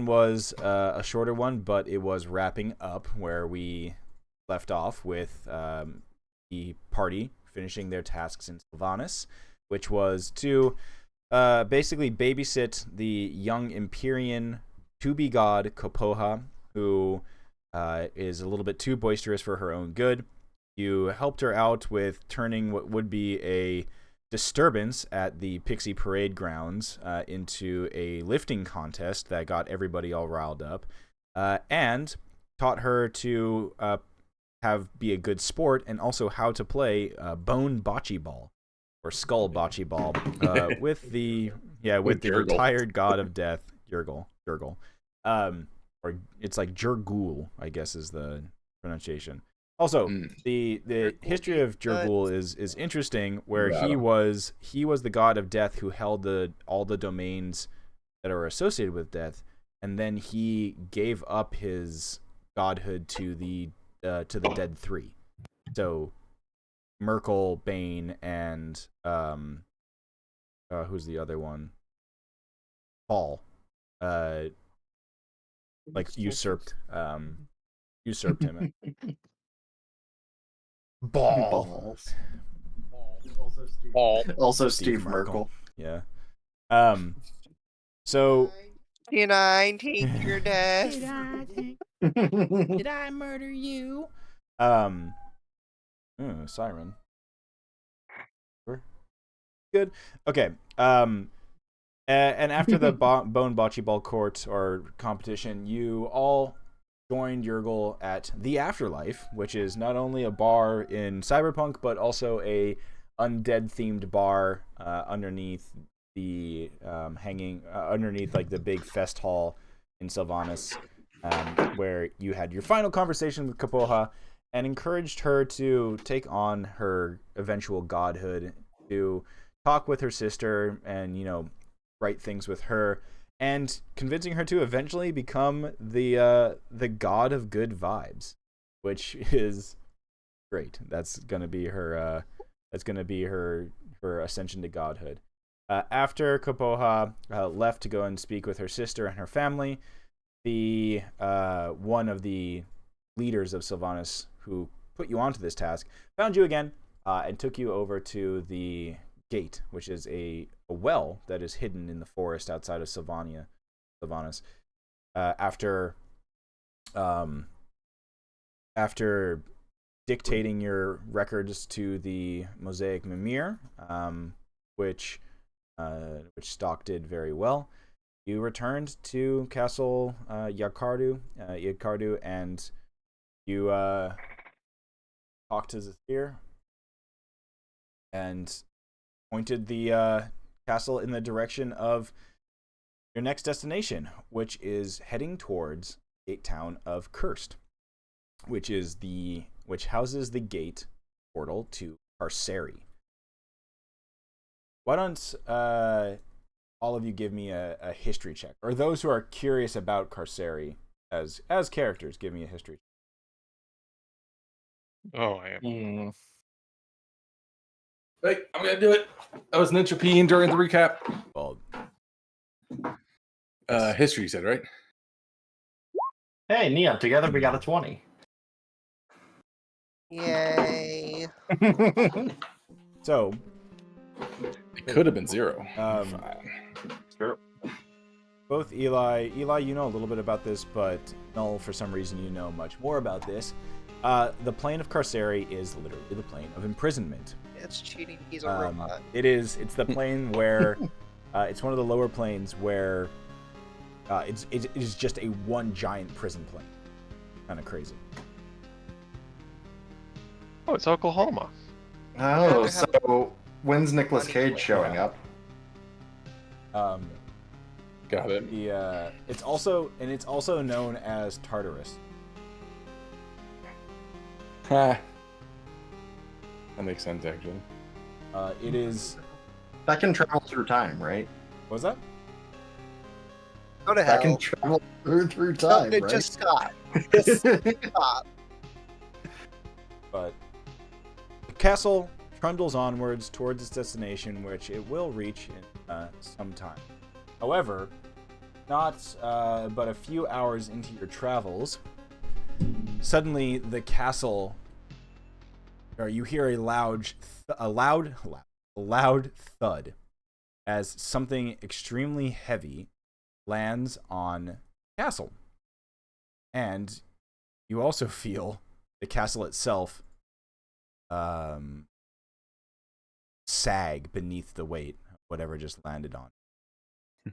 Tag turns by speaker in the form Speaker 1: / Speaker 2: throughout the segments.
Speaker 1: one was a shorter one, but it was wrapping up where we left off with the party finishing their tasks in Sylvanas, which was to basically babysit the young Empyrean to-be god Kopoha, who is a little bit too boisterous for her own good. You helped her out with turning what would be a disturbance at the Pixie Parade grounds into a lifting contest that got everybody all riled up, and taught her to be a good sport, and also how to play bone bocce ball or skull bocce ball with the retired god of death Jurgle. Or it's like Jurgul, I guess is the pronunciation. Also, the history of Jurgul is interesting, where he was the god of death who held all the domains that are associated with death, and then he gave up his godhood to the Dead Three. So Merkel, Bane, and who's the other one? Paul, usurped him. Balls.
Speaker 2: Also Steve Merkel.
Speaker 1: Yeah. So.
Speaker 3: Did I take your death?
Speaker 1: Did I murder you? Siren. Good. Okay. And after the Bone Bocce Ball Court or competition, you all joined Jurgle at the Afterlife, which is not only a bar in Cyberpunk, but also a undead themed bar underneath the underneath like the big fest hall in Sylvanas, where you had your final conversation with Kopoha and encouraged her to take on her eventual godhood, to talk with her sister and, right things with her, and convincing her to eventually become the god of good vibes, which is great. That's gonna be her. That's gonna be her ascension to godhood. After Kopoha left to go and speak with her sister and her family, the one of the leaders of Sylvanas who put you onto this task found you again and took you over to the gate, which is a well that is hidden in the forest outside of Sylvanas. After dictating your records to the Mosaic Mimir, which Stock did very well, you returned to Castle Yadkardu, and you talked to Zephyr and pointed the castle in the direction of your next destination, which is heading towards the gate town of Cursed, which houses the gate portal to Carceri. Why don't all of you give me a history check, or those who are curious about Carceri as characters, give me a history check.
Speaker 4: Oh, I am.
Speaker 5: Hey, I'm gonna do it. I was ninja peeing during the recap.
Speaker 1: Well,
Speaker 5: history, you said, right?
Speaker 2: Hey, Neon, together we got a 20.
Speaker 3: Yay.
Speaker 1: so
Speaker 5: It could have been 0.
Speaker 2: Sure.
Speaker 1: both Eli, you know a little bit about this, but Null, for some reason, you know much more about this. The plane of Carceri is literally the plane of imprisonment.
Speaker 3: It's cheating. He's a robot.
Speaker 1: It's the plane where it's one of the lower planes where it is just a one giant prison plane. Kind of crazy.
Speaker 4: Oh, it's Oklahoma.
Speaker 2: Oh, so when's Nicolas Cage showing up?
Speaker 5: Got it.
Speaker 1: It's also known as Tartarus.
Speaker 5: That makes sense, actually.
Speaker 1: It is.
Speaker 2: That can travel through time, right?
Speaker 1: What was that?
Speaker 3: Go to
Speaker 2: That
Speaker 3: hell.
Speaker 2: can travel through time,
Speaker 3: No,
Speaker 2: right?
Speaker 3: just stop. Just stop.
Speaker 1: But the castle trundles onwards towards its destination, which it will reach in some time. However, not but a few hours into your travels, suddenly the castle, or you hear a loud thud as something extremely heavy lands on the castle. And you also feel the castle itself sag beneath the weight of whatever just landed on. You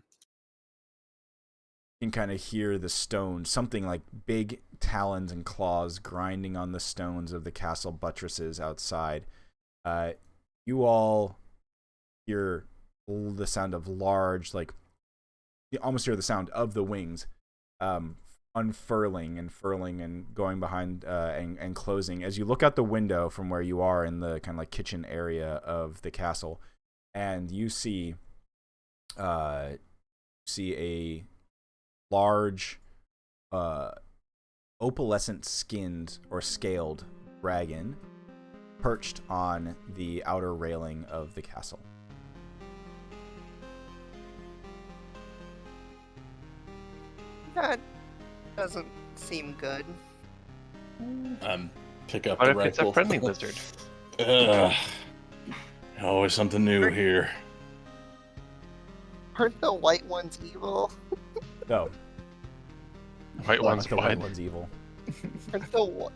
Speaker 1: can kind of hear the stone, something like big talons and claws grinding on the stones of the castle buttresses outside. You all hear the sound of large, like, you almost hear the sound of the wings unfurling and furling and going behind and closing as you look out the window from where you are in the kind of like kitchen area of the castle, and you see a large opalescent skinned or scaled dragon perched on the outer railing of the castle.
Speaker 3: That doesn't seem good.
Speaker 5: Pick up
Speaker 4: What
Speaker 5: the
Speaker 4: if it's a
Speaker 5: rifle.
Speaker 4: friendly lizard?
Speaker 5: Always something new here.
Speaker 3: Aren't the white ones evil?
Speaker 1: So,
Speaker 4: White one's
Speaker 1: the white
Speaker 4: what?
Speaker 1: one's evil.
Speaker 3: Aren't the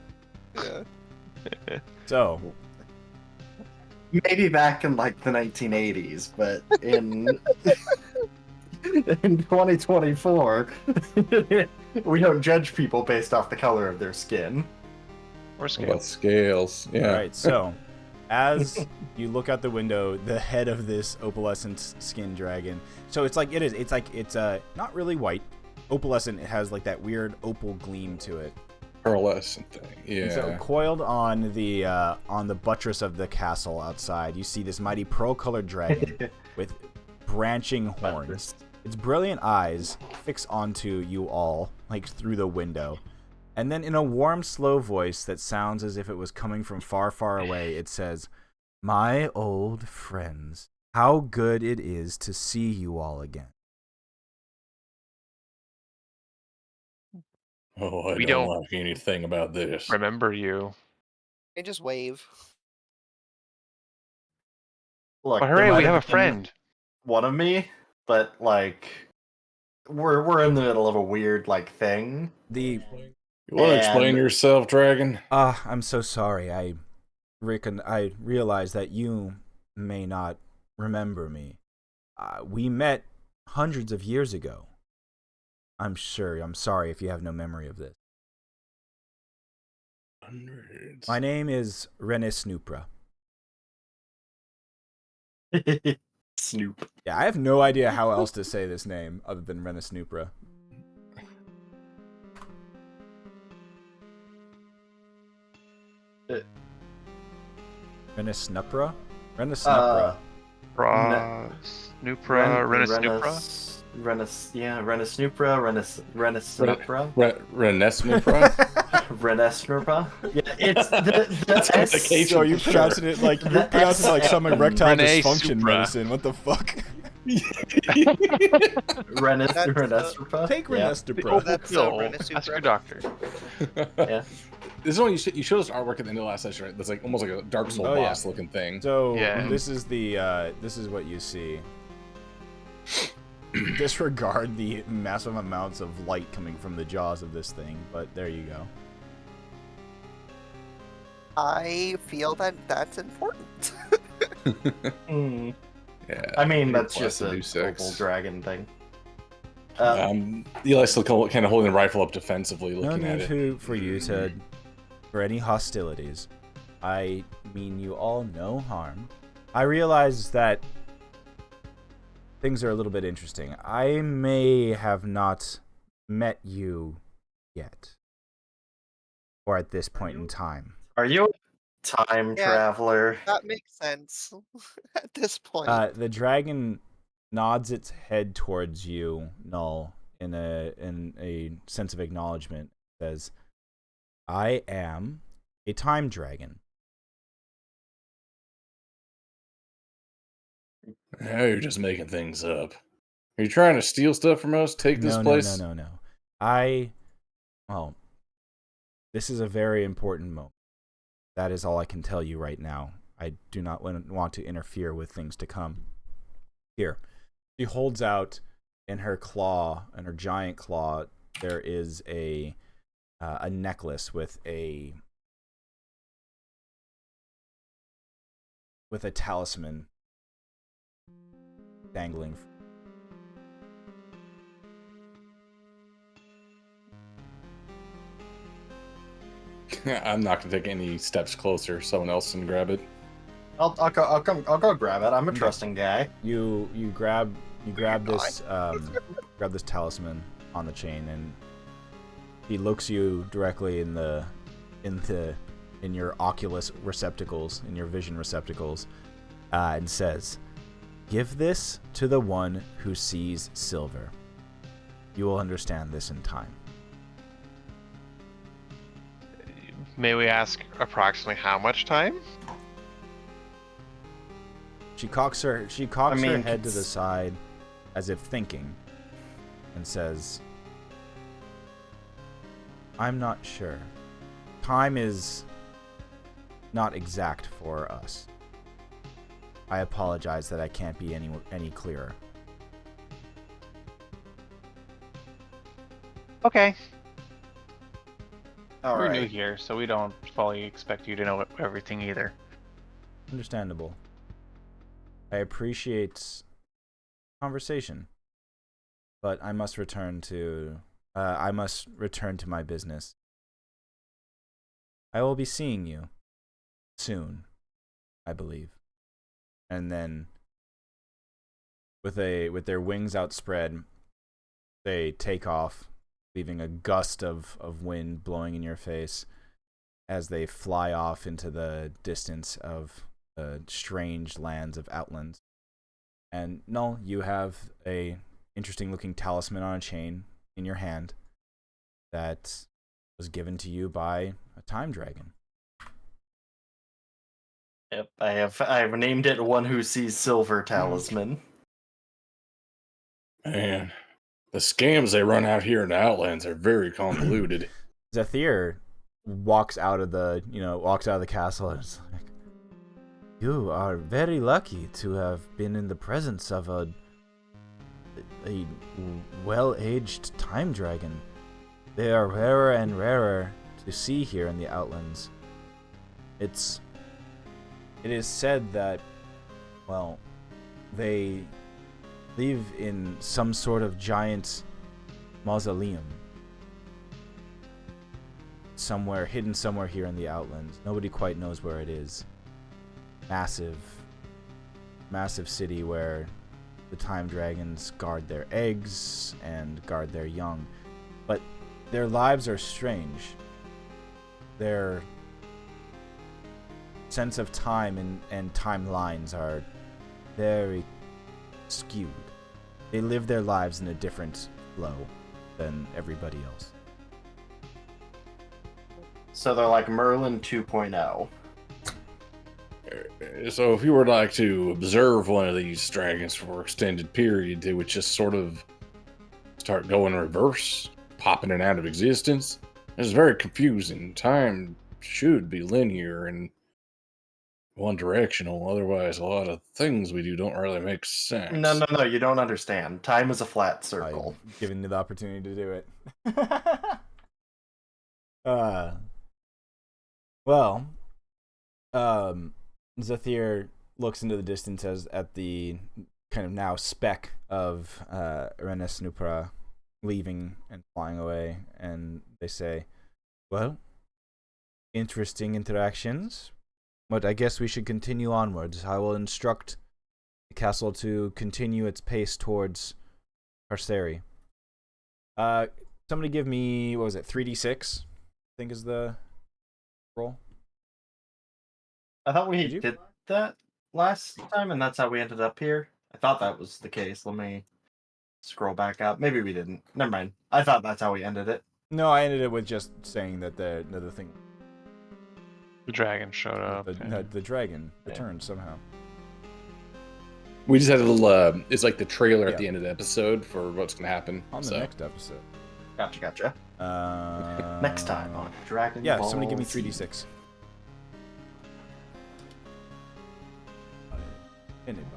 Speaker 3: Yeah.
Speaker 1: So,
Speaker 2: Maybe back in like the 1980s, but in in 2024, we don't judge people based off the color of their skin.
Speaker 4: Or
Speaker 5: What
Speaker 4: scale.
Speaker 5: about scales? Yeah.
Speaker 1: all right. So, as you look out the window, the head of this opalescent skin dragon. So it's like it's not really white. Opalescent. It has like that weird opal gleam to it.
Speaker 5: Pearlescent thing.
Speaker 1: And so
Speaker 5: Yeah.
Speaker 1: coiled on the buttress of the castle outside, you see this mighty pearl-colored dragon with branching horns. Its brilliant eyes fix onto you all, like through the window. And then in a warm, slow voice that sounds as if it was coming from far, far away, it says, "My old friends, how good it is to see you all again."
Speaker 5: Oh, I
Speaker 4: We
Speaker 5: don't
Speaker 4: don't
Speaker 5: like anything about this.
Speaker 4: Remember you.
Speaker 3: They just wave.
Speaker 2: Look,
Speaker 4: Oh,
Speaker 2: there
Speaker 4: hooray,
Speaker 2: might
Speaker 4: we have a
Speaker 2: been
Speaker 4: friend.
Speaker 2: one of me, but like we're in the middle of a weird like thing.
Speaker 1: The
Speaker 5: You want to explain
Speaker 2: And-
Speaker 5: yourself, Dragon?
Speaker 1: I'm so sorry. I realize that you may not remember me. We met hundreds of years ago. I'm sorry if you have no memory of this.
Speaker 5: Hundreds.
Speaker 1: My name is Rene Snoopra.
Speaker 2: Snoop.
Speaker 1: Yeah, I have no idea how else to say this name other than Rene Snoopra. Rene Snupra? Rene Snupra.
Speaker 4: Ra, Snoopra, Renesnoopra.
Speaker 2: Renesnoopra, Renesnoopra,
Speaker 5: Renesnoopra?
Speaker 2: Renesnoopra. Yeah, it's the
Speaker 5: That's
Speaker 2: S.
Speaker 5: medication.
Speaker 1: So you're pronouncing it like some erectile
Speaker 4: Rene
Speaker 1: dysfunction
Speaker 4: Supra.
Speaker 1: medicine. What the fuck?
Speaker 2: Renesnoopra.
Speaker 1: Take
Speaker 2: Yeah.
Speaker 1: Renesnupra.
Speaker 3: That's
Speaker 4: Pill.
Speaker 3: Renesnoopra.
Speaker 4: Ask your doctor.
Speaker 2: Yeah.
Speaker 5: This is when you showed us artwork at the end of the last session, right? That's like almost like a Dark Soul
Speaker 1: Oh, yeah.
Speaker 5: boss looking thing.
Speaker 1: So
Speaker 4: Yeah.
Speaker 1: this is what you see. Disregard the massive amounts of light coming from the jaws of this thing, but there you go.
Speaker 3: I feel that that's important.
Speaker 2: Hmm.
Speaker 5: Yeah.
Speaker 2: I mean,
Speaker 5: Maybe
Speaker 2: that's
Speaker 5: plus
Speaker 2: just
Speaker 5: a
Speaker 2: a
Speaker 5: new sex.
Speaker 2: opal dragon thing.
Speaker 5: Eli's still kind of holding the rifle up defensively,
Speaker 1: No
Speaker 5: looking at
Speaker 1: need
Speaker 5: it.
Speaker 1: for you to for any hostilities. I mean you all no harm. I realize that things are a little bit interesting. I may have not met you yet, or at this point in time.
Speaker 2: Are you a time
Speaker 3: Yeah.
Speaker 2: traveler?
Speaker 3: That makes sense at this point.
Speaker 1: The dragon nods its head towards you, Null, in a sense of acknowledgement. Says, "I am a time dragon."
Speaker 5: Now you're just making things up. Are you trying to steal stuff from us? Take this place?
Speaker 1: No. Well, this is a very important moment. That is all I can tell you right now. I do not want to interfere with things to come. Here. She holds out in her claw, in her giant claw, there is a necklace with a talisman dangling.
Speaker 5: I'm not gonna take any steps closer. Someone else can grab it.
Speaker 2: I'll go grab it. I'm a trusting guy.
Speaker 1: You grab this grab this talisman on the chain, and he looks you directly in your oculus receptacles, in your vision receptacles, and says, "Give this to the one who sees silver. You will understand this in time."
Speaker 4: May we ask approximately how much time?
Speaker 1: She cocks her head to the side as if thinking, and says, "I'm not sure. Time is not exact for us. I apologize that I can't be any clearer."
Speaker 6: Okay.
Speaker 2: All
Speaker 6: We're
Speaker 2: right.
Speaker 6: new here, so we don't fully expect you to know everything either.
Speaker 1: Understandable. I appreciate conversation, but I must return to my business. I will be seeing you soon, I believe. And then, with their wings outspread, they take off, leaving a gust of wind blowing in your face as they fly off into the distance of the strange lands of Outlands. And Null, you have a interesting looking talisman on a chain in your hand that was given to you by a time dragon.
Speaker 2: Yep, I've named it One Who Sees Silver Talisman.
Speaker 5: Man, the scams they run out here in the Outlands are very convoluted.
Speaker 1: Zephyr walks out of the castle and is like, "You are very lucky to have been in the presence of a well-aged time dragon. They are rarer and rarer to see here in the Outlands. It is said that, well, they live in some sort of giant mausoleum hidden somewhere here in the Outlands. Nobody quite knows where it is. Massive city where the time dragons guard their eggs and guard their young. But their lives are strange. Their sense of time and timelines are very skewed. They live their lives in a different flow than everybody else."
Speaker 2: So they're like Merlin 2.0.
Speaker 5: So if you were like to observe one of these dragons for an extended period, they would just sort of start going reverse, popping in and out of existence. It's very confusing. Time should be linear and one directional, otherwise a lot of things we do don't really make sense.
Speaker 2: No, you don't understand. Time is a flat circle.
Speaker 1: I've given you the opportunity to do it. Zephyr looks into the distance at the kind of now speck of Renes Nupra leaving and flying away, and they say, "Well, interesting interactions, but I guess we should continue onwards. I will instruct the castle to continue its pace towards Carceri." Somebody give me, what was it, 3d6? I think is the roll.
Speaker 2: I thought we
Speaker 1: Did you?
Speaker 2: did that last time, and that's how we ended up here. I thought that was the case. Let me scroll back up. Maybe we didn't. Never mind. I thought that's how we ended it.
Speaker 1: No, I ended it with just saying that the thing,
Speaker 4: The dragon showed up.
Speaker 1: the dragon returned somehow.
Speaker 5: We just had a little. It's like the trailer
Speaker 1: Yeah.
Speaker 5: at the end of the episode for what's gonna happen.
Speaker 1: On the
Speaker 5: so.
Speaker 1: next episode.
Speaker 2: Gotcha.
Speaker 1: Uh,
Speaker 2: Next time on Dragon
Speaker 1: Yeah,
Speaker 2: Ball
Speaker 1: somebody give me
Speaker 2: Z.
Speaker 1: 3d6. Anybody.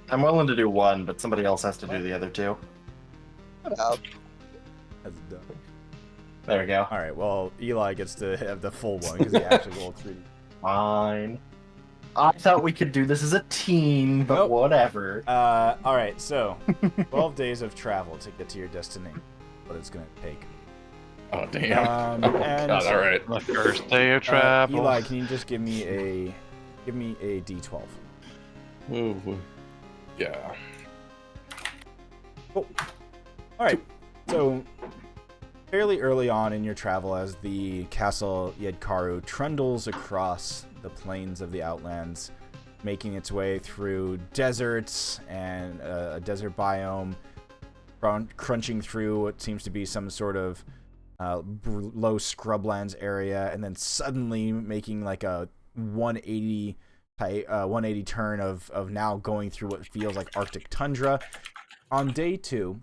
Speaker 2: I'm willing to do one, but somebody else has to do the other two.
Speaker 1: That's done.
Speaker 2: There we go.
Speaker 1: All right. Well, Eli gets to have the full one because he actually rolled 3D.
Speaker 2: Fine. I thought we could do this as a team, but
Speaker 1: Nope.
Speaker 2: whatever.
Speaker 1: All right. So, 12 days of travel to get to your destination. What it's gonna take.
Speaker 5: Oh damn!
Speaker 1: And
Speaker 5: God, all right.
Speaker 4: The first day of travel.
Speaker 1: Eli, can you just give me a d12?
Speaker 5: Ooh, yeah.
Speaker 1: Cool. All right. So, fairly early on in your travel, as the castle Yedkaru trundles across the plains of the Outlands, making its way through deserts and a desert biome, crunching through what seems to be some sort of low scrublands area, and then suddenly making like a 180 turn of now going through what feels like Arctic tundra. On day 2,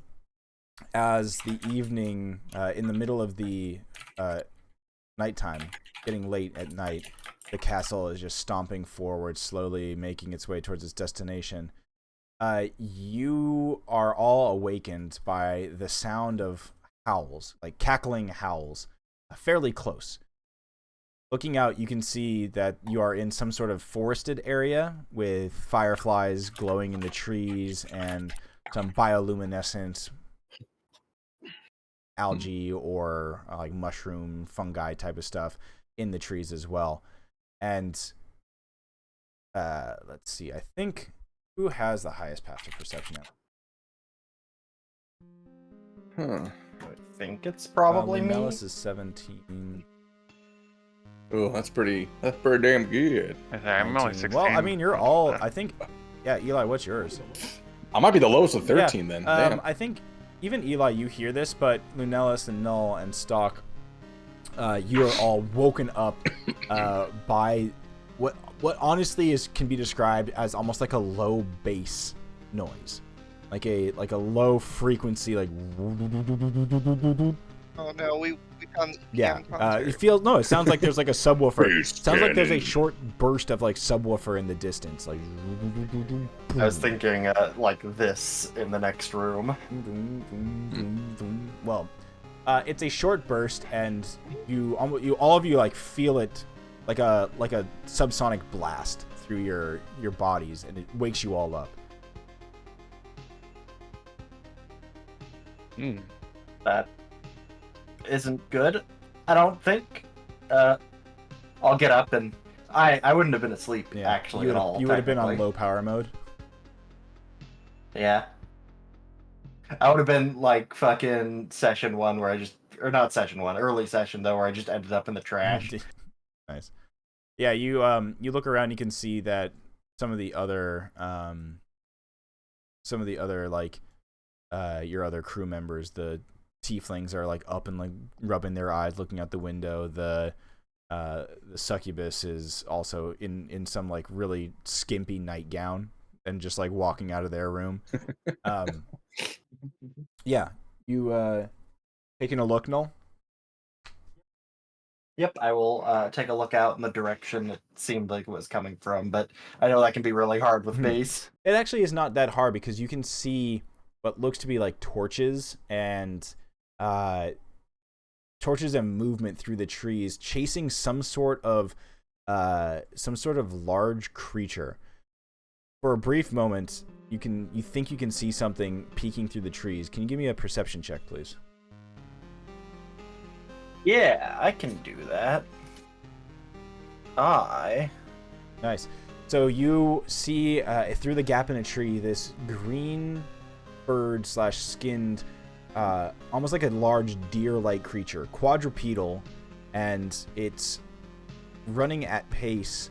Speaker 1: as the evening, in the middle of the nighttime, getting late at night, the castle is just stomping forward, slowly making its way towards its destination. You are all awakened by the sound of howls, like cackling howls, fairly close. Looking out, you can see that you are in some sort of forested area with fireflies glowing in the trees and some bioluminescent algae or like mushroom, fungi type of stuff in the trees as well. And let's see, I think who has the highest passive perception now?
Speaker 5: Huh.
Speaker 2: I think it's probably me.
Speaker 1: Melis is 17.
Speaker 5: Oh, that's pretty damn good.
Speaker 4: I'm only
Speaker 1: 19.
Speaker 4: 16.
Speaker 1: Well, I mean, you're all, I think, yeah, Eli, what's yours?
Speaker 5: I might be the lowest of 13 then.
Speaker 1: Yeah,
Speaker 5: Damn.
Speaker 1: I think even Eli, you hear this, but Lunellus and Null and Stalk, you are all woken up by what honestly can be described as almost like a low bass noise, like a low frequency, like
Speaker 3: Oh no, we found
Speaker 1: yeah.
Speaker 3: concert.
Speaker 1: It sounds like there's like a subwoofer.
Speaker 5: Bass
Speaker 1: Sounds like there's a
Speaker 5: cannon.
Speaker 1: short burst of like subwoofer in the distance, like.
Speaker 2: I was thinking like this in the next room.
Speaker 1: Well, it's a short burst, and you all of you like feel it like a subsonic blast through your bodies, and it wakes you all up.
Speaker 2: That isn't good, I don't think. I'll get up and I wouldn't have been asleep actually at all.
Speaker 1: You would have been on
Speaker 2: technically.
Speaker 1: low power mode.
Speaker 2: Yeah. I would have been like fucking session 1 where not session 1, early session though, where I just ended up in the trash.
Speaker 1: Nice. Yeah, you look around, you can see that some of the other like your other crew members, the tieflings, are like up and like rubbing their eyes, looking out the window. The succubus is also in some like really skimpy nightgown and just like walking out of their room. Yeah, you taking a look, Null?
Speaker 2: Yep, I will take a look out in the direction it seemed like it was coming from, but I know that can be really hard with base.
Speaker 1: It actually is not that hard because you can see what looks to be like torches and movement through the trees, chasing some sort of large creature. For a brief moment, you think you can see something peeking through the trees. Can you give me a perception check, please?
Speaker 2: Yeah, I can do that.
Speaker 1: Nice. So you see through the gap in a tree this green bird / skinned, almost like a large deer-like creature, quadrupedal, and it's running at pace.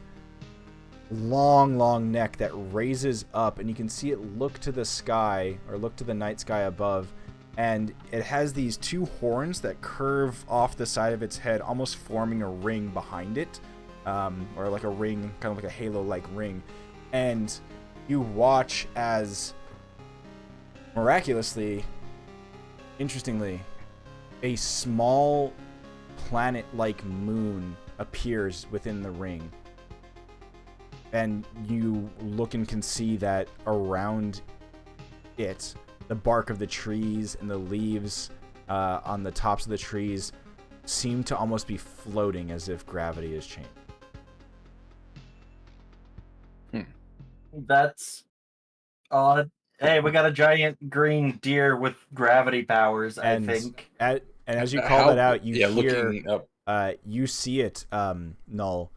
Speaker 1: Long neck that raises up, and you can see it look to the sky, or look to the night sky above, and it has these 2 horns that curve off the side of its head, almost forming a ring behind it, or like a ring, kind of like a halo-like ring. And you watch as, miraculously, interestingly, a small planet-like moon appears within the ring. And you look and can see that around it, the bark of the trees and the leaves on the tops of the trees seem to almost be floating as if gravity has changed.
Speaker 2: That's odd. Hey, we got a giant green deer with gravity powers, I
Speaker 1: And
Speaker 2: think.
Speaker 1: and as you call that out, you hear,
Speaker 5: looking up.
Speaker 1: you see it, Null,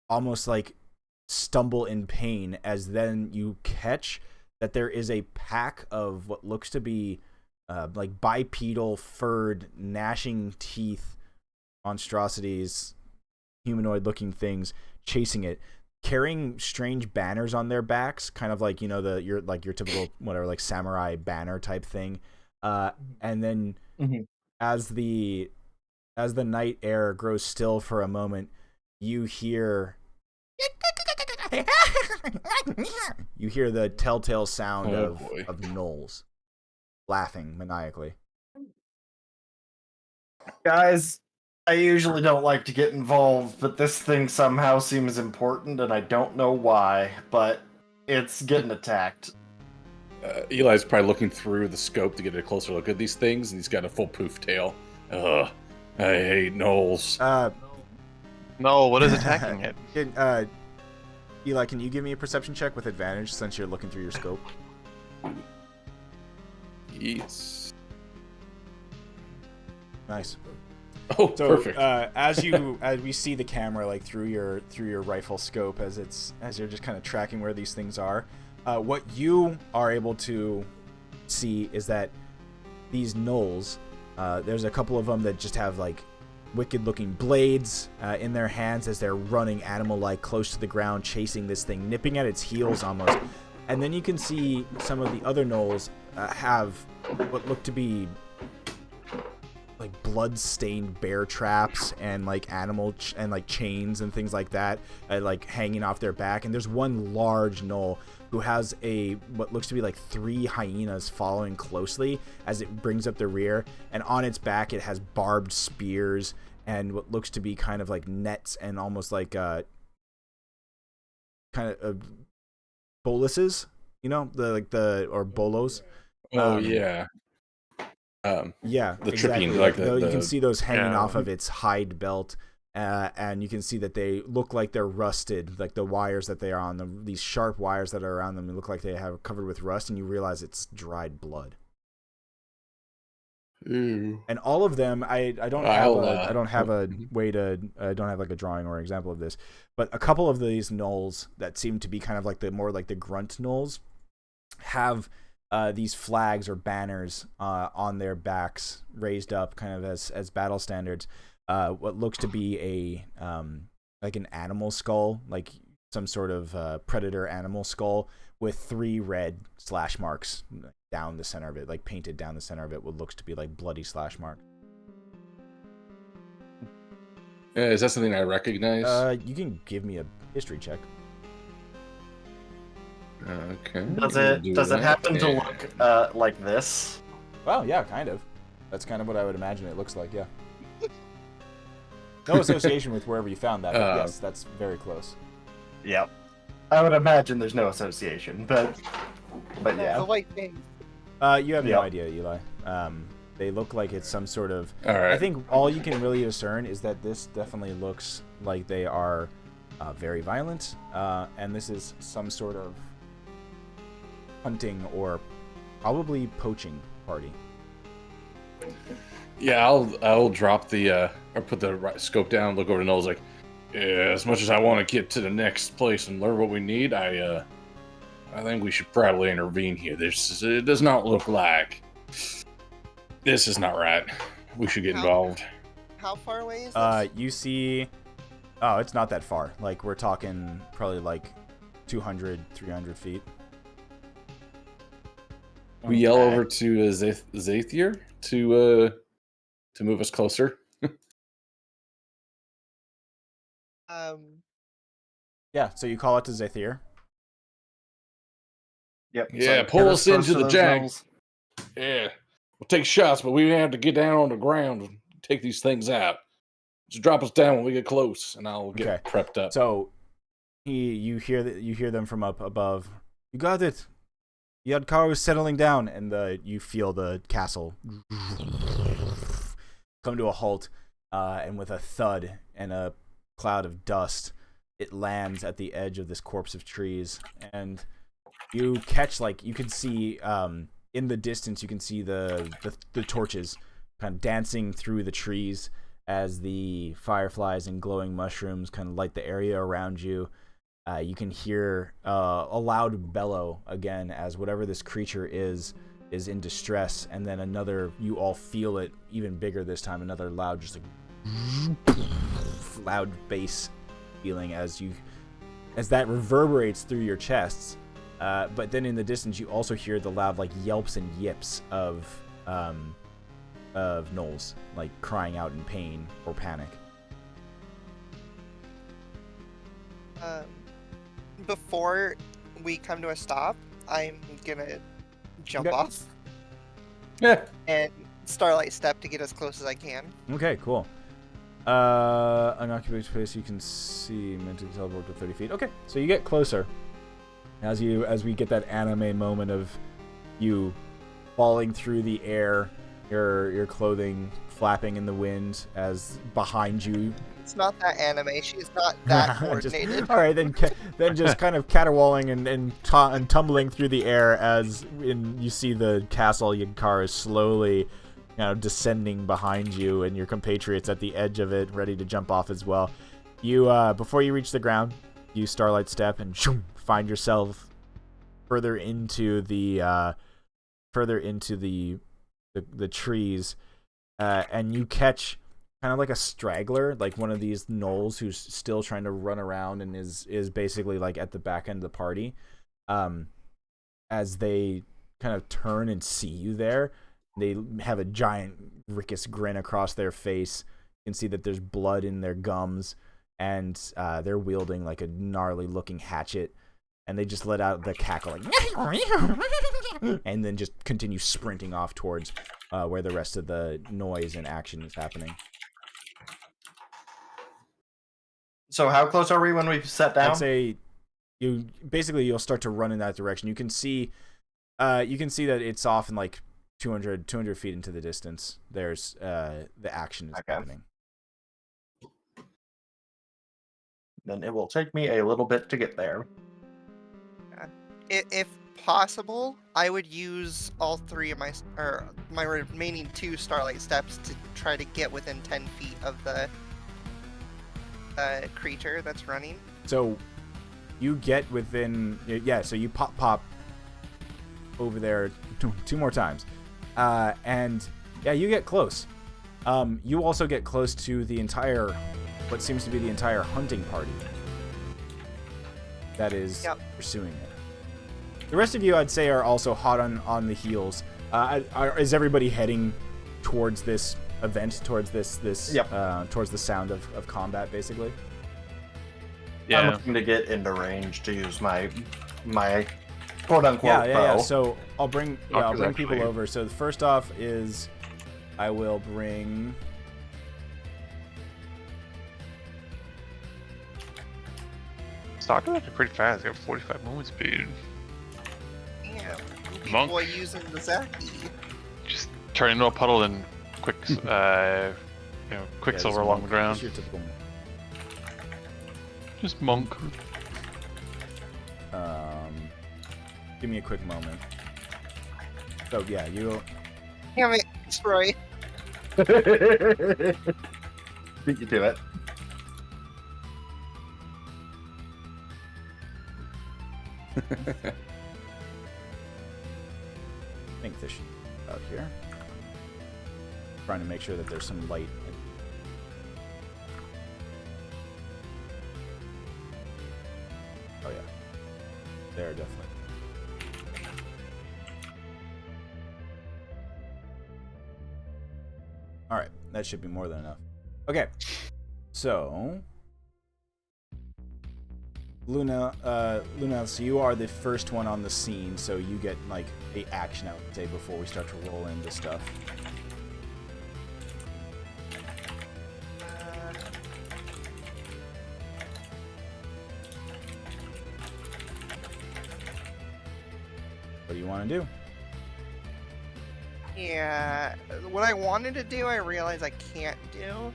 Speaker 1: almost like stumble in pain, as then you catch that there is a pack of what looks to be like bipedal, furred, gnashing teeth monstrosities, humanoid-looking things chasing it, carrying strange banners on their backs, kind of like, you know, your typical whatever, like samurai banner type thing. And then as the night air grows still for a moment, you hear the telltale sound of gnolls laughing maniacally.
Speaker 2: Guys, I usually don't like to get involved, but this thing somehow seems important, and I don't know why, but it's getting attacked.
Speaker 5: Eli's probably looking through the scope to get a closer look at these things, and he's got a full poof tail. Ugh, I hate gnolls.
Speaker 6: No, what is attacking it?
Speaker 1: Eli, can you give me a perception check with advantage since you're looking through your scope?
Speaker 5: Yes.
Speaker 1: Nice.
Speaker 5: Oh,
Speaker 1: So,
Speaker 5: perfect.
Speaker 1: as we see the camera like through your rifle scope as you're just kind of tracking where these things are, what you are able to see is that these gnolls, there's a couple of them that just have like wicked-looking blades in their hands as they're running animal-like close to the ground, chasing this thing, nipping at its heels almost. And then you can see some of the other gnolls have what look to be like blood-stained bear traps and like and like chains and things like that, like hanging off their back. And there's one large gnoll who has what looks to be like 3 hyenas following closely as it brings up the rear, and on its back it has barbed spears and what looks to be kind of like nets and almost like kind of boluses, you know, or bolos.
Speaker 5: Yeah.
Speaker 1: Yeah,
Speaker 5: the
Speaker 1: exactly.
Speaker 5: tripping, like
Speaker 1: you can see those hanging
Speaker 6: Yeah.
Speaker 1: off of its hide belt, and you can see that they look like they're rusted, like the wires that they are on them, these sharp wires that are around them, they look like they have covered with rust, and you realize it's dried blood.
Speaker 5: Ew.
Speaker 1: And all of them, I don't have a way to I don't have like a drawing or example of this, but a couple of these gnolls that seem to be kind of like the more like the grunt gnolls have these flags or banners on their backs raised up kind of as battle standards. What looks to be a like an animal skull, like some sort of predator animal skull with 3 red slash marks down the center of it, like painted down the center of it, what looks to be like bloody slash marks.
Speaker 5: Is that something I recognize?
Speaker 1: You can give me a history check.
Speaker 5: Okay.
Speaker 2: Does
Speaker 5: we'll
Speaker 2: it
Speaker 5: do
Speaker 2: does it
Speaker 5: that.
Speaker 2: happen to
Speaker 5: Yeah.
Speaker 2: look like this?
Speaker 1: Well, yeah, kind of. That's kind of what I would imagine it looks like, yeah. No association with wherever you found that, but yes, that's very close.
Speaker 2: Yep. I would imagine there's no association, but
Speaker 3: The
Speaker 2: yeah.
Speaker 3: white thing.
Speaker 1: You have no
Speaker 2: Yep.
Speaker 1: idea, Eli. They look like it's some sort of...
Speaker 5: All right.
Speaker 1: I think all you can really discern is that this definitely looks like they are very violent, and this is some sort of hunting or probably poaching party.
Speaker 5: Yeah, I'll drop the or put the scope down, look over to Noel's like, yeah, as much as I want to get to the next place and learn what we need, I think we should probably intervene here. It does not look like this is not right. We should get involved.
Speaker 3: How far away is this?
Speaker 1: You see... Oh, it's not that far. Like, we're talking probably like 200, 300 feet.
Speaker 5: We yell over to Zathier to move us closer.
Speaker 3: Um,
Speaker 1: Yeah, so you call it to Zathir.
Speaker 2: Yep.
Speaker 5: Yeah,
Speaker 2: so
Speaker 5: pull
Speaker 2: get
Speaker 5: us
Speaker 2: close
Speaker 5: into
Speaker 2: to
Speaker 5: the
Speaker 2: those
Speaker 5: jack.
Speaker 2: gnolls.
Speaker 5: Yeah. We'll take shots, but we have to get down on the ground and take these things out. Just drop us down when we get close, and I'll get
Speaker 1: Okay.
Speaker 5: prepped up.
Speaker 1: So you hear them from up above. You got it. Yadkar is settling down, and you feel the castle come to a halt, and with a thud and a cloud of dust, it lands at the edge of this corpse of trees, and you catch, like, you can see in the distance, you can see the torches kind of dancing through the trees as the fireflies and glowing mushrooms kind of light the area around you. You can hear a loud bellow again as whatever this creature is in distress, and then another, you all feel it even bigger this time, another loud, just like loud bass feeling as that reverberates through your chests. But then in the distance, you also hear the loud, like, yelps and yips of gnolls, like, crying out in pain or panic.
Speaker 3: Before we come to a stop, I'm gonna jump
Speaker 1: Okay.
Speaker 3: off
Speaker 5: Yeah.
Speaker 3: and Starlight Step to get as close as I can.
Speaker 1: Okay, cool. Unoccupied space, you can see mentally teleport to 30 feet. Okay, so you get closer as we get that anime moment of you falling through the air, your clothing flapping in the wind as behind you.
Speaker 3: It's not that anime. She's not that coordinated.
Speaker 1: All right, then just kind of caterwauling and tumbling through the air as you see the castle Yadkar is slowly, descending behind you, and your compatriots at the edge of it, ready to jump off as well. You before you reach the ground, you Starlight Step and find yourself further into the trees, and you catch kind of like a straggler, like one of these gnolls who's still trying to run around and is basically like at the back end of the party. As they kind of turn and see you there, they have a giant rickus grin across their face. You can see that there's blood in their gums, and they're wielding like a gnarly looking hatchet, and they just let out the cackle, like, and then just continue sprinting off towards where the rest of the noise and action is happening.
Speaker 2: So how close are we when we sat down?
Speaker 1: I'd say you'll start to run in that direction. You can see that it's off in like 200 feet into the distance. There's the action is happening.
Speaker 2: Then it will take me a little bit to get there.
Speaker 3: If possible, I would use all three of my remaining 2 Starlight Steps to try to get within 10 feet of the creature that's running.
Speaker 1: So you get within, so you pop over there 2 more times, and you get close. You also get close to what seems to be the entire hunting party that is pursuing it. The rest of you, I'd say, are also hot on the heels. Is everybody heading towards this event, towards towards the sound of combat, basically?
Speaker 2: I'm
Speaker 6: Yeah.
Speaker 2: looking to get into range to use my quote unquote
Speaker 1: Yeah.
Speaker 2: bow.
Speaker 1: So I'll bring people
Speaker 6: actually-
Speaker 1: over. So first off is I will bring.
Speaker 6: Stalker's actually pretty fast. Got 45 movement speed.
Speaker 3: Damn. Goopy
Speaker 6: Monk.
Speaker 3: boy using the Zaki.
Speaker 6: Just turn into a puddle and quicksilver
Speaker 1: just
Speaker 6: along the ground.
Speaker 1: Just your typical.
Speaker 6: Just monk.
Speaker 1: Give me a quick moment. So you.
Speaker 3: Damn it, Troy.
Speaker 2: Beat you to it.
Speaker 1: I think this should be out here. Trying to make sure that there's some light. Oh yeah, there definitely. All right, that should be more than enough. Okay, so Luna, so you are the first one on the scene, so you get like the action, I would say, before we start to roll into stuff. What do you want to do?
Speaker 3: Yeah, what I wanted to do, I realize I can't do,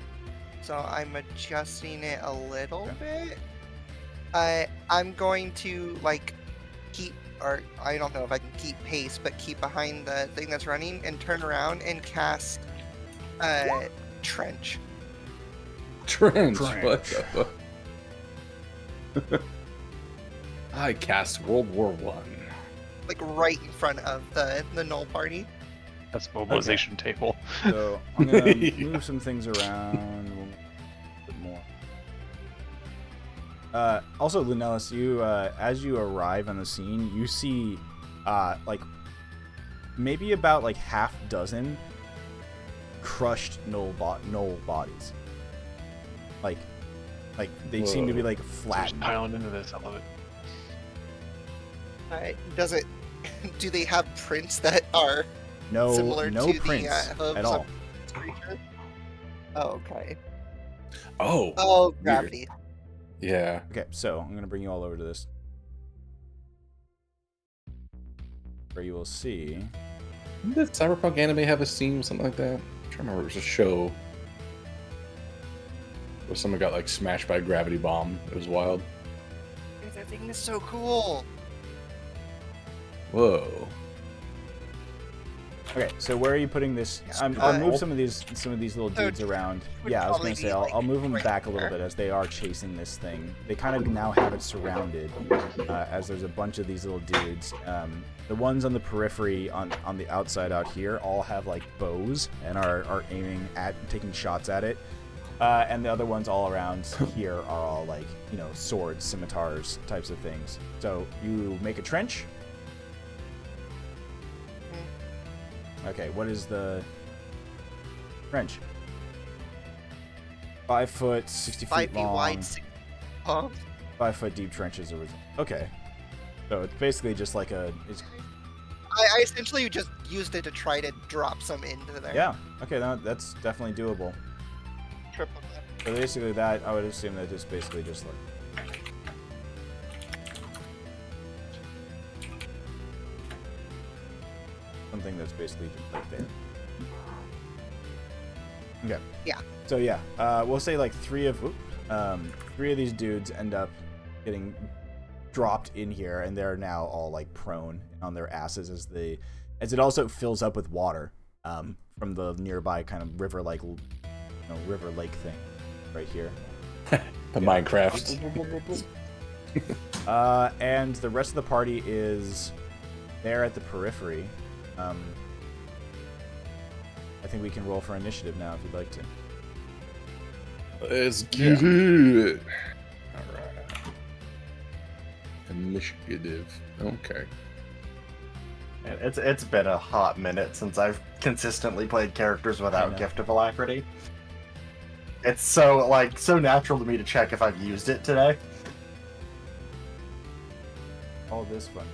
Speaker 3: so I'm adjusting it a little bit. I'm going to like keep, or I don't know if I can keep pace, but keep behind the thing that's running and turn around and cast Trench.
Speaker 5: Trench.
Speaker 1: Trench.
Speaker 5: What the fuck? I cast World War One.
Speaker 3: Like right in front of the Null party.
Speaker 6: That's mobilization table.
Speaker 1: So I'm gonna move some things around a bit more. Also, Lunellus, you as you arrive on the scene, you see like maybe about like half dozen crushed null bodies. Like they seem to be like
Speaker 6: Just
Speaker 1: flattened.
Speaker 6: piling into this. I love it.
Speaker 3: Does it? Do they have prints that are
Speaker 1: No,
Speaker 3: similar
Speaker 1: no
Speaker 3: to
Speaker 1: prints
Speaker 3: the hooves
Speaker 1: at all.
Speaker 3: of this creature? Oh, okay.
Speaker 5: Oh.
Speaker 3: Oh,
Speaker 5: weird.
Speaker 3: gravity.
Speaker 5: Yeah.
Speaker 1: Okay, so I'm gonna bring you all over to this, where you will see.
Speaker 5: Didn't the Cyberpunk anime have a scene with something like that? I'm trying to remember. It was a show where someone got like smashed by a gravity bomb. It was wild.
Speaker 3: That thing is so cool.
Speaker 5: Whoa.
Speaker 1: Okay, so where are you putting this? I'll move some of these little dudes around.
Speaker 3: would
Speaker 1: Yeah, I was
Speaker 3: probably
Speaker 1: gonna say
Speaker 3: be,
Speaker 1: I'll
Speaker 3: like,
Speaker 1: move them
Speaker 3: right
Speaker 1: back a little
Speaker 3: there.
Speaker 1: bit as they are chasing this thing. They kind of now have it surrounded, as there's a bunch of these little dudes. The ones on the periphery, on the outside out here, all have like bows and are aiming at, taking shots at it. And the other ones all around here are all like, you know, swords, scimitars, types of things. So you make a trench. Okay, what is the trench? 5 foot, 60 feet
Speaker 3: 5 feet
Speaker 1: long,
Speaker 3: wide,
Speaker 1: 5 foot deep trenches. Okay, so it's basically just like a.
Speaker 3: I essentially just used it to try to drop some into there.
Speaker 1: Yeah. Okay, that's definitely doable.
Speaker 3: Triple that.
Speaker 1: So basically, that I would assume that it's basically just like. Something that's basically just like there. Okay.
Speaker 3: Yeah.
Speaker 1: So yeah, we'll say like three of these dudes end up getting dropped in here, and they're now all like prone on their asses as it also fills up with water from the nearby kind of river lake thing right here.
Speaker 5: The Minecraft.
Speaker 1: And the rest of the party is there at the periphery. I think we can roll for initiative now if you'd like to.
Speaker 5: Let's get it. Alright. Initiative. Okay.
Speaker 2: And it's been a hot minute since I've consistently played characters
Speaker 1: I
Speaker 2: without
Speaker 1: know.
Speaker 2: Gift of Alacrity. It's so natural to me to check if I've used it today.
Speaker 1: All this fun.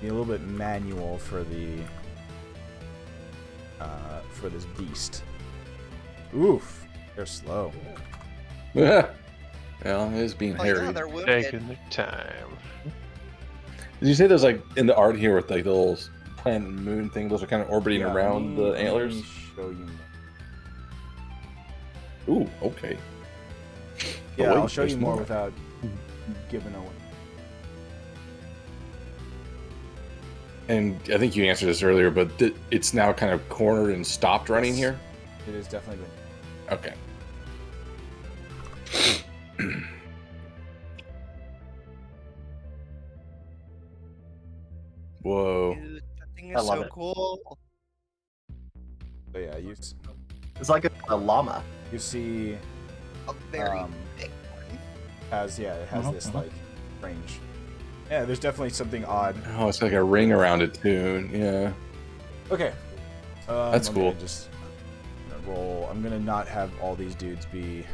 Speaker 1: Be a little bit manual for the for this beast. Oof, they're slow.
Speaker 5: Well, it's being
Speaker 3: Oh, yeah,
Speaker 5: hairy.
Speaker 3: they're wounded.
Speaker 6: Taking the time.
Speaker 5: Did you say there's like in the art here with like the little planet and moon thing? Those are kind of orbiting
Speaker 1: Yeah,
Speaker 5: around the
Speaker 1: let me
Speaker 5: antlers.
Speaker 1: show you.
Speaker 5: Ooh, okay.
Speaker 1: Yeah,
Speaker 5: Oh, wait,
Speaker 1: I'll show
Speaker 5: there's
Speaker 1: you more
Speaker 5: more.
Speaker 1: without giving away.
Speaker 5: And I think you answered this earlier, but it's now kind of cornered and stopped running
Speaker 1: Yes.
Speaker 5: here.
Speaker 1: It is definitely good.
Speaker 5: Okay. Whoa.
Speaker 3: Dude, that thing
Speaker 2: I
Speaker 3: is
Speaker 2: love
Speaker 3: so
Speaker 2: it.
Speaker 3: cool.
Speaker 1: So yeah,
Speaker 2: It's like a llama.
Speaker 1: you see
Speaker 3: A very
Speaker 1: Um,
Speaker 3: big one.
Speaker 1: it has this like range. Yeah, there's definitely something odd.
Speaker 5: Oh, it's like a ring around it too. Yeah.
Speaker 1: Okay.
Speaker 5: That's
Speaker 1: let me
Speaker 5: cool.
Speaker 1: Just roll. I'm gonna not have all these dudes be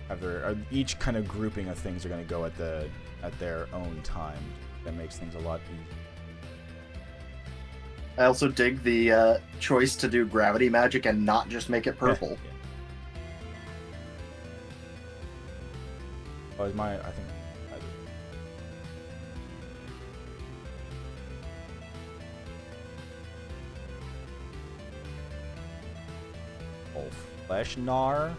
Speaker 1: have their each kind of grouping of things are gonna go at their own time. That makes things a lot easier.
Speaker 2: I also dig the choice to do gravity magic and not just make it purple.
Speaker 1: Oh, is my I think. Flesh Gnar.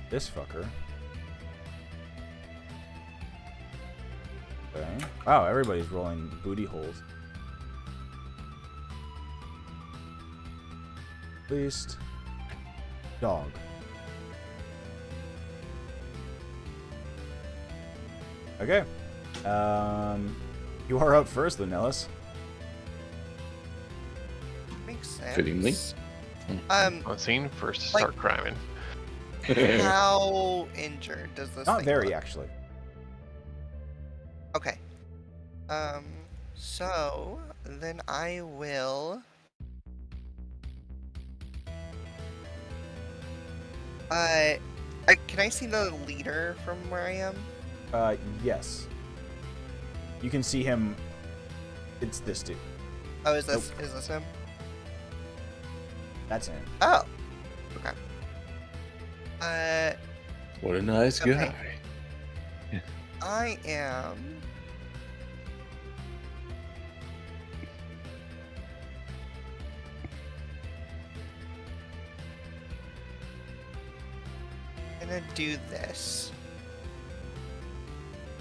Speaker 1: This fucker. Okay. Wow, everybody's rolling booty holes. Least dog. Okay. You are up first, Lunellus.
Speaker 3: Makes sense.
Speaker 5: Fittingly.
Speaker 4: On scene first to start criming.
Speaker 3: How injured does this
Speaker 1: Not
Speaker 3: thing
Speaker 1: very,
Speaker 3: look?
Speaker 1: actually.
Speaker 3: Okay. So then I will. Can I see the leader from where I am?
Speaker 1: Yes. You can see him. It's this dude.
Speaker 3: Oh, is this him?
Speaker 1: That's him.
Speaker 3: Oh. Okay.
Speaker 5: What a nice
Speaker 3: Okay.
Speaker 5: guy.
Speaker 3: I am. Gonna do this.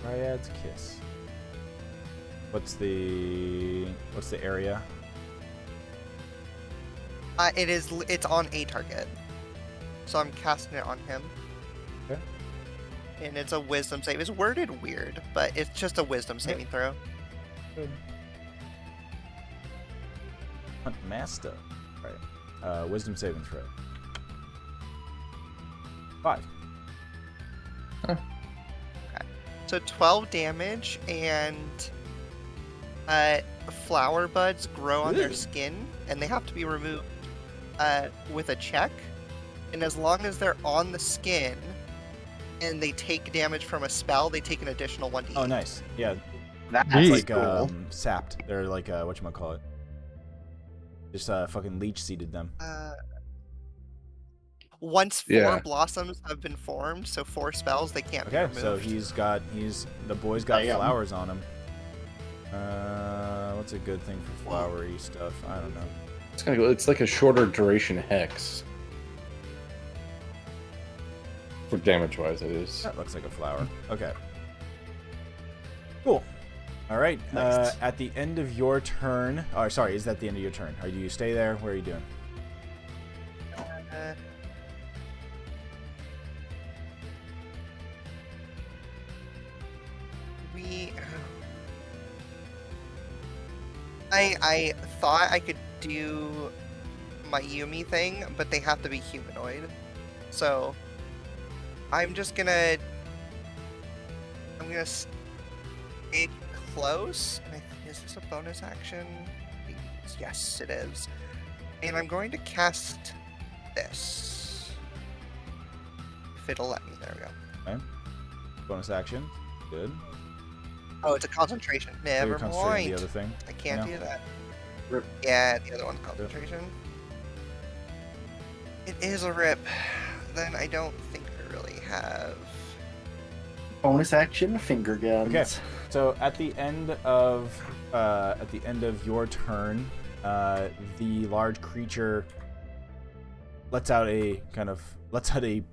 Speaker 1: Dryad's Kiss. What's the area?
Speaker 3: It's on a target. So I'm casting it on him.
Speaker 1: Okay.
Speaker 3: And it's a wisdom save. It's worded weird, but it's just a wisdom saving throw.
Speaker 1: Good. Hunt Master. Right. Wisdom saving throw. 5.
Speaker 3: So 12 damage, and flower buds grow on their
Speaker 1: Ew.
Speaker 3: skin, and they have to be removed with a check. And as long as they're on the skin and they take damage from a spell, they take an additional 1d8.
Speaker 1: Oh, nice. Yeah,
Speaker 2: That's
Speaker 1: it's like
Speaker 2: cool.
Speaker 1: sapped. They're like whatchamacallit. Just fucking leech seeded them.
Speaker 3: Once 4
Speaker 5: Yeah.
Speaker 3: blossoms have been formed, so 4 spells, they can't be
Speaker 1: Okay,
Speaker 3: removed.
Speaker 1: so the boy's got
Speaker 2: Damn.
Speaker 1: flowers on him. What's a good thing for flowery stuff? I don't know.
Speaker 5: It's like a shorter duration hex. For damage wise, it is.
Speaker 1: That looks like a flower. Okay. Cool. All right.
Speaker 2: Nice.
Speaker 1: At the end of your turn. Oh, sorry. Is that the end of your turn? Or do you stay there? What are you doing?
Speaker 3: Uh, we. I thought I could do my Yumi thing, but they have to be humanoid. So I'm gonna stay close. And is this a bonus action? Yes, it is. And I'm going to cast this. If it'll let me. There we go.
Speaker 1: Okay. Bonus action. Good.
Speaker 3: Oh, it's a concentration. Never
Speaker 1: You're concentrating
Speaker 3: mind.
Speaker 1: the other thing.
Speaker 3: I can't
Speaker 1: Yeah.
Speaker 3: do that.
Speaker 2: Rip.
Speaker 3: Yeah, the other one's concentration. It is a rip. Then I don't think I really have.
Speaker 2: Bonus action, finger guns.
Speaker 1: Okay. So at the end of your turn, the large creature lets out a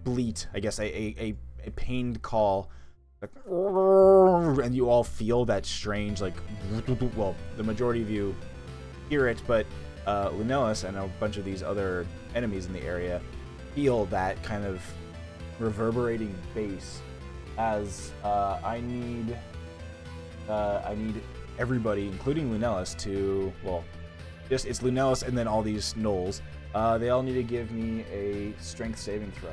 Speaker 1: bleat, I guess, a pained call, like, and you all feel that strange, like, well, the majority of you hear it, but Lunellus and a bunch of these other enemies in the area feel that kind of reverberating bass. As I need everybody, including Lunellus, to, well, just it's Lunellus and then all these gnolls. They all need to give me a strength saving throw.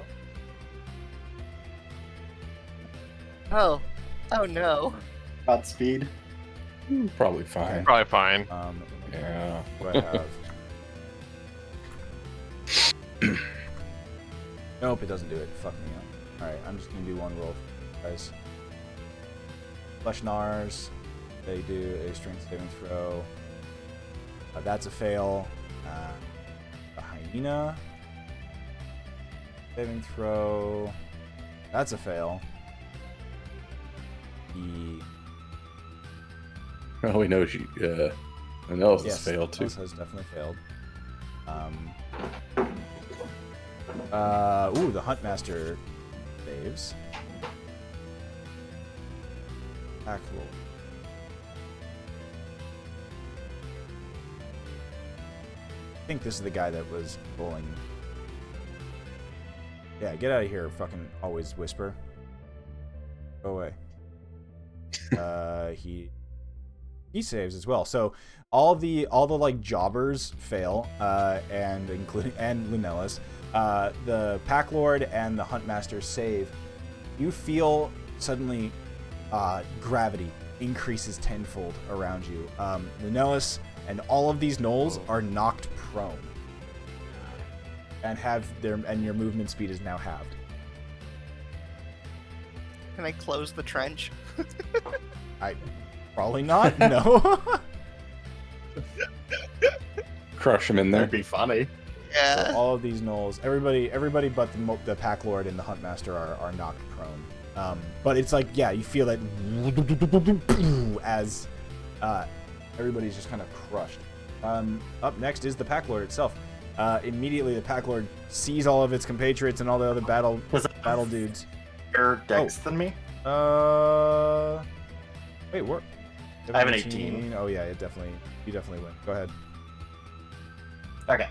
Speaker 3: Oh no.
Speaker 2: Godspeed.
Speaker 5: Probably fine.
Speaker 4: Probably fine.
Speaker 5: Yeah.
Speaker 1: What do I have? Nope, it doesn't do it. Fuck me up. Alright, I'm just gonna do one roll for you guys. Flesh Nars, they do a strength saving throw. That's a fail. A hyena saving throw. That's a fail. The
Speaker 5: Oh, we know she. Nels has
Speaker 1: yes,
Speaker 5: failed too.
Speaker 1: Nels has definitely failed. Ooh, the Huntmaster saves. Back roll. I think this is the guy that was rolling. Yeah, get out of here, fucking always whisper. Go away. He saves as well. So all the like jobbers fail, and including Lunellas. The Pack Lord and the Huntmaster save. You feel suddenly gravity increases tenfold around you. Lunellas and all of these gnolls are knocked prone, and your movement speed is now halved.
Speaker 3: Can I close the trench?
Speaker 1: Probably not. No.
Speaker 5: Crush him in there.
Speaker 2: That'd be funny.
Speaker 3: Yeah.
Speaker 1: So all of these gnolls, everybody but the Pack Lord and the Huntmaster are knocked prone. But it's like, yeah, you feel that as everybody's just kind of crushed. Up next is the Pack Lord itself. Immediately, the Pack Lord sees all of its compatriots and all the other battle dudes.
Speaker 2: Better dex than me.
Speaker 1: Wait, what?
Speaker 2: I have an 18.
Speaker 1: Oh yeah, you definitely win. Go ahead.
Speaker 2: Okay.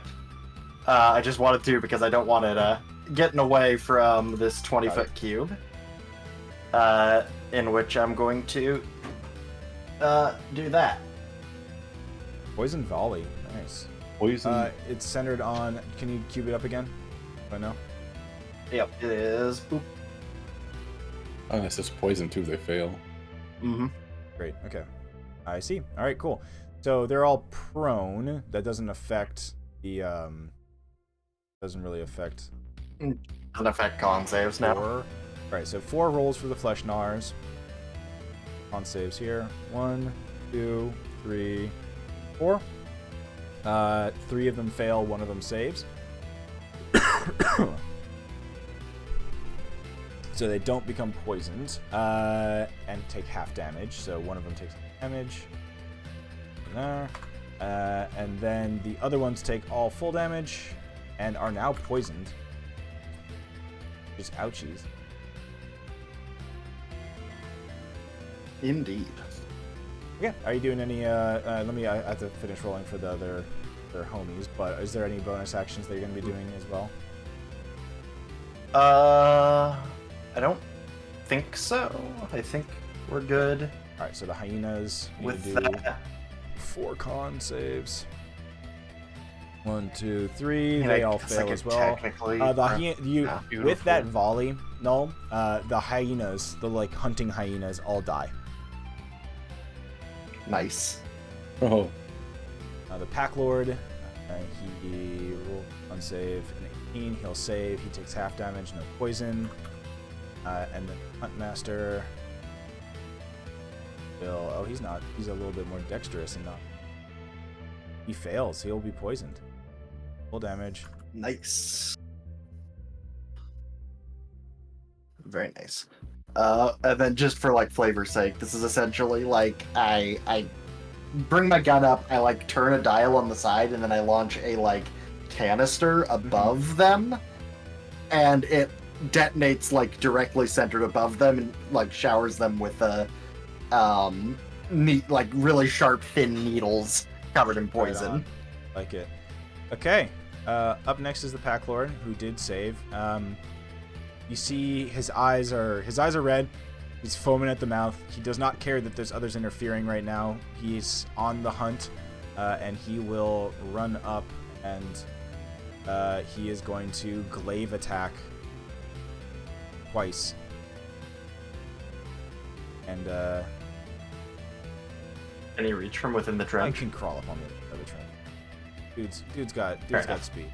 Speaker 2: I just wanted to because I don't want it getting away from this 20-foot cube. In which I'm going to do that.
Speaker 1: Poison volley, nice.
Speaker 5: Poison.
Speaker 1: It's centered on. Can you cube it up again? I know.
Speaker 2: Yep, it is. Boop.
Speaker 5: Oh, it says poison too. They fail.
Speaker 2: Mm-hmm.
Speaker 1: Great. Okay. I see. All right. Cool. So they're all prone. That doesn't affect the. Doesn't really affect.
Speaker 2: Doesn't affect con saves now.
Speaker 1: 4. All right. So 4 rolls for the Flesh Nars. Con saves here. 1, 2, 3, 4. 3 of them fail. 1 of them saves. So they don't become poisoned and take half damage. So one of them takes damage. There. And then the other ones take all full damage and are now poisoned. Just ouchies.
Speaker 2: Indeed.
Speaker 1: Okay. Are you doing any? I have to finish rolling for their homies. But is there any bonus actions that you're going to be doing as well?
Speaker 2: I don't think so. I think we're good
Speaker 1: All right. So the hyenas need
Speaker 2: with
Speaker 1: to do
Speaker 2: that.
Speaker 1: 4 con saves. 1, 2, 3.
Speaker 2: I mean,
Speaker 1: They
Speaker 2: I
Speaker 1: all
Speaker 2: guess I
Speaker 1: fail
Speaker 2: could
Speaker 1: as well.
Speaker 2: technically-
Speaker 1: With
Speaker 4: Beautiful.
Speaker 1: that volley, no, the hyenas, the like hunting hyenas, all die.
Speaker 2: Nice.
Speaker 5: Oh,
Speaker 1: The Pack Lord, he rolled on save an 18. He'll save. He takes half damage, no poison. And then Huntmaster will. Oh, he's not. He's a little bit more dexterous and not. He fails. He'll be poisoned. Full damage.
Speaker 2: Nice. Very nice. And then just for like flavor's sake, this is essentially like I bring my gun up, I like turn a dial on the side, and then I launch a like canister above them, and it detonates like directly centered above them and like showers them with neat, like really sharp, thin needles covered in
Speaker 1: Right
Speaker 2: poison.
Speaker 1: on. Like it. Okay. Up next is the Pack Lord, who did save. You see his eyes are red. He's foaming at the mouth. He does not care that there's others interfering right now. He's on the hunt, and he will run up and he is going to glaive attack twice. And
Speaker 2: Can he reach from within the
Speaker 1: I
Speaker 2: trench?
Speaker 1: can crawl up on the other trench. Dude's got
Speaker 2: enough.
Speaker 1: speed.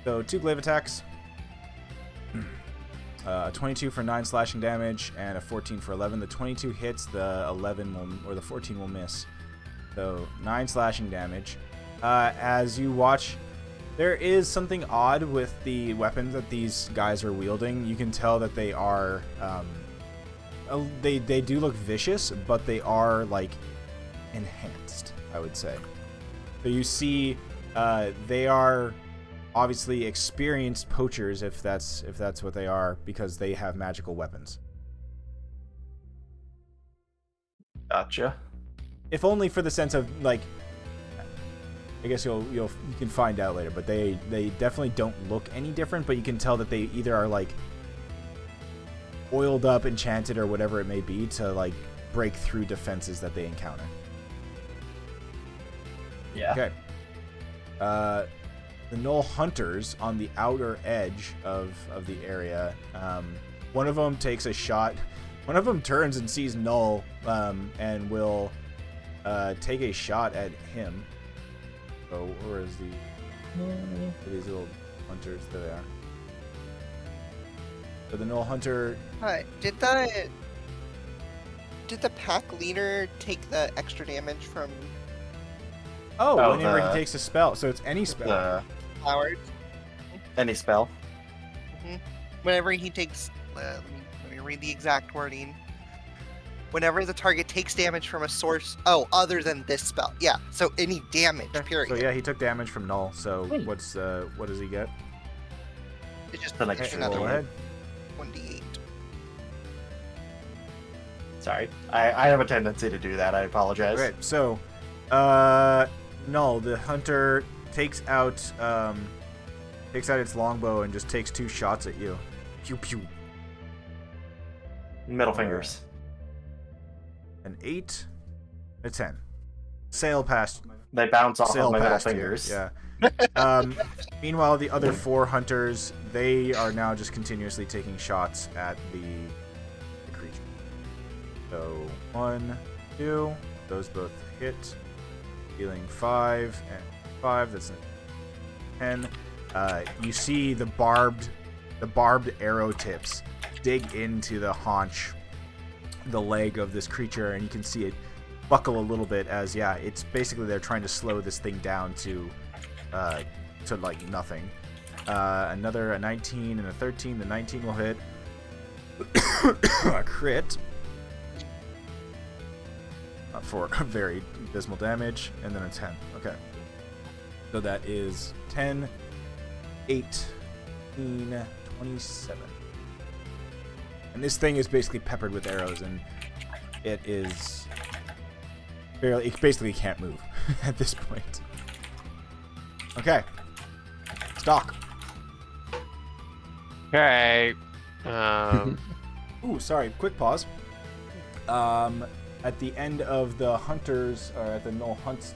Speaker 1: So 2 glaive attacks. 22 for 9 slashing damage and a 14 for 11. The 22 hits, the 11 will, or the 14 will miss. So 9 slashing damage. As you watch, there is something odd with the weapons that these guys are wielding. You can tell that they are, they do look vicious, but they are like enhanced, I would say. So you see, they are obviously experienced poachers, if that's what they are, because they have magical weapons.
Speaker 2: Gotcha.
Speaker 1: If only for the sense of like, I guess you can find out later, but they definitely don't look any different, but you can tell that they either are like oiled up, enchanted, or whatever it may be to like break through defenses that they encounter.
Speaker 2: Yeah.
Speaker 1: Okay. The Gnoll hunters on the outer edge of the area. One of them takes a shot. One of them turns and sees Gnoll and will take a shot at him. So where is these little hunters? There they are. So the Gnoll hunter.
Speaker 3: Did the pack leader take the extra damage from
Speaker 1: Oh, whenever he takes a spell. So it's any spell.
Speaker 3: Howard?
Speaker 2: Any spell.
Speaker 3: Whenever he takes, let me read the exact wording. Whenever the target takes damage from a source, other than this spell, yeah. So any damage, period.
Speaker 1: So yeah, he took damage from Null. So what does he get?
Speaker 3: It's just
Speaker 2: Then I
Speaker 3: extra
Speaker 2: roll
Speaker 3: another
Speaker 1: ahead.
Speaker 3: 1d8.
Speaker 2: Sorry, I have a tendency to do that. I apologize.
Speaker 1: Right. So, Null, the hunter takes out its longbow and just takes 2 shots at you. Pew pew.
Speaker 2: Middle fingers.
Speaker 1: An 8, a 10. Sail past.
Speaker 2: They bounce off
Speaker 1: Sail
Speaker 2: of my middle
Speaker 1: past you,
Speaker 2: fingers.
Speaker 1: Yeah. Meanwhile, the other 4 hunters, they are now just continuously taking shots at the creature. So 1, 2, those both hit, dealing 5 and 5. That's 10. You see the barbed arrow tips dig into the haunch, the leg of this creature, and you can see it buckle a little bit as it's basically they're trying to slow this thing down to like nothing. A 19 and a 13. The 19 will hit. A crit for very abysmal damage, and then a 10. Okay. So that is 10, 18, 27. And this thing is basically peppered with arrows, and it basically can't move at this point. Okay. Stock.
Speaker 4: Okay.
Speaker 1: Ooh, sorry. Quick pause. At the end of the hunters, or at the Gnoll hunts,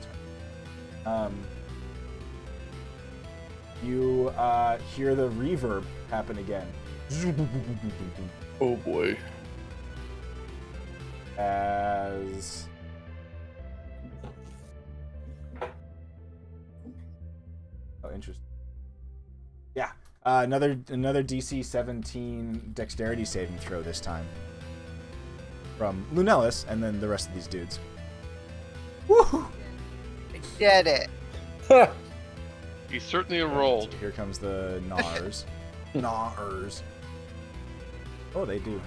Speaker 1: you hear the reverb happen again.
Speaker 5: Oh boy.
Speaker 1: As interesting. Yeah. Another DC 17 dexterity saving throw this time from Lunellus, and then the rest of these dudes. Woo!
Speaker 3: I did it.
Speaker 4: You certainly rolled.
Speaker 1: So here comes the Gnars. Gnars. Oh, they do.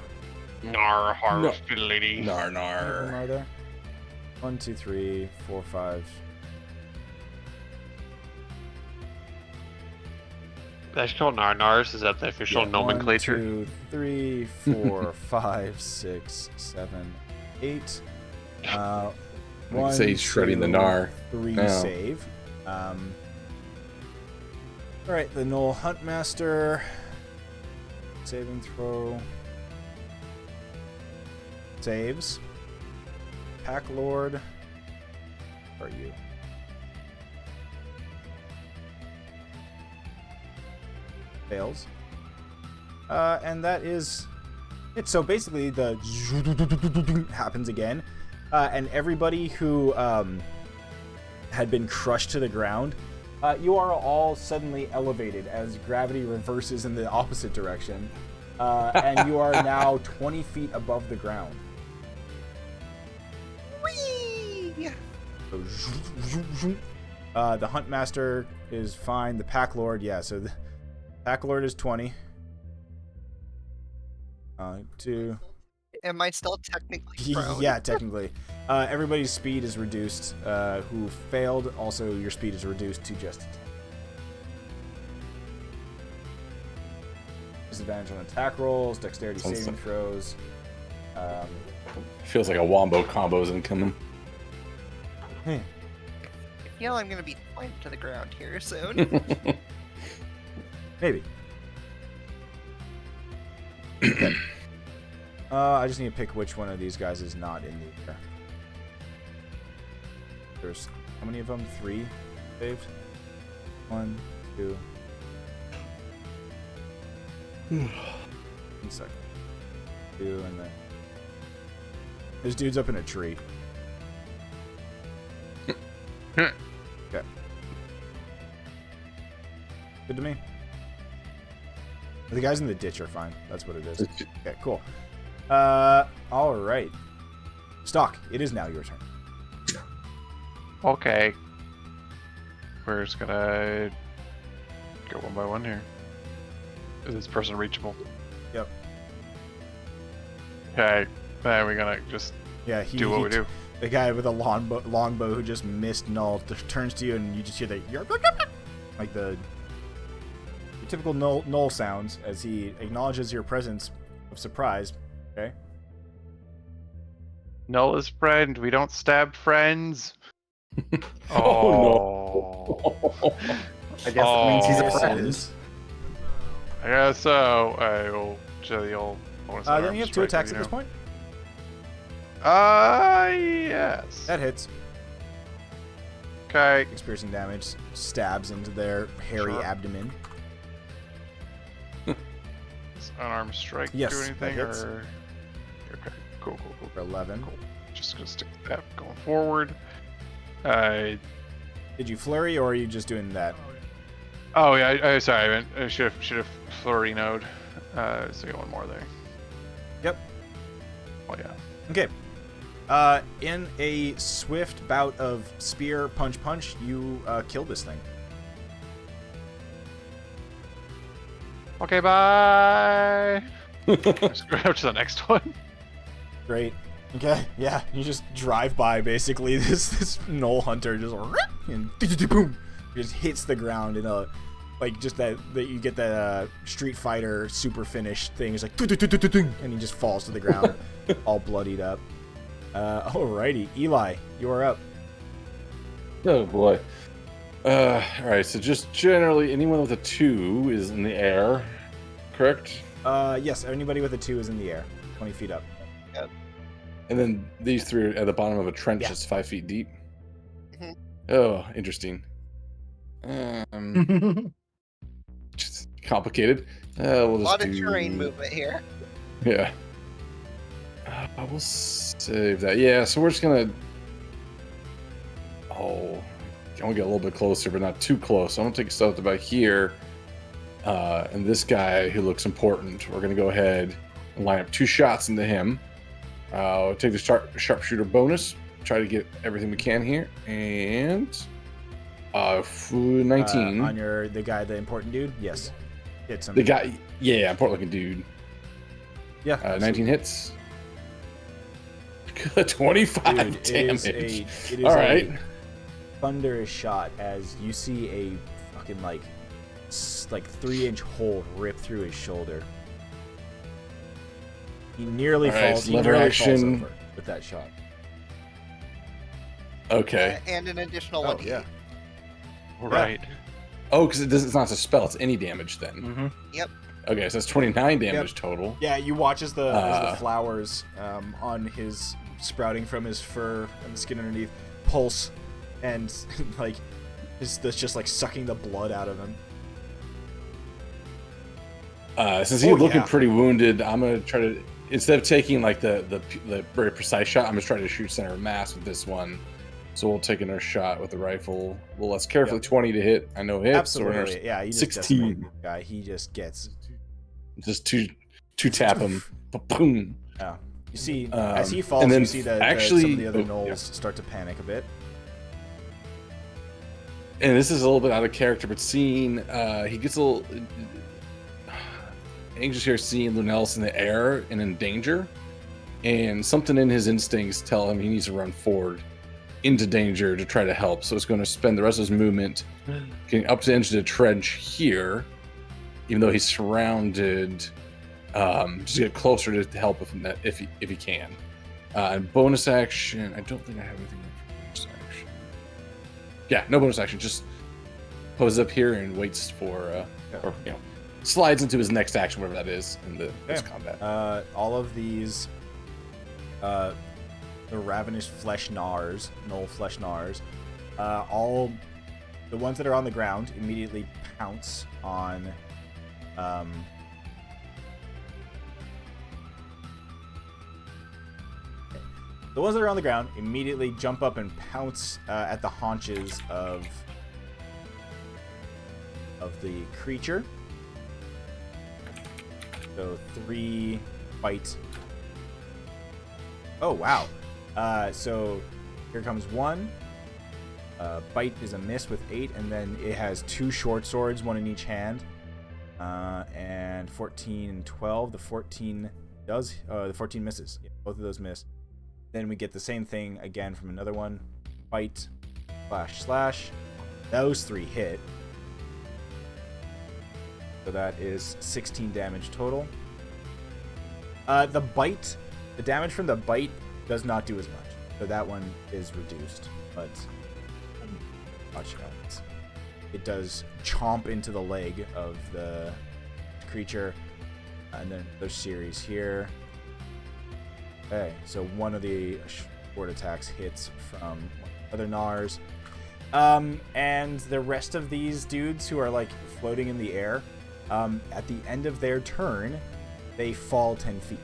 Speaker 4: Nar, har,
Speaker 5: No.
Speaker 4: fiddly.
Speaker 5: Nar
Speaker 1: How many of them
Speaker 5: nar.
Speaker 1: are there? 1, 2, 3, 4, 5.
Speaker 4: That's called Narnars. Is that the official nomenclature?
Speaker 1: 1, 2, 3, 4, 5, 6, 7, 8.
Speaker 5: We could say he's shredding the gnar.
Speaker 1: 3
Speaker 5: Oh.
Speaker 1: save. Alright, the Gnoll Huntmaster. Saving throw. Saves. Pack Lord. Where are you? Fails. And that is it. So basically, the happens again. and everybody who had been crushed to the ground, you are all suddenly elevated as gravity reverses in the opposite direction, and you are now 20 feet above the ground.
Speaker 3: Whee!
Speaker 1: So, the Huntmaster is fine. The Pack Lord, yeah. So the Pack Lord is 20. 2.
Speaker 3: Am I still technically prone?
Speaker 1: Yeah, technically. Everybody's speed is reduced. Who failed, also your speed is reduced to just 10. Disadvantage on attack rolls, dexterity saving throws.
Speaker 5: Feels like a wombo combo's incoming.
Speaker 3: I feel I'm gonna be slammed to the ground here soon.
Speaker 1: Maybe. Okay. I just need to pick which one of these guys is not in the air. There's how many of them? 3 saved? 1, 2. 1 second. 2, and then this dude's up in a tree. Okay. Good to me. The guys in the ditch are fine. That's what it is. Okay, cool. All right. Stock, it is now your turn.
Speaker 6: Okay. We're just gonna go one by one here. Is this person reachable?
Speaker 1: Yep.
Speaker 6: Okay. Then we're gonna just
Speaker 1: Yeah,
Speaker 6: do what we do.
Speaker 1: The guy with a longbow who just missed Null turns to you, and you just hear the like the typical Null sounds as he acknowledges your presence of surprise. Okay.
Speaker 6: Null is friend. We don't stab friends.
Speaker 5: Oh,
Speaker 6: Oh.
Speaker 2: I guess that means he's a
Speaker 1: Yes, it
Speaker 2: friend.
Speaker 1: is.
Speaker 6: I guess so. I will do the old bonus.
Speaker 1: Then you have 2 attacks at this point.
Speaker 6: Yes.
Speaker 1: That hits.
Speaker 6: Okay.
Speaker 1: Experiencing damage, stabs into their hairy
Speaker 6: Sure.
Speaker 1: abdomen.
Speaker 6: Does unarmed strike
Speaker 1: Yes,
Speaker 6: do
Speaker 1: that
Speaker 6: anything
Speaker 1: hits.
Speaker 6: or? Okay. Cool.
Speaker 1: For 11.
Speaker 6: Cool. Just gonna stick with that going forward.
Speaker 1: Did you flurry, or are you just doing that?
Speaker 6: Oh yeah. Sorry. I should have flurry node. So get one more there.
Speaker 1: Yep.
Speaker 6: Oh yeah.
Speaker 1: Okay. In a swift bout of spear punch, you kill this thing.
Speaker 6: Okay. Bye. Let's go up to the next one.
Speaker 1: Great. Okay. Yeah. You just drive by basically this Knoll hunter just and boom, just hits the ground in a like just that you get that Street Fighter super finish thing. It's like and he just falls to the ground, all bloodied up. Alrighty, Eli, you are up.
Speaker 5: Oh boy. Alright, so just generally anyone with a 2 is in the air, correct?
Speaker 1: Yes, anybody with a 2 is in the air, 20 feet up.
Speaker 5: And then these 3 are at the bottom of a trench
Speaker 1: Yeah.
Speaker 5: that's 5 feet deep.
Speaker 3: Mhm.
Speaker 5: Oh, interesting. Just complicated. We'll
Speaker 3: A
Speaker 5: just
Speaker 3: lot of
Speaker 5: do...
Speaker 3: terrain movement here.
Speaker 5: Yeah. I will save that. Yeah, so we're just gonna. Oh, I want to get a little bit closer, but not too close. I'm gonna take a step about here. And this guy who looks important, we're gonna go ahead and line up 2 shots into him. Take the sharpshooter bonus. Try to get everything we can here, and 19.
Speaker 1: On the important dude. Yes, hits him.
Speaker 5: The guy, yeah, important looking dude.
Speaker 1: Yeah,
Speaker 5: 19 hits. 25
Speaker 1: Dude,
Speaker 5: damage.
Speaker 1: it is
Speaker 5: All right.
Speaker 1: a thunderous shot as you see a fucking like 3-inch hole rip through his shoulder. He nearly
Speaker 5: All right,
Speaker 1: falls. He
Speaker 5: lever
Speaker 1: nearly falls
Speaker 5: action.
Speaker 1: over with that shot.
Speaker 5: Okay.
Speaker 3: And an additional
Speaker 1: Oh
Speaker 3: 1d8.
Speaker 1: yeah.
Speaker 6: Right.
Speaker 5: Oh, because it's not a spell; it's any damage then.
Speaker 1: Mm-hmm.
Speaker 5: Okay, so that's 29 damage total.
Speaker 1: Yeah, you watch as the flowers on his sprouting from his fur and the skin underneath pulse, and like that's just like sucking the blood out of him.
Speaker 5: Since he's looking
Speaker 1: yeah.
Speaker 5: pretty wounded, I'm gonna try to instead of taking like the very precise shot, I'm just trying to shoot center of mass with this one. So we'll take another shot with the rifle. Well, less carefully.
Speaker 1: Yep.
Speaker 5: 20 to hit. I know hits.
Speaker 1: Absolutely.
Speaker 5: So
Speaker 1: Yeah, you just
Speaker 5: 16.
Speaker 1: decimate this guy. He just gets.
Speaker 5: Just two tap him. Boom.
Speaker 1: Yeah. You see, as he falls,
Speaker 5: and then
Speaker 1: you see some of the other gnolls start to panic a bit.
Speaker 5: And this is a little bit out of character, but seeing he gets a little anxious here, seeing Lunellus in the air and in danger, and something in his instincts tell him he needs to run forward into danger to try to help. So it's going to spend the rest of his movement getting up to the edge of the trench here, even though he's surrounded. Just get closer to help if he can. And bonus action, I don't think I have anything for bonus action. Yeah, no bonus action. Just poses up here and waits for, or slides into his next action, whatever that is, in this combat.
Speaker 1: All of these, the ravenous gnoll flesh gnars, all the ones that are on the ground immediately pounce on. The ones that are on the ground immediately jump up and pounce at the haunches of the creature. So 3 bite. Oh wow! So here comes 1. Bite is a miss with 8, and then it has 2 short swords, 1 in each hand, and 14 and 12. The 14 does. The 14 misses. Yeah, both of those miss. Then we get the same thing again from another one. Bite, slash. Those 3 hit. So that is 16 damage total. The damage from the bite does not do as much. So that one is reduced. But watch out. It does chomp into the leg of the creature. And then there's series here. Okay, so one of the short attacks hits from other Gnars. And the rest of these dudes who are like floating in the air, at the end of their turn, they fall 10 feet.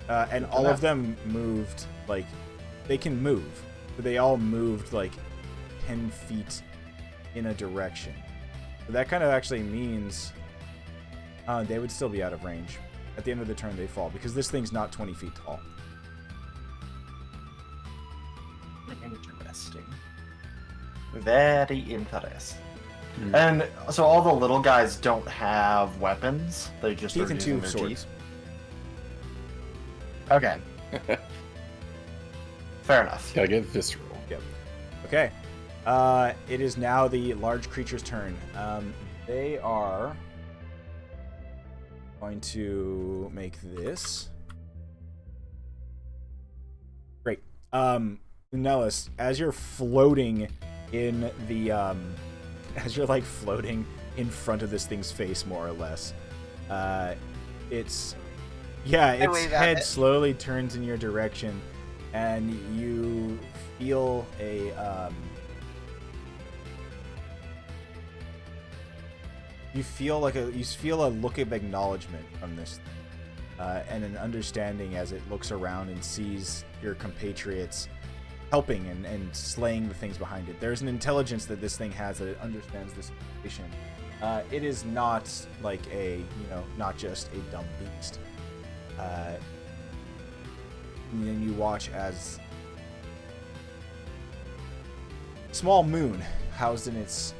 Speaker 1: And all of them moved, like, they can move. But they all moved like 10 feet in a direction. So that kind of actually means they would still be out of range. At the end of the turn, they fall, because this thing's not 20 feet tall.
Speaker 2: Interesting. Very interesting. And so all the little guys don't have weapons? They just
Speaker 1: Teeth
Speaker 2: are
Speaker 1: and
Speaker 2: using
Speaker 1: 2
Speaker 2: their
Speaker 1: swords.
Speaker 2: teeth? Okay. Fair enough.
Speaker 5: Gotta get visceral.
Speaker 1: Yep. Okay. It is now the large creature's turn. They are going to make this. Great. Lunellus, as you're floating in the as you're like floating in front of this thing's face, more or less, its head slowly turns in your direction, and you feel a you feel a look of acknowledgement from this and an understanding as it looks around and sees your compatriots helping and slaying the things behind it. There's an intelligence that this thing has, that it understands the situation. It is not like not just a dumb beast. And then you watch as small moon housed in its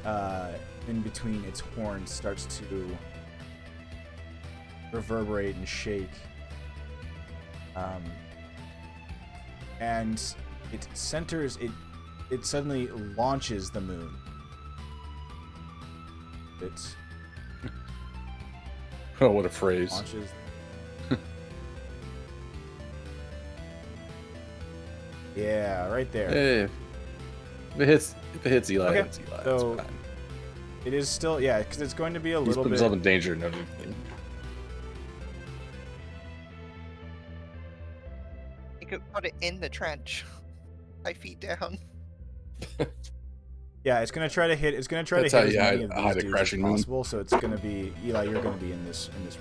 Speaker 1: in between its horns starts to reverberate and shake, and it centers it suddenly launches the moon. It
Speaker 5: Oh, what a phrase.
Speaker 1: launches. Yeah, right there.
Speaker 5: Hey, if it hits Eli,
Speaker 1: Okay,
Speaker 5: it hits Eli.
Speaker 1: so-
Speaker 5: It's fine.
Speaker 1: It is still, because it's going to be a
Speaker 5: He's
Speaker 1: little
Speaker 5: put
Speaker 1: bit.
Speaker 5: himself in danger and everything.
Speaker 3: You could put it in the trench, 5 feet down.
Speaker 1: Yeah, it's gonna try to hit. It's gonna try
Speaker 5: That's
Speaker 1: to
Speaker 5: how
Speaker 1: hit
Speaker 5: you
Speaker 1: as many of
Speaker 5: hide
Speaker 1: these
Speaker 5: a
Speaker 1: dudes as
Speaker 5: crashing moon.
Speaker 1: possible. So it's gonna be Eli. You're gonna be in this. It's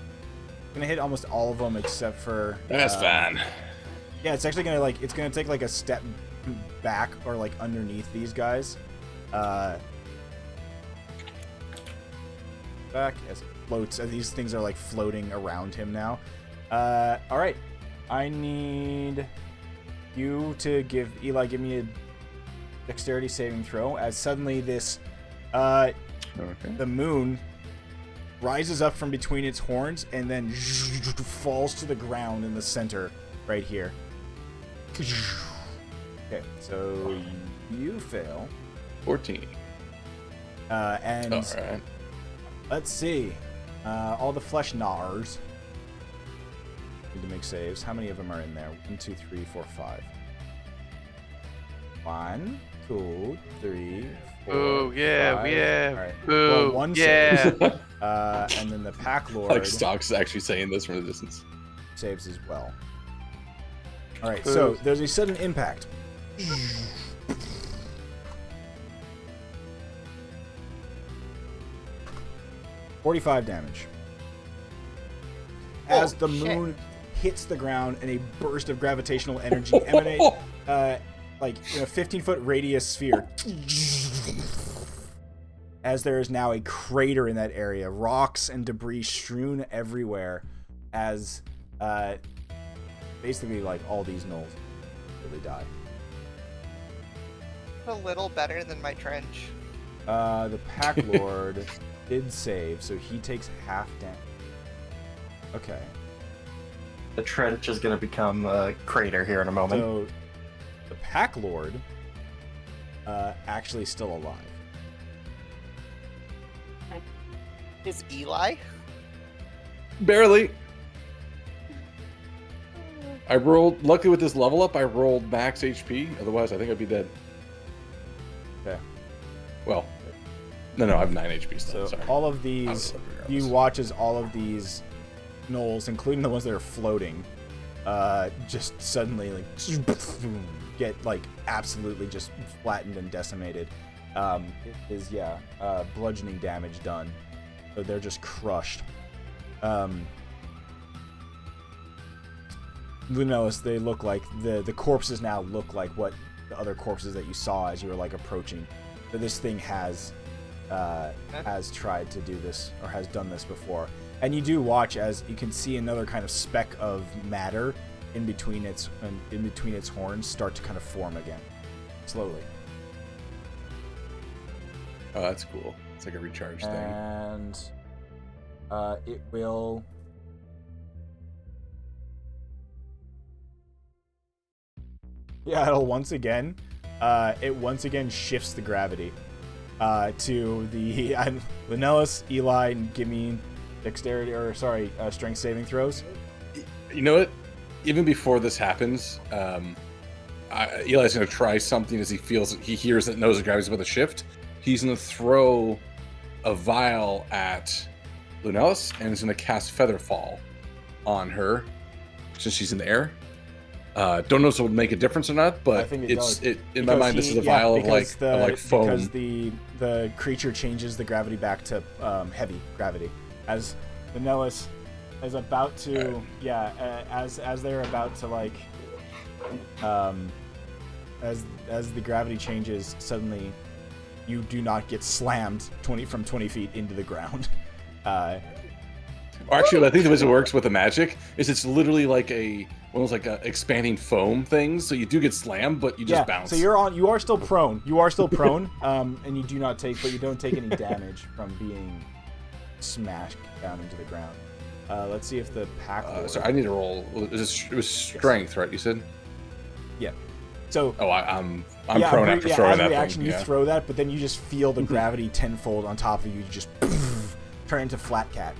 Speaker 1: gonna hit almost all of them except for.
Speaker 5: That's fine.
Speaker 1: Yeah, it's actually gonna it's gonna take like a step back or like underneath these guys. Back as it floats. These things are like floating around him now. All right, I need you to give me a dexterity saving throw. As suddenly this,
Speaker 5: Okay.
Speaker 1: the moon rises up from between its horns and then falls to the ground in the center right here. Okay, so you fail.
Speaker 5: 14.
Speaker 1: And
Speaker 5: All right.
Speaker 1: let's see. All the flesh gnawers need to make saves. How many of them are in there? 1, 2, 3, 4, 5. 1, 2, 3, 4.
Speaker 4: Ooh, yeah,
Speaker 1: 5.
Speaker 4: yeah.
Speaker 1: All right.
Speaker 4: Ooh,
Speaker 1: Well, one
Speaker 4: yeah.
Speaker 1: save. And then the pack lord
Speaker 5: Like Stock's actually saying this from a distance.
Speaker 1: saves as well. All right. So there's a sudden impact. 45 damage. As the
Speaker 3: shit.
Speaker 1: moon hits the ground and a burst of gravitational energy emanates, like in a 15-foot radius sphere. As there is now a crater in that area, rocks and debris strewn everywhere, as basically like all these gnolls really die.
Speaker 3: A little better than my trench.
Speaker 1: The Pack Lord did save, so he takes half damage. Okay.
Speaker 2: The trench is going to become a crater here in a moment.
Speaker 1: So the Pack Lord actually still alive.
Speaker 3: Is Eli?
Speaker 5: Barely. I rolled. Luckily, with this level up, I rolled max HP. Otherwise, I think I'd be dead.
Speaker 1: Okay.
Speaker 5: Well, no, I have 9 HP still.
Speaker 1: So
Speaker 5: Sorry.
Speaker 1: all of
Speaker 5: I
Speaker 1: these,
Speaker 5: was up regardless.
Speaker 1: you watch as all of these gnolls, including the ones that are floating, just suddenly like get like absolutely just flattened and decimated. It is bludgeoning damage done. So they're just crushed. Lunos, they look like the corpses now look like what the other corpses that you saw as you were like approaching. So this thing has tried to do this or has done this before. And you do watch as you can see another kind of speck of matter in between its horns start to kind of form again, slowly.
Speaker 5: Oh, that's cool. It's like a recharge thing.
Speaker 1: And it will. Yeah, it'll once again. It once again shifts the gravity to the Linellis, Eli, and give me dexterity strength saving throws.
Speaker 5: You know what? Even before this happens, Eli's going to try something as he hears that knows the gravity's about to shift. He's going to throw a vial at Lunellis and is going to cast Featherfall on her since she's in the air. Don't know if it would make a difference or not, but
Speaker 1: I think it does.
Speaker 5: In my mind, this is a vial of like foam.
Speaker 1: Because the creature changes the gravity back to heavy gravity. As Linellis is about to as they're about to like as the gravity changes, suddenly you do not get slammed 20 feet into the ground.
Speaker 5: Actually, I think the way it works with the magic is it's literally like one of those like expanding foam things. So you do get slammed, but you just bounce.
Speaker 1: So you are still prone. You are still prone, and you don't take any damage from being smashed down into the ground. Let's see if the pack.
Speaker 5: So I need to roll. It was strength, right? You said.
Speaker 1: Yeah. So.
Speaker 5: Oh, I'm prone after throwing
Speaker 1: as a
Speaker 5: that
Speaker 1: reaction,
Speaker 5: thing.
Speaker 1: you throw that, but then you just feel the gravity tenfold on top of you. You just turn into flat cat.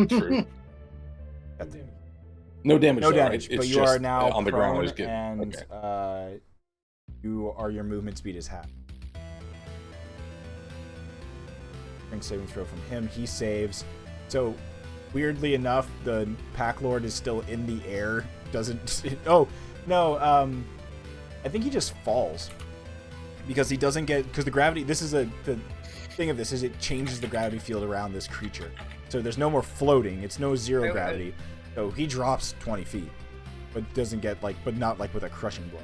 Speaker 5: True. No damage.
Speaker 1: No
Speaker 5: though,
Speaker 1: damage,
Speaker 5: right?
Speaker 1: but
Speaker 5: It's
Speaker 1: you are
Speaker 5: just
Speaker 1: now
Speaker 5: on the
Speaker 1: prone,
Speaker 5: ground. Just
Speaker 1: and
Speaker 5: okay.
Speaker 1: your movement speed is half. Strength saving throw from him. He saves. So, weirdly enough, the Pack Lord is still in the air. Doesn't. Oh no. I think he just falls because he doesn't get because the gravity. This is the thing of this is it changes the gravity field around this creature. So there's no more floating. It's no zero
Speaker 3: Okay.
Speaker 1: gravity. So he drops 20 feet, but doesn't get like, but not like with a crushing blow.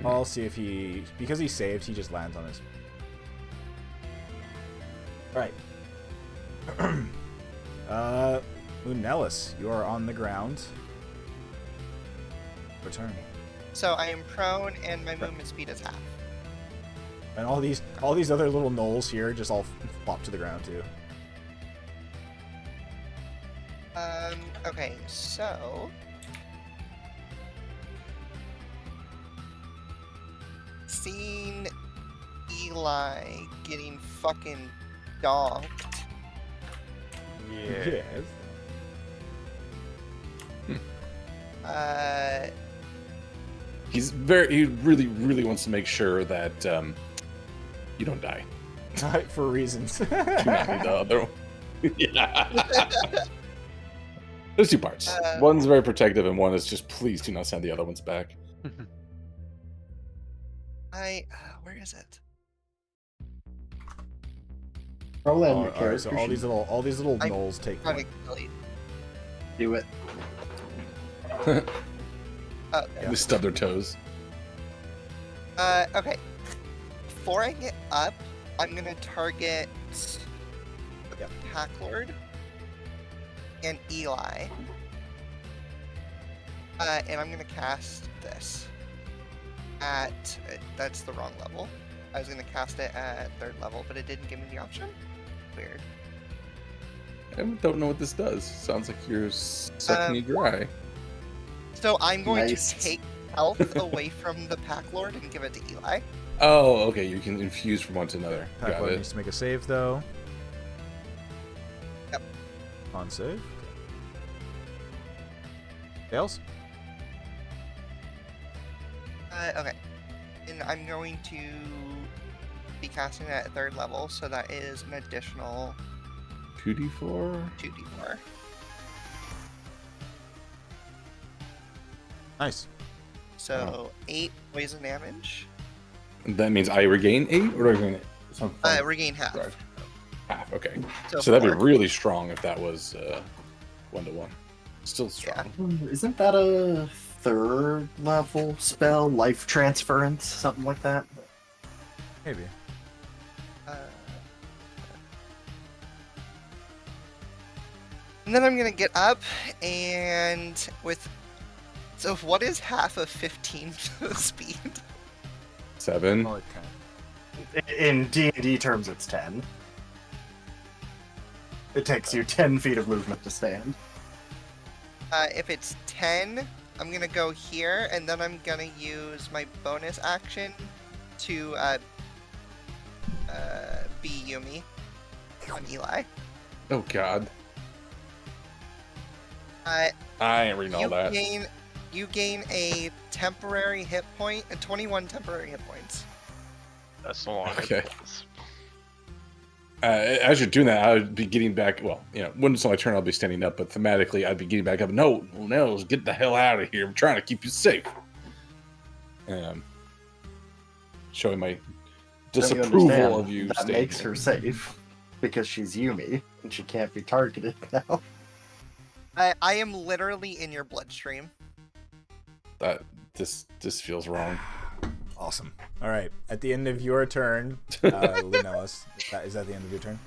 Speaker 1: I'll see if he, because he saved, he just lands on his. All right. Lunellis, you are on the ground. Return.
Speaker 3: So I am prone, and my movement speed is half.
Speaker 1: And all these other little gnolls here just all flop to the ground too.
Speaker 3: Okay, so seeing Eli getting fucking donked.
Speaker 1: Yes.
Speaker 5: He really, really wants to make sure that you don't die.
Speaker 1: For reasons.
Speaker 5: Do not need the other one. Yeah. There's two parts. One's very protective, and one is just please do not send the other ones back.
Speaker 3: Where is it?
Speaker 2: Roll in
Speaker 1: All
Speaker 2: your
Speaker 1: right,
Speaker 2: character
Speaker 1: so all these
Speaker 2: sheet.
Speaker 1: little
Speaker 3: I'm
Speaker 1: gnolls take
Speaker 3: Trying
Speaker 1: one.
Speaker 3: to delete.
Speaker 2: Do it.
Speaker 5: They stub their toes.
Speaker 3: Okay. Before I get up, I'm gonna target the
Speaker 1: Yep.
Speaker 3: Pack Lord and Eli. And I'm gonna cast this at that's the wrong level. I was gonna cast it at 3rd level, but it didn't give me the option. Weird.
Speaker 5: I don't know what this does. Sounds like you're sucking me dry.
Speaker 3: So I'm going
Speaker 2: Nice.
Speaker 3: to take health away from the Pack Lord and give it to Eli.
Speaker 5: Oh, okay. You can infuse from one to another.
Speaker 1: Pack
Speaker 5: Got
Speaker 1: Lord
Speaker 5: it.
Speaker 1: needs to make a save though.
Speaker 3: Yep.
Speaker 1: On save. Fails.
Speaker 3: Okay. And I'm going to be casting it at 3rd level, so that is an additional
Speaker 5: 2d4.
Speaker 3: 2d4.
Speaker 1: Nice.
Speaker 3: So 8 poison damage.
Speaker 5: That means I regain 8, or do I regain it?
Speaker 3: Regain half.
Speaker 5: Right. Half. Okay.
Speaker 3: So,
Speaker 5: So that'd be
Speaker 3: 4.
Speaker 5: really strong if that was 1-to-1. Still strong.
Speaker 2: Isn't that a 3rd level spell? Life transference? Something like that?
Speaker 1: Maybe.
Speaker 3: And then I'm gonna get up and with. So what is half of 15 speed?
Speaker 5: 7.
Speaker 2: In D&D terms, it's 10. It takes you 10 feet of movement to stand.
Speaker 3: If it's 10, I'm gonna go here, and then I'm gonna use my bonus action to be Yumi on Eli.
Speaker 5: Oh god. I ain't reading all that.
Speaker 3: You gain a temporary hit point, 21 temporary hit points.
Speaker 4: That's no longer.
Speaker 5: Okay. As you're doing that, I would be getting back. Well, when it's my turn, I'll be standing up. But thematically, I'd be getting back up. No, get the hell out of here! I'm trying to keep you safe. Showing my
Speaker 2: Don't you
Speaker 5: disapproval
Speaker 2: understand?
Speaker 5: of you.
Speaker 2: That
Speaker 5: staying
Speaker 2: makes
Speaker 5: here.
Speaker 2: her safe. Because she's Yumi, and she can't be targeted now.
Speaker 3: I am literally in your bloodstream.
Speaker 5: That this feels wrong.
Speaker 1: Awesome. All right. At the end of your turn, Lunellis, is that the end of your turn?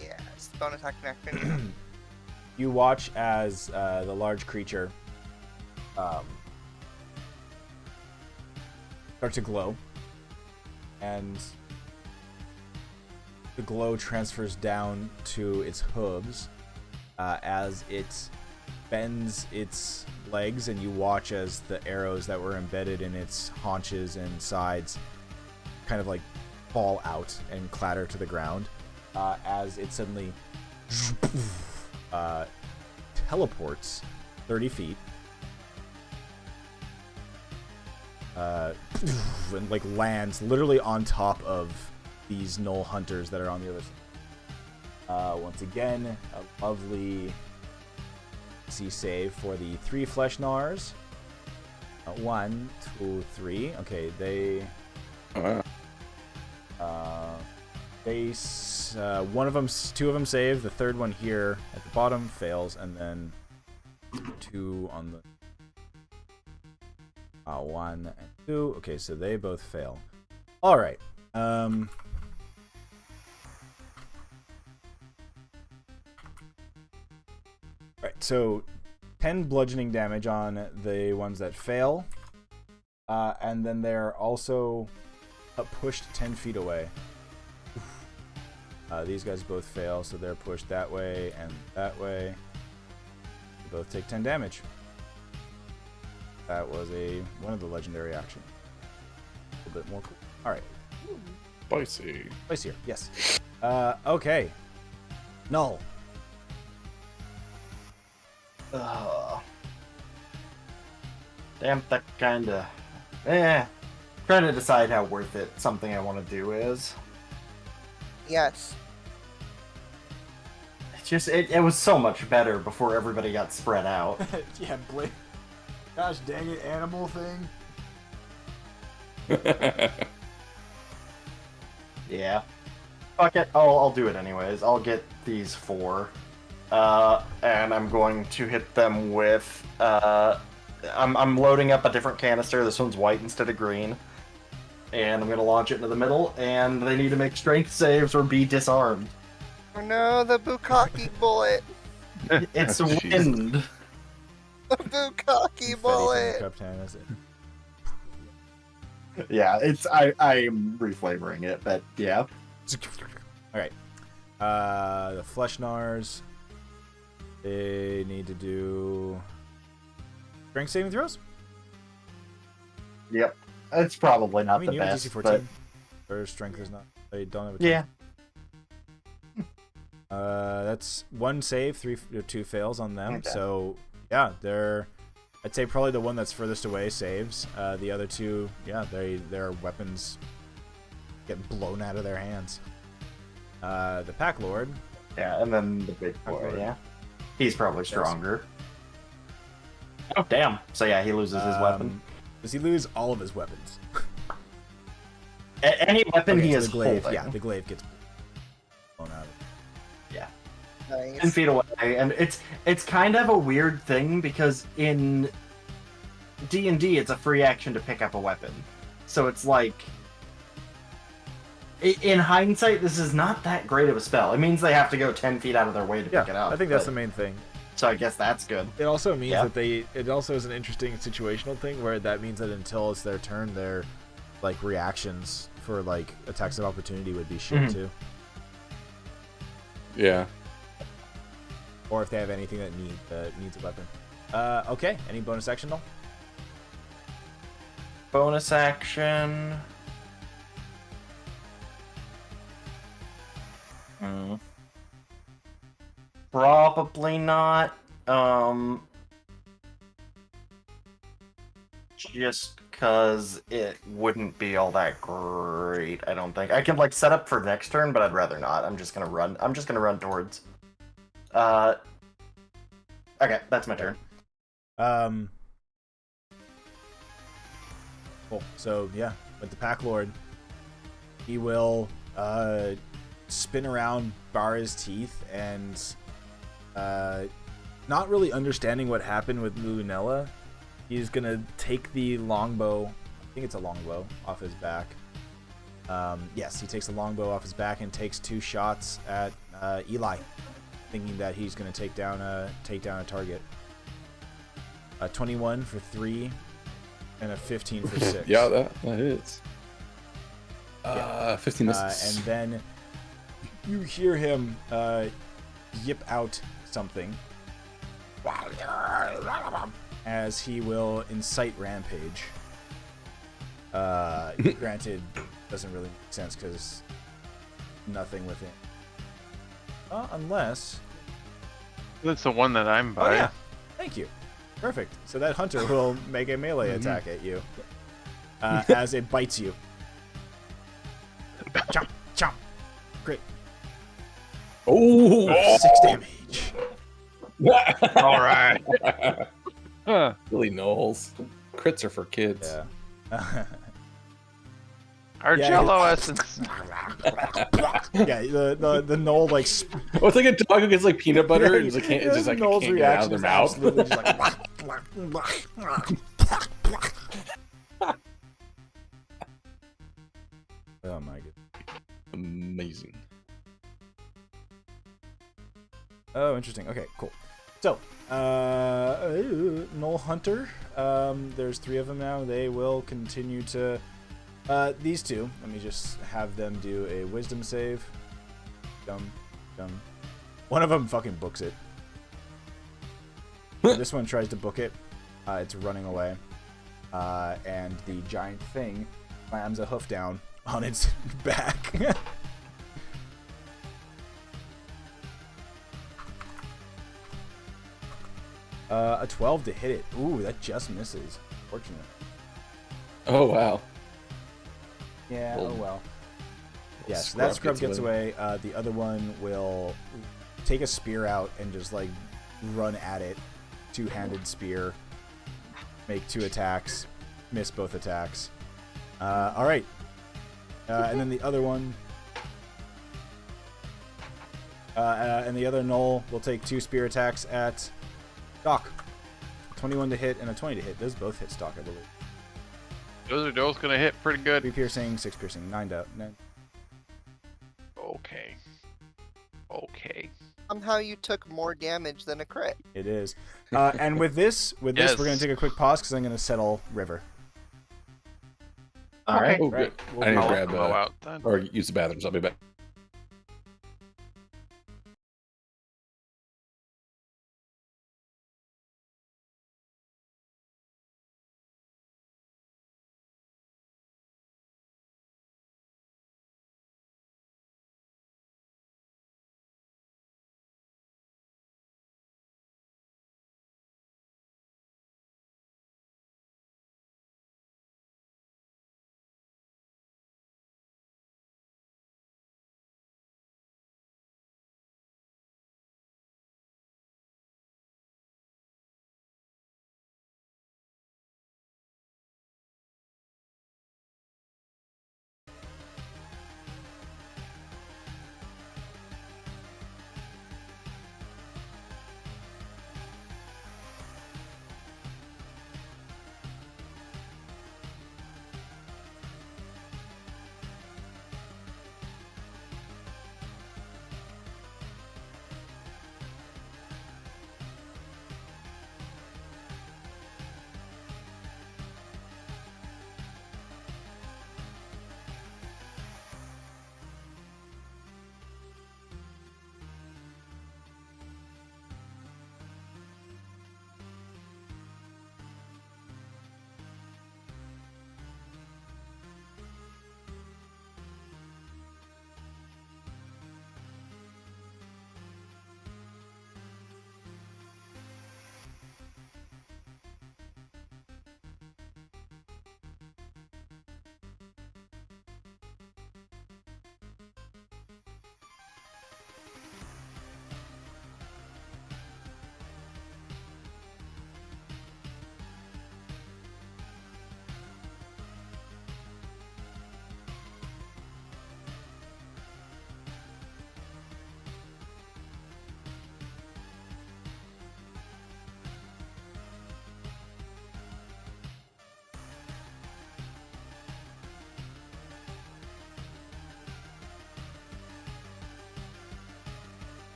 Speaker 3: Yes. Bonus action.
Speaker 1: You watch as the large creature start to glow, and the glow transfers down to its hooves as it bends its legs, and you watch as the arrows that were embedded in its haunches and sides kind of like fall out and clatter to the ground as it suddenly teleports 30 feet and like lands literally on top of these Gnoll hunters that are on the other side. Once again, a lovely DC save for the 3 Flesh Gnars. 1, 2, 3. Okay, they one of them, 2 of them save. The third one here at the bottom fails, and then 2 on the 1 and 2. Okay, so they both fail. All right. Right, so 10 bludgeoning damage on the ones that fail, and then they're also pushed 10 feet away. These guys both fail, so they're pushed that way and that way. They both take 10 damage. That was one of the legendary actions. A little bit more cool. All right.
Speaker 5: Spicy.
Speaker 1: Spicier, yes. Okay. Null.
Speaker 2: Damn, that kinda. Trying to decide how worth it something I want to do is.
Speaker 3: Yes.
Speaker 2: It's just, it was so much better before everybody got spread out.
Speaker 1: Yeah, Blake. Gosh dang it, animal thing.
Speaker 2: Yeah. Fuck it. I'll do it anyways. I'll get these 4. And I'm going to hit them with, I'm loading up a different canister. This one's white instead of green. And I'm going to launch it into the middle, and they need to make strength saves or be disarmed.
Speaker 3: Oh no, the Bukkake bullet.
Speaker 2: It's
Speaker 5: Oh, jeez.
Speaker 2: wind.
Speaker 3: The Bukkake bullet.
Speaker 2: Yeah, I'm reflavoring it, but yeah.
Speaker 1: Alright. The Flesh Gnars. They need to do strength saving throws?
Speaker 2: Yep. It's probably not
Speaker 1: I mean,
Speaker 2: the
Speaker 1: you have a
Speaker 2: best,
Speaker 1: DC 14.
Speaker 2: but
Speaker 1: Or strength is not. They don't have a
Speaker 2: yeah.
Speaker 1: That's 1 save, 2 fails on them.
Speaker 2: Okay.
Speaker 1: So yeah, I'd say probably the one that's furthest away saves. The other 2, yeah, their weapons get blown out of their hands. The Pack Lord.
Speaker 2: Yeah, and then the big boy,
Speaker 1: Okay.
Speaker 2: yeah. He's probably stronger. Oh, damn. So yeah, he loses his weapon.
Speaker 1: Does he lose all of his weapons?
Speaker 2: Any weapon
Speaker 1: Okay,
Speaker 2: he
Speaker 1: so
Speaker 2: is
Speaker 1: the glaive,
Speaker 2: holding.
Speaker 1: yeah, the glaive gets blown out.
Speaker 2: Yeah. 10
Speaker 3: Nice.
Speaker 2: feet away, and it's kind of a weird thing because in D&D it's a free action to pick up a weapon. So it's like, in hindsight, this is not that great of a spell. It means they have to go 10 feet out of their way to pick it up.
Speaker 1: I think that's
Speaker 2: but-
Speaker 1: the main thing.
Speaker 2: So I guess that's good.
Speaker 1: It also means
Speaker 2: Yeah.
Speaker 1: that it also is an interesting situational thing where that means that until it's their turn, their like reactions for like attacks of opportunity would be shit
Speaker 2: Mhm.
Speaker 1: too.
Speaker 5: Yeah.
Speaker 1: Or if they have anything that needs a weapon. Okay. Any bonus action though?
Speaker 2: Bonus action. Probably not. Just because it wouldn't be all that great, I don't think. I can like set up for next turn, but I'd rather not. I'm just gonna run. I'm just gonna run towards. Okay, that's my turn.
Speaker 1: Cool. So yeah, with the Pack Lord, he will spin around, bar his teeth, and not really understanding what happened with Lunella, he's gonna take the longbow. I think it's a longbow off his back. Yes, he takes the longbow off his back and takes 2 shots at Eli, thinking that he's gonna take down a target. 21 for 3 and a 15 for 6.
Speaker 5: Yeah, that hits.
Speaker 1: Yeah.
Speaker 5: 15 misses.
Speaker 1: And then you hear him yip out something as he will incite rampage. Granted, doesn't really make sense because nothing within. Unless.
Speaker 6: That's the one that I'm by.
Speaker 1: Oh yeah, thank you. Perfect. So that hunter will make a melee attack at you as it bites you. Chomp, chomp. Great.
Speaker 5: Oh!
Speaker 1: 6 damage.
Speaker 6: All right. Huh.
Speaker 5: Billy Knowles. Crits are for kids.
Speaker 1: Yeah.
Speaker 6: Our
Speaker 1: Yeah,
Speaker 6: Jello essence.
Speaker 1: Yeah, the Knoll like
Speaker 5: Oh, it's like a dog who gets like peanut butter and just,
Speaker 1: yeah,
Speaker 5: it's just like
Speaker 1: Knoll's
Speaker 5: can't get it out of their
Speaker 1: reaction is
Speaker 5: mouth.
Speaker 1: absolutely just like. Oh my god.
Speaker 5: Amazing.
Speaker 1: Oh, interesting. Okay, cool. So, Knoll Hunter. There's 3 of them now. They will continue to. These 2. Let me just have them do a Wisdom save. Dumb. One of them fucking books it. This one tries to book it. It's running away. And the giant thing slams a hoof down on its back. A 12 to hit it. Ooh, that just misses. Fortunate.
Speaker 5: Oh wow.
Speaker 1: Yeah,
Speaker 5: Well,
Speaker 1: oh well. Yes,
Speaker 5: Scrub
Speaker 1: that scrub
Speaker 5: gets
Speaker 1: gets away. The other one will take a spear out and just like run at it. 2-handed spear. Make 2 attacks. Miss both attacks. Alright. And then the other one. And the other Knoll will take 2 spear attacks at Doc. 21 to hit and a 20 to hit. Those both hit Stock, I believe.
Speaker 6: Those are both gonna hit pretty good.
Speaker 1: 3 piercing, 6 piercing, 9 to 9.
Speaker 6: Okay. Okay.
Speaker 3: Somehow you took more damage than a crit.
Speaker 1: It is. And with this, we're
Speaker 6: Yes.
Speaker 1: going to take a quick pause because I'm going to settle River.
Speaker 2: All right.
Speaker 5: Oh,
Speaker 1: Right.
Speaker 5: good. I need to
Speaker 6: I'll
Speaker 5: grab
Speaker 6: go out then.
Speaker 5: or use the bathrooms. I'll be back.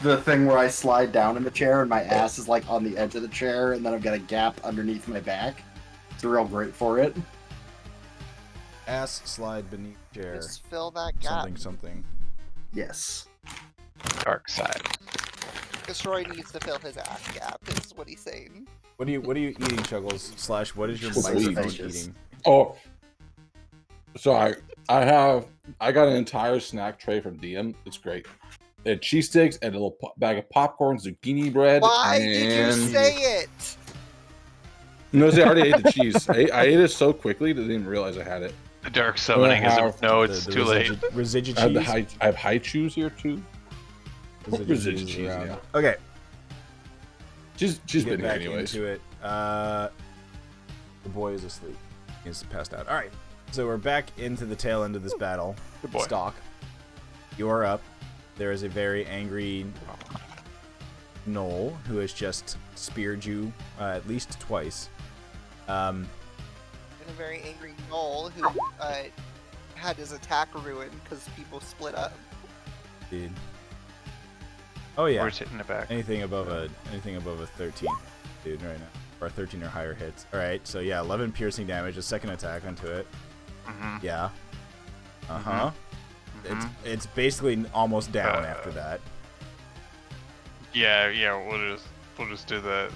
Speaker 2: the thing where I slide down in the chair and my ass is like on the edge of the chair, and then I've got a gap underneath my back. It's real great for it.
Speaker 1: Ass slide beneath chair.
Speaker 3: Just fill that gap.
Speaker 1: Something.
Speaker 2: Yes.
Speaker 6: Dark side.
Speaker 3: Destroy needs to fill his ass gap. Is what he's saying.
Speaker 1: What are you eating, Chuggles? Slash, what is your
Speaker 2: Just
Speaker 1: microphone
Speaker 2: delicious.
Speaker 1: eating?
Speaker 5: Oh, sorry. I got an entire snack tray from DM. It's great. They had cheese sticks and a little bag of popcorn, zucchini bread.
Speaker 3: Why did you
Speaker 5: and-
Speaker 3: say it?
Speaker 5: No, see, I already ate the cheese. I ate it so quickly that I didn't even realize I had it.
Speaker 6: The dark summoning is
Speaker 5: have
Speaker 6: no, it's too late.
Speaker 1: Residual
Speaker 5: I have
Speaker 1: cheese.
Speaker 5: I have high chews here too. Residual
Speaker 1: cheese
Speaker 5: cheese,
Speaker 1: around.
Speaker 5: yeah.
Speaker 1: Okay.
Speaker 5: She's
Speaker 1: Get
Speaker 5: been here
Speaker 1: back
Speaker 5: anyways.
Speaker 1: into it. The boy is asleep. He's passed out. All right. So we're back into the tail end of this battle.
Speaker 6: Good boy.
Speaker 1: Stalk. You are up. There is a very angry Knoll who has just speared you at least twice.
Speaker 3: And a very angry Knoll who had his attack ruined because people split up.
Speaker 1: Dude. Oh yeah.
Speaker 6: We're hitting it back.
Speaker 1: Anything above a 13, dude, right now, or 13 or higher hits. All right. So yeah, 11 piercing damage, a second attack onto it.
Speaker 6: Mm-hmm.
Speaker 1: Yeah. Uh huh. It's basically almost down after that.
Speaker 6: Yeah, we'll just do the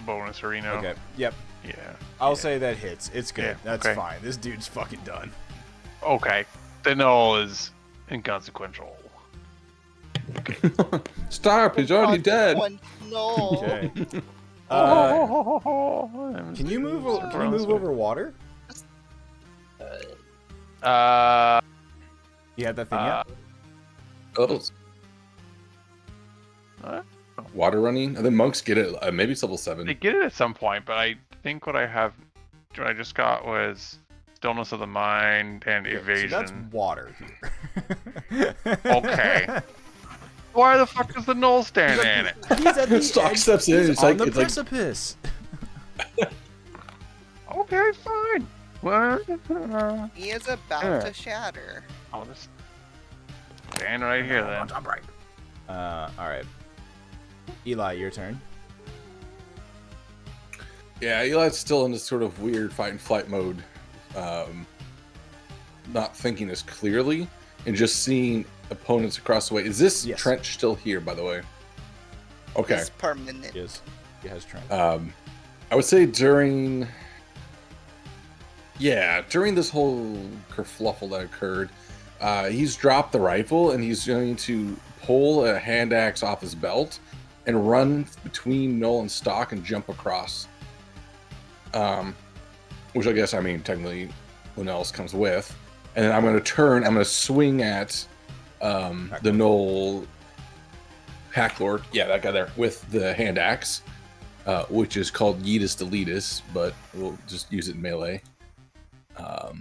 Speaker 6: bonus arena.
Speaker 1: Okay. Yep.
Speaker 6: Yeah.
Speaker 1: I'll say that hits. It's good.
Speaker 6: Yeah,
Speaker 1: That's
Speaker 6: okay.
Speaker 1: fine. This dude's fucking done.
Speaker 6: Okay. The null is inconsequential.
Speaker 5: Stop! He's already dead.
Speaker 3: One Knoll.
Speaker 1: Okay.
Speaker 6: Can
Speaker 1: Can you move? Can you move over water? You had that thing yet?
Speaker 5: Levels.
Speaker 6: What?
Speaker 5: Water running. And then monks get it. Maybe it's level
Speaker 6: They
Speaker 5: 7.
Speaker 6: get it at some point, but I think what I just got was stillness of the mind and
Speaker 1: Okay,
Speaker 6: evasion.
Speaker 1: So that's water here.
Speaker 6: Okay. Why the fuck is the null standing in it?
Speaker 1: He's at the
Speaker 5: Stock
Speaker 1: edge.
Speaker 5: steps in,
Speaker 1: He's
Speaker 5: it's
Speaker 1: on
Speaker 5: like-
Speaker 1: the
Speaker 5: it's like-
Speaker 1: precipice.
Speaker 6: Okay, fine. Well,
Speaker 3: He is about
Speaker 6: Yeah.
Speaker 3: to shatter.
Speaker 6: I'll just stand right here then.
Speaker 1: All right. Eli, your turn.
Speaker 5: Yeah, Eli's still in this sort of weird fight and flight mode. Not thinking as clearly and just seeing opponents across the way. Is this
Speaker 1: Yes.
Speaker 5: trench still here, by the way? Okay.
Speaker 3: It's permanent.
Speaker 1: Yes. He has Trent.
Speaker 5: I would say during this whole kerfluffle that occurred, he's dropped the rifle and he's going to pull a hand axe off his belt and run between Null and Stock and jump across. Which I guess, I mean, technically, when else comes with. And then I'm going to swing at the Null Pack Lord. Yeah, that guy there with the hand axe. Which is called Yeetus Deletus, but we'll just use it in melee.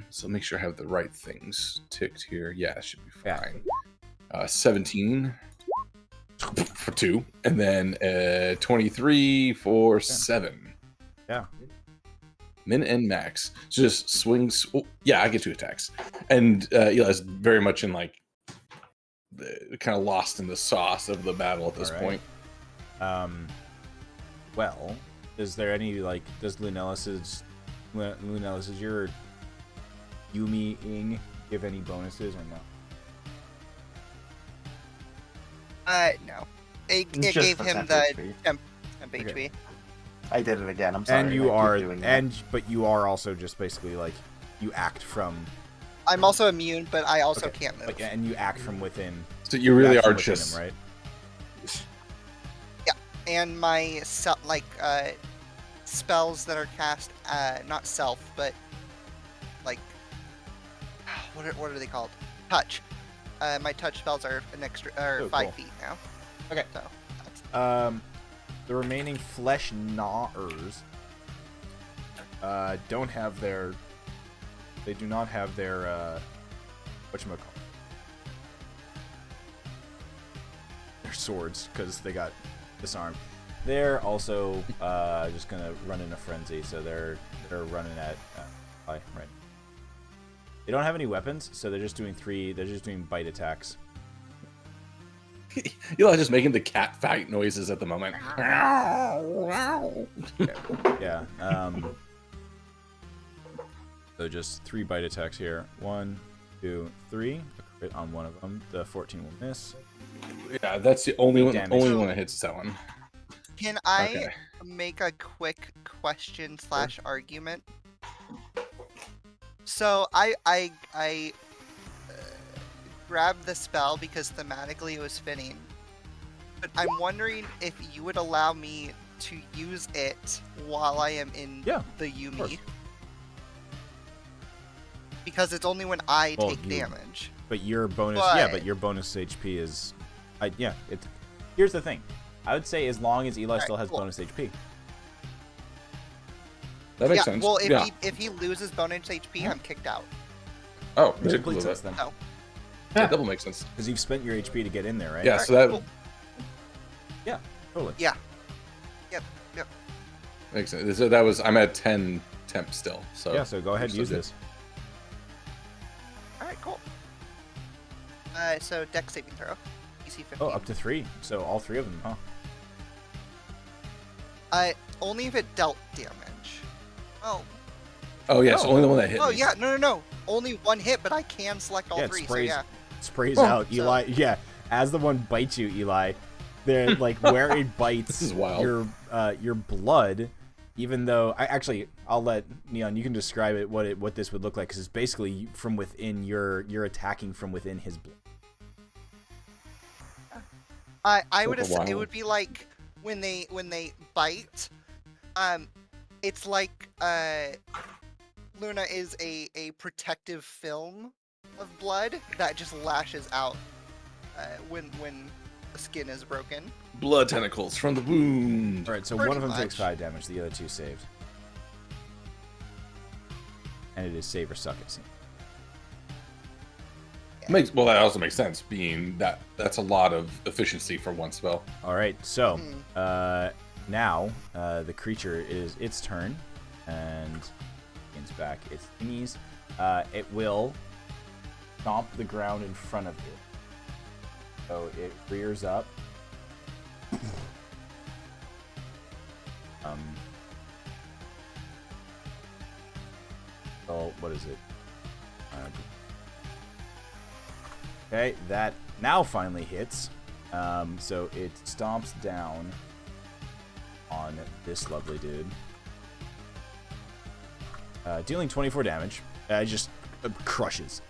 Speaker 5: So make sure I have the right things ticked here. Yeah, it should be fine. 17 for 2, and then 23 for 7.
Speaker 1: Yeah.
Speaker 5: Min and max. So just swings. Oh, yeah, I get 2 attacks. And Eli's very much in like kind of lost in the sauce of the battle at this
Speaker 1: All right.
Speaker 5: point.
Speaker 1: Well, is there any does Lunellis's your Yumi-ing give any bonuses or no?
Speaker 3: No. It
Speaker 2: Just
Speaker 3: gave
Speaker 2: the
Speaker 3: him
Speaker 2: temp
Speaker 3: the
Speaker 2: HP.
Speaker 3: temp HP.
Speaker 1: Okay.
Speaker 2: I did it again. I'm sorry.
Speaker 1: And
Speaker 2: I
Speaker 1: you
Speaker 2: keep
Speaker 1: are
Speaker 2: doing that.
Speaker 1: but you are also just basically you act from
Speaker 3: I'm also immune, but I also can't move.
Speaker 1: and you act from within.
Speaker 5: So you really
Speaker 1: act from
Speaker 5: are
Speaker 1: within
Speaker 5: just
Speaker 1: him, right.
Speaker 3: And my spells that are cast, not self, but like what are they called? Touch. My touch spells are an extra
Speaker 1: Oh,
Speaker 3: 5
Speaker 1: cool.
Speaker 3: feet now.
Speaker 1: Okay.
Speaker 3: So that's,
Speaker 1: The remaining flesh gnawers don't have their. They do not have their whatchamacallit? Their swords because they got disarmed. They're also just gonna run in a frenzy, so they're running at right. They don't have any weapons, so they're just doing bite attacks.
Speaker 5: Eli just making the cat fight noises at the moment.
Speaker 1: Yeah. So just 3 bite attacks here. 1, 2, 3. A crit on one of them. The 14 will miss.
Speaker 5: Yeah, that's the only one.
Speaker 1: Damage.
Speaker 5: Only one that hits that one.
Speaker 3: Can I
Speaker 5: Okay.
Speaker 3: make a quick question / argument? So I grabbed the spell because thematically it was fitting, but I'm wondering if you would allow me to use it while I am in
Speaker 1: Yeah,
Speaker 3: the
Speaker 1: course.
Speaker 3: Yumi. Because it's only when I
Speaker 1: Well,
Speaker 3: take
Speaker 1: you-
Speaker 3: damage.
Speaker 1: But your bonus,
Speaker 3: But-
Speaker 1: your bonus HP is, it's. Here's the thing, I would say as long as Eli
Speaker 3: Alright,
Speaker 1: still has
Speaker 3: cool.
Speaker 1: bonus HP.
Speaker 5: That makes
Speaker 3: Yeah,
Speaker 5: sense.
Speaker 3: well, if
Speaker 5: yeah.
Speaker 3: if he loses bonus HP, I'm kicked out.
Speaker 5: Oh,
Speaker 1: Makes
Speaker 5: yeah,
Speaker 1: complete sense then,
Speaker 3: No.
Speaker 5: that double makes sense.
Speaker 1: because you've spent your HP to get in there, right?
Speaker 5: Yeah, so that
Speaker 3: Cool.
Speaker 1: Totally.
Speaker 3: Yeah.
Speaker 5: makes sense. So that was I'm at 10 temp still. So
Speaker 1: Yeah. So go ahead and
Speaker 5: so
Speaker 1: use
Speaker 5: good.
Speaker 1: this.
Speaker 3: All right, cool. So Dex saving throw, DC 15.
Speaker 1: Oh, up to 3. So all 3 of them, huh?
Speaker 3: Only if it dealt damage. Oh.
Speaker 5: Oh yeah, it's
Speaker 1: Oh.
Speaker 5: only the one that hit.
Speaker 3: Oh
Speaker 5: me.
Speaker 3: yeah, no. Only one hit, but I can select all
Speaker 1: Yeah, it
Speaker 3: 3. So
Speaker 1: sprays-
Speaker 3: yeah.
Speaker 1: Sprays
Speaker 5: Oh,
Speaker 1: out,
Speaker 3: so-
Speaker 1: Eli. Yeah, as the one bites you, Eli, they're like where it bites
Speaker 5: This is wild.
Speaker 1: your blood. Even though I'll let Neon. You can describe it what this would look like, because it's basically from within you're attacking from within his blood.
Speaker 3: I would
Speaker 5: Like a
Speaker 3: assume it
Speaker 5: wild.
Speaker 3: would be like when they bite. It's like Luna is a protective film of blood that just lashes out when the skin is broken.
Speaker 5: Blood tentacles from the wound.
Speaker 1: All right, so
Speaker 3: Pretty
Speaker 1: one of them takes
Speaker 3: much.
Speaker 1: 5 damage. The other 2 saved, and it is save or suck it seems.
Speaker 5: Well, that also makes sense, being that that's a lot of efficiency for one spell.
Speaker 1: All right, so
Speaker 3: Mhm.
Speaker 1: now the creature is its turn, and gains back its thingies. It will stomp the ground in front of it. So it rears up. So what is it? Okay, that now finally hits. So it stomps down on this lovely dude, dealing 24 damage. Just crushes.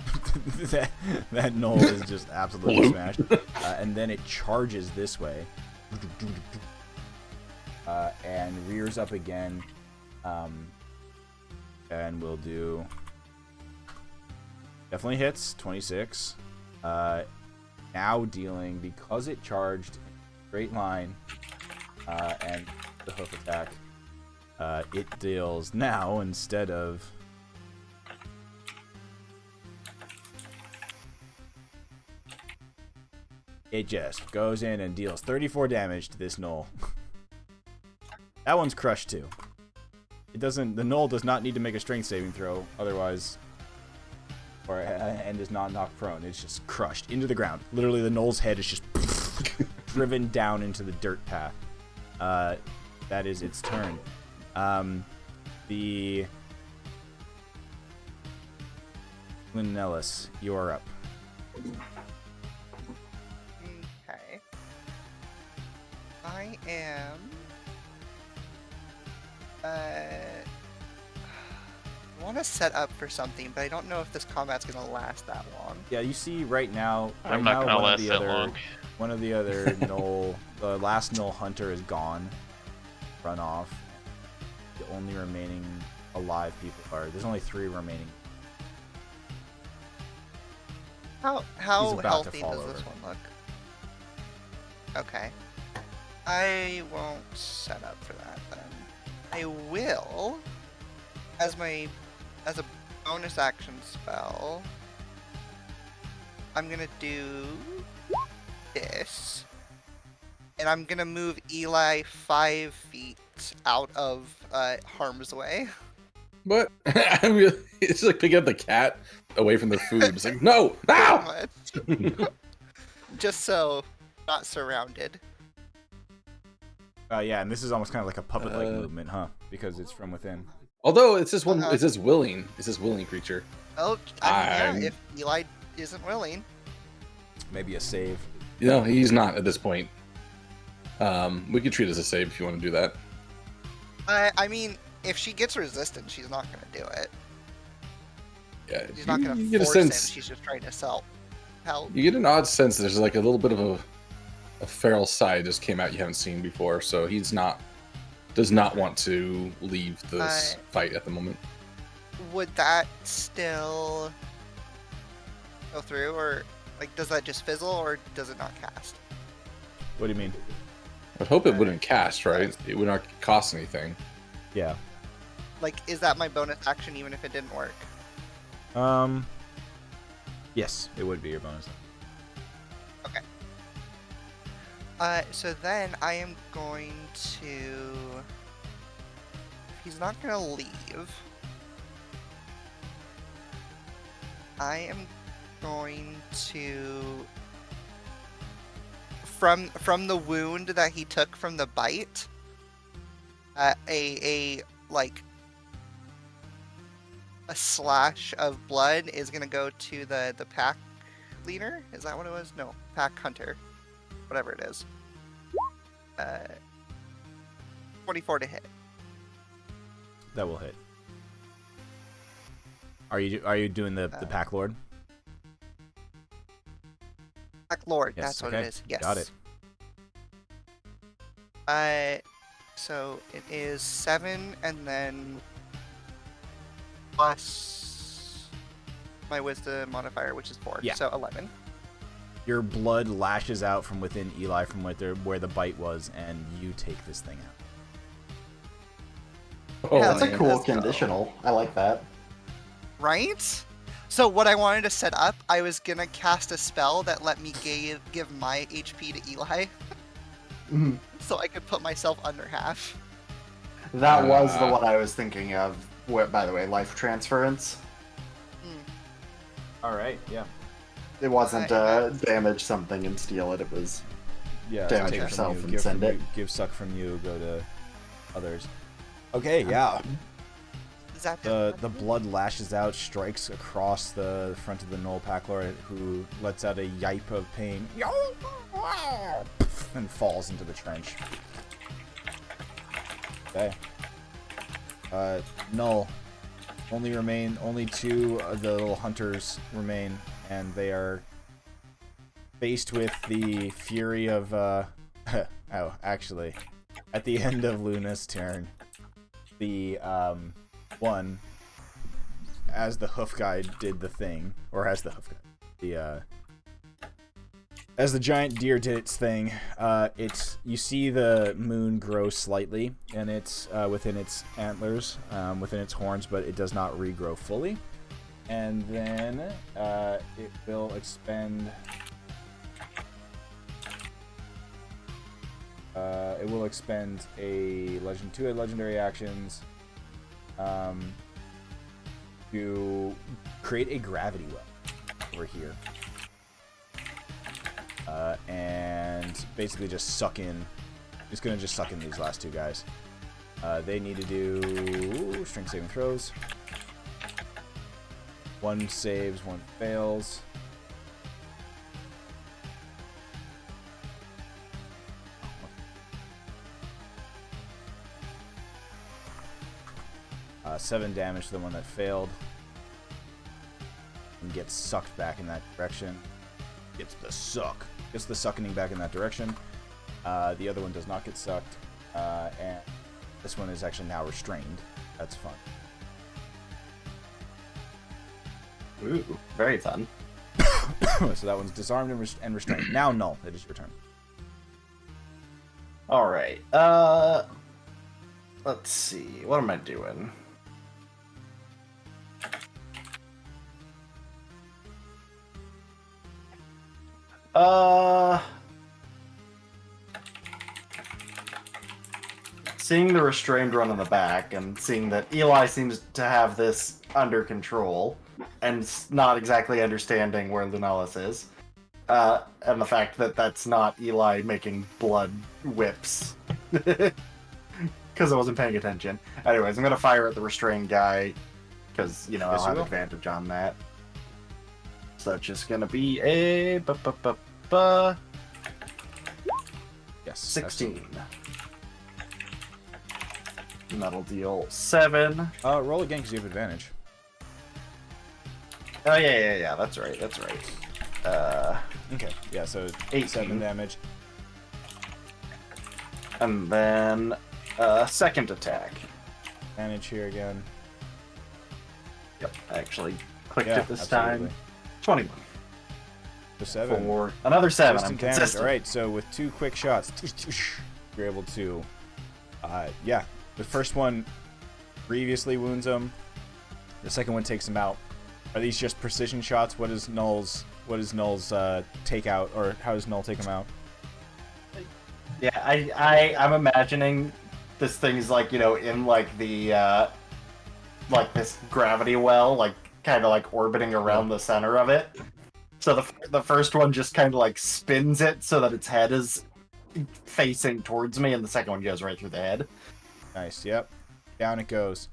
Speaker 1: that knoll is just absolutely smashed. And then it charges this way, and rears up again, and we'll do. Definitely hits 26. Now dealing, because it charged in a straight line, and the hoof attack, it deals now instead of. It just goes in and deals 34 damage to this knoll. That one's crushed too. It doesn't. The knoll does not need to make a strength saving throw, otherwise, and is not knocked prone. It's just crushed into the ground. Literally, the knoll's head is just driven down into the dirt path. That is its turn. The Linellis, you are up.
Speaker 3: Okay. I am. I want to set up for something, but I don't know if this combat's gonna last that long.
Speaker 1: Yeah, you see right now.
Speaker 4: I'm
Speaker 1: right
Speaker 4: not
Speaker 1: now,
Speaker 4: gonna last that long.
Speaker 1: One of the other knoll, the last knoll hunter is gone, run off. The only remaining alive people there's only 3 remaining.
Speaker 3: How
Speaker 1: about to
Speaker 3: healthy
Speaker 1: fall
Speaker 3: does this
Speaker 1: over.
Speaker 3: one look? Okay. I won't set up for that then. I will, as a bonus action spell, I'm gonna do this, and I'm gonna move Eli 5 feet out of harm's way.
Speaker 5: But I mean, it's like picking up the cat away from the food. It's like, no,
Speaker 3: Pretty
Speaker 5: no.
Speaker 3: much. Just so not surrounded.
Speaker 1: Yeah, and this is almost kind of like a puppet-like movement, huh? Because it's from within.
Speaker 5: Although it's this one,
Speaker 3: Uh-huh.
Speaker 5: it's this willing creature.
Speaker 3: Oh, I
Speaker 5: I'm-
Speaker 3: mean, yeah, if Eli isn't willing.
Speaker 1: Maybe a save.
Speaker 5: No, he's not at this point. We could treat it as a save if you want to do that.
Speaker 3: I mean, if she gets resistance, she's not going to do it.
Speaker 5: Yeah,
Speaker 3: She's not going
Speaker 5: you
Speaker 3: to
Speaker 5: get a
Speaker 3: force
Speaker 5: sense.
Speaker 3: him. She's just trying to help.
Speaker 5: You get an odd sense that there's like a little bit of a feral side just came out you haven't seen before, so does not want to leave this fight at the moment.
Speaker 3: Would that still go through, or like does that just fizzle, or does it not cast?
Speaker 1: What do you mean?
Speaker 5: I'd hope it wouldn't cast, right? It would not cost anything.
Speaker 1: Yeah.
Speaker 3: Like, is that my bonus action even if it didn't work?
Speaker 1: Yes, it would be your bonus.
Speaker 3: Okay. So then I am going to. He's not gonna leave. I am going to. From the wound that he took from the bite, a slash of blood is gonna go to the pack leader. Is that what it was? No, pack hunter, whatever it is. 24 to hit.
Speaker 1: That will hit. Are you doing the pack lord?
Speaker 3: Pack lord.
Speaker 1: Yes,
Speaker 3: That's what
Speaker 1: okay.
Speaker 3: it is. Yes.
Speaker 1: Got it.
Speaker 3: So it is 7, and then plus my wisdom modifier, which is 4.
Speaker 1: Yeah.
Speaker 3: So 11.
Speaker 1: Your blood lashes out from within Eli, from where the bite was, and you take this thing out.
Speaker 5: Oh,
Speaker 2: Yeah, that's a
Speaker 5: man.
Speaker 2: cool
Speaker 3: Let's go.
Speaker 2: conditional. I like that.
Speaker 3: Right? So what I wanted to set up, I was gonna cast a spell that let me give my HP to Eli,
Speaker 2: Mhm.
Speaker 3: so I could put myself under half.
Speaker 2: That was the
Speaker 5: Ah.
Speaker 2: one I was thinking of. By the way, life transference.
Speaker 1: All right. Yeah.
Speaker 2: It wasn't damage something and steal it. It was
Speaker 1: Yeah.
Speaker 2: Damage
Speaker 1: take from
Speaker 2: yourself
Speaker 1: you,
Speaker 2: and
Speaker 1: give
Speaker 2: send
Speaker 1: from
Speaker 2: it.
Speaker 1: you, give suck from you, go to others. Okay. Yeah.
Speaker 3: Is that
Speaker 1: The blood lashes out, strikes across the front of the Knoll Packlord, who lets out a yipe of pain and falls into the trench. Okay. Null. Only 2 of the little hunters remain, and they are faced with the fury of, oh, actually, at the end of Luna's turn, the, one, as the hoof guy did the thing, or as the hoof guy, as the giant deer did its thing, you see the moon grow slightly, and it's within its antlers, within its horns, but it does not regrow fully. And then it will expend. It will expend two legendary actions to create a gravity well over here. And basically just suck in. Just gonna suck in these last 2 guys. They need to do strength saving throws. 1 saves, 1 fails. Seven damage to the one that failed. And gets sucked back in that direction. Gets the suckening back in that direction. The other one does not get sucked. And this one is actually now restrained. That's fun.
Speaker 2: Ooh, very fun.
Speaker 1: So that one's disarmed and restrained. Now, Null, it is your turn.
Speaker 2: All right. Let's see. What am I doing? Seeing the restrained run in the back and seeing that Eli seems to have this under control and not exactly understanding where Lunalis is, and the fact that that's not Eli making blood whips. Because I wasn't paying attention. Anyways, I'm going to fire at the restrained guy, because,
Speaker 1: Yes,
Speaker 2: I'll
Speaker 1: you
Speaker 2: have
Speaker 1: will.
Speaker 2: advantage on that. So it's just going to be a
Speaker 1: Yes.
Speaker 2: 16. And that'll deal 7.
Speaker 1: Roll again because you have advantage.
Speaker 2: Oh, yeah, that's right.
Speaker 1: Okay. Yeah, so
Speaker 2: 18.
Speaker 1: 7 damage.
Speaker 2: And then second attack.
Speaker 1: Advantage here again.
Speaker 2: Yep, I actually clicked
Speaker 1: Yeah,
Speaker 2: it this
Speaker 1: absolutely.
Speaker 2: time. 21.
Speaker 1: So 7.
Speaker 2: For another 7. I'm
Speaker 1: Consistent damage.
Speaker 2: consistent.
Speaker 1: Alright, so with 2 quick shots, you're able to, yeah, the first one previously wounds him. The second one takes him out. Are these just precision shots? What is Null's take out, or how does Null take him out?
Speaker 2: Yeah, I'm imagining this thing is like, in like the like this gravity well, like kind of like orbiting around the center of it. So the first one just kind of like spins it so that its head is facing towards me, and the second one goes right through the head.
Speaker 1: Nice. Yep. Down it goes.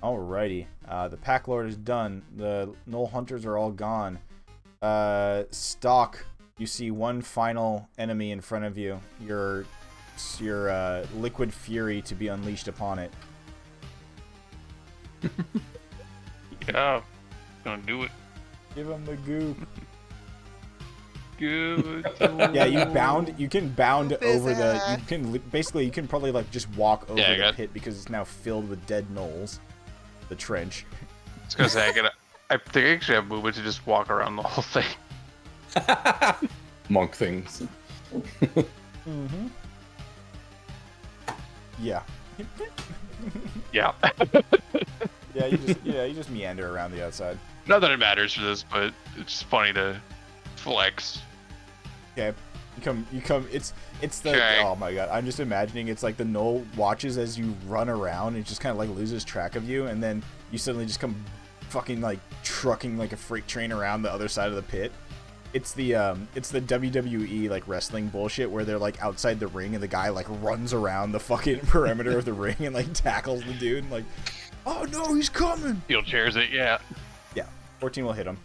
Speaker 1: Alrighty. The Pack Lord is done. The Null Hunters are all gone. Stock. You see one final enemy in front of you. Your liquid fury to be unleashed upon it.
Speaker 6: Yeah, gonna do it.
Speaker 1: Give him the goop.
Speaker 6: Good.
Speaker 1: Yeah, you can bound
Speaker 3: Goop his
Speaker 1: over the.
Speaker 3: ass.
Speaker 1: You can probably like just walk over
Speaker 6: Yeah, I
Speaker 1: the
Speaker 6: got-
Speaker 1: pit because it's now filled with dead gnolls. The trench.
Speaker 6: I was gonna say I think I actually have movement to just walk around the whole thing.
Speaker 5: Monk things.
Speaker 1: Mm-hmm. Yeah.
Speaker 6: Yeah.
Speaker 1: Yeah, you just meander around the outside.
Speaker 6: Not that it matters for this, but it's just funny to flex.
Speaker 1: Okay. You come it's the
Speaker 6: Okay.
Speaker 1: oh my god, I'm just imagining it's like the Null watches as you run around and just kind of like loses track of you, and then you suddenly just come fucking like trucking like a freight train around the other side of the pit. It's the WWE like wrestling bullshit where they're like outside the ring and the guy like runs around the fucking perimeter of the ring and like tackles the dude and like, oh no, he's coming.
Speaker 6: Steel chairs it, yeah.
Speaker 1: 14 will hit him.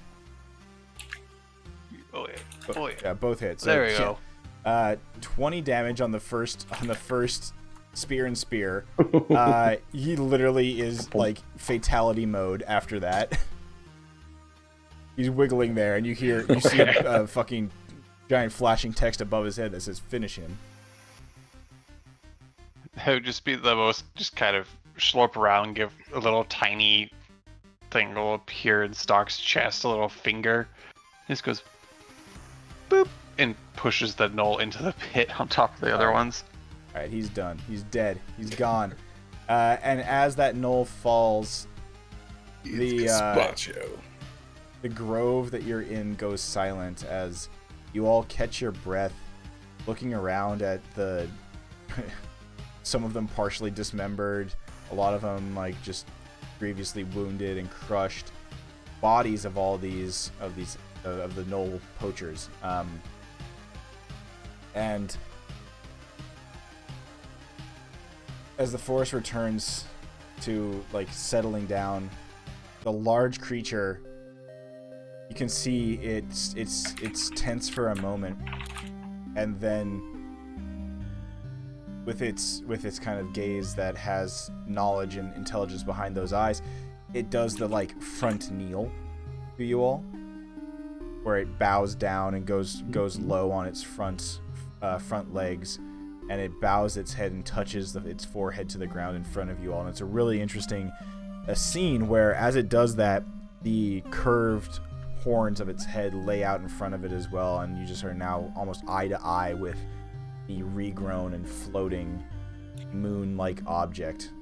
Speaker 6: Oh yeah. Oh yeah.
Speaker 1: Yeah, both hits.
Speaker 6: There we
Speaker 1: So,
Speaker 6: go.
Speaker 1: 20 damage on the first spear and spear. He literally is like fatality mode after that. He's wiggling there, and you see a fucking giant flashing text above his head that says "Finish him."
Speaker 6: That would just be the most, just kind of slurp around, give a little tiny thing will appear in Stock's chest, a little finger. Just goes boop and pushes the Null into the pit on top of the other ones.
Speaker 1: All right, he's done. He's dead. He's gone. And as that Null falls, the grove that you're in goes silent as you all catch your breath, looking around at the some of them partially dismembered, a lot of them like just grievously wounded and crushed bodies of all these of the Null poachers. And as the forest returns to like settling down, the large creature, you can see it's tense for a moment, and then with its kind of gaze that has knowledge and intelligence behind those eyes, it does the like front kneel to you all, where it bows down and goes low on its front legs, and it bows its head and touches its forehead to the ground in front of you all. And it's a really interesting scene where, as it does that, the curved horns of its head lay out in front of it as well, and you just are now almost eye to eye with the regrown and floating moon-like object,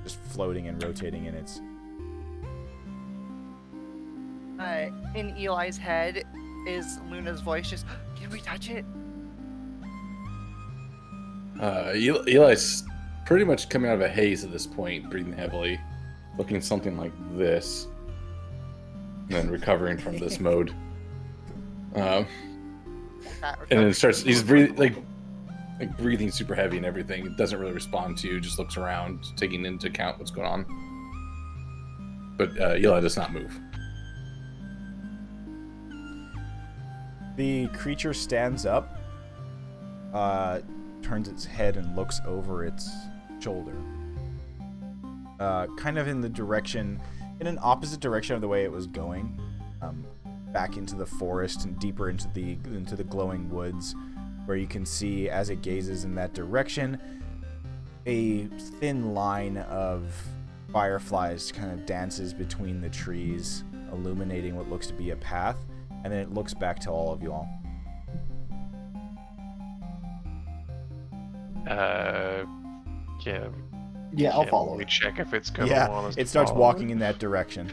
Speaker 1: just floating and rotating in its.
Speaker 3: In Eli's head is Luna's voice just, can we touch it?
Speaker 5: Eli's pretty much coming out of a haze at this point, breathing heavily, looking something like this, and then recovering from this mode. And then it starts. He's breathing like breathing super heavy and everything. It doesn't really respond to you. Just looks around, taking into account what's going on. But Yella does not move.
Speaker 1: The creature stands up, turns its head and looks over its shoulder. Kind of in an opposite direction of the way it was going, back into the forest and deeper into the glowing woods, where you can see, as it gazes in that direction, a thin line of fireflies kind of dances between the trees, illuminating what looks to be a path, and then it looks back to all of you all.
Speaker 4: Yeah.
Speaker 2: Yeah, I'll follow
Speaker 4: We
Speaker 2: it.
Speaker 4: check if it's gonna
Speaker 1: Yeah,
Speaker 4: want us
Speaker 1: it
Speaker 4: to
Speaker 1: starts
Speaker 4: follow.
Speaker 1: walking in that direction.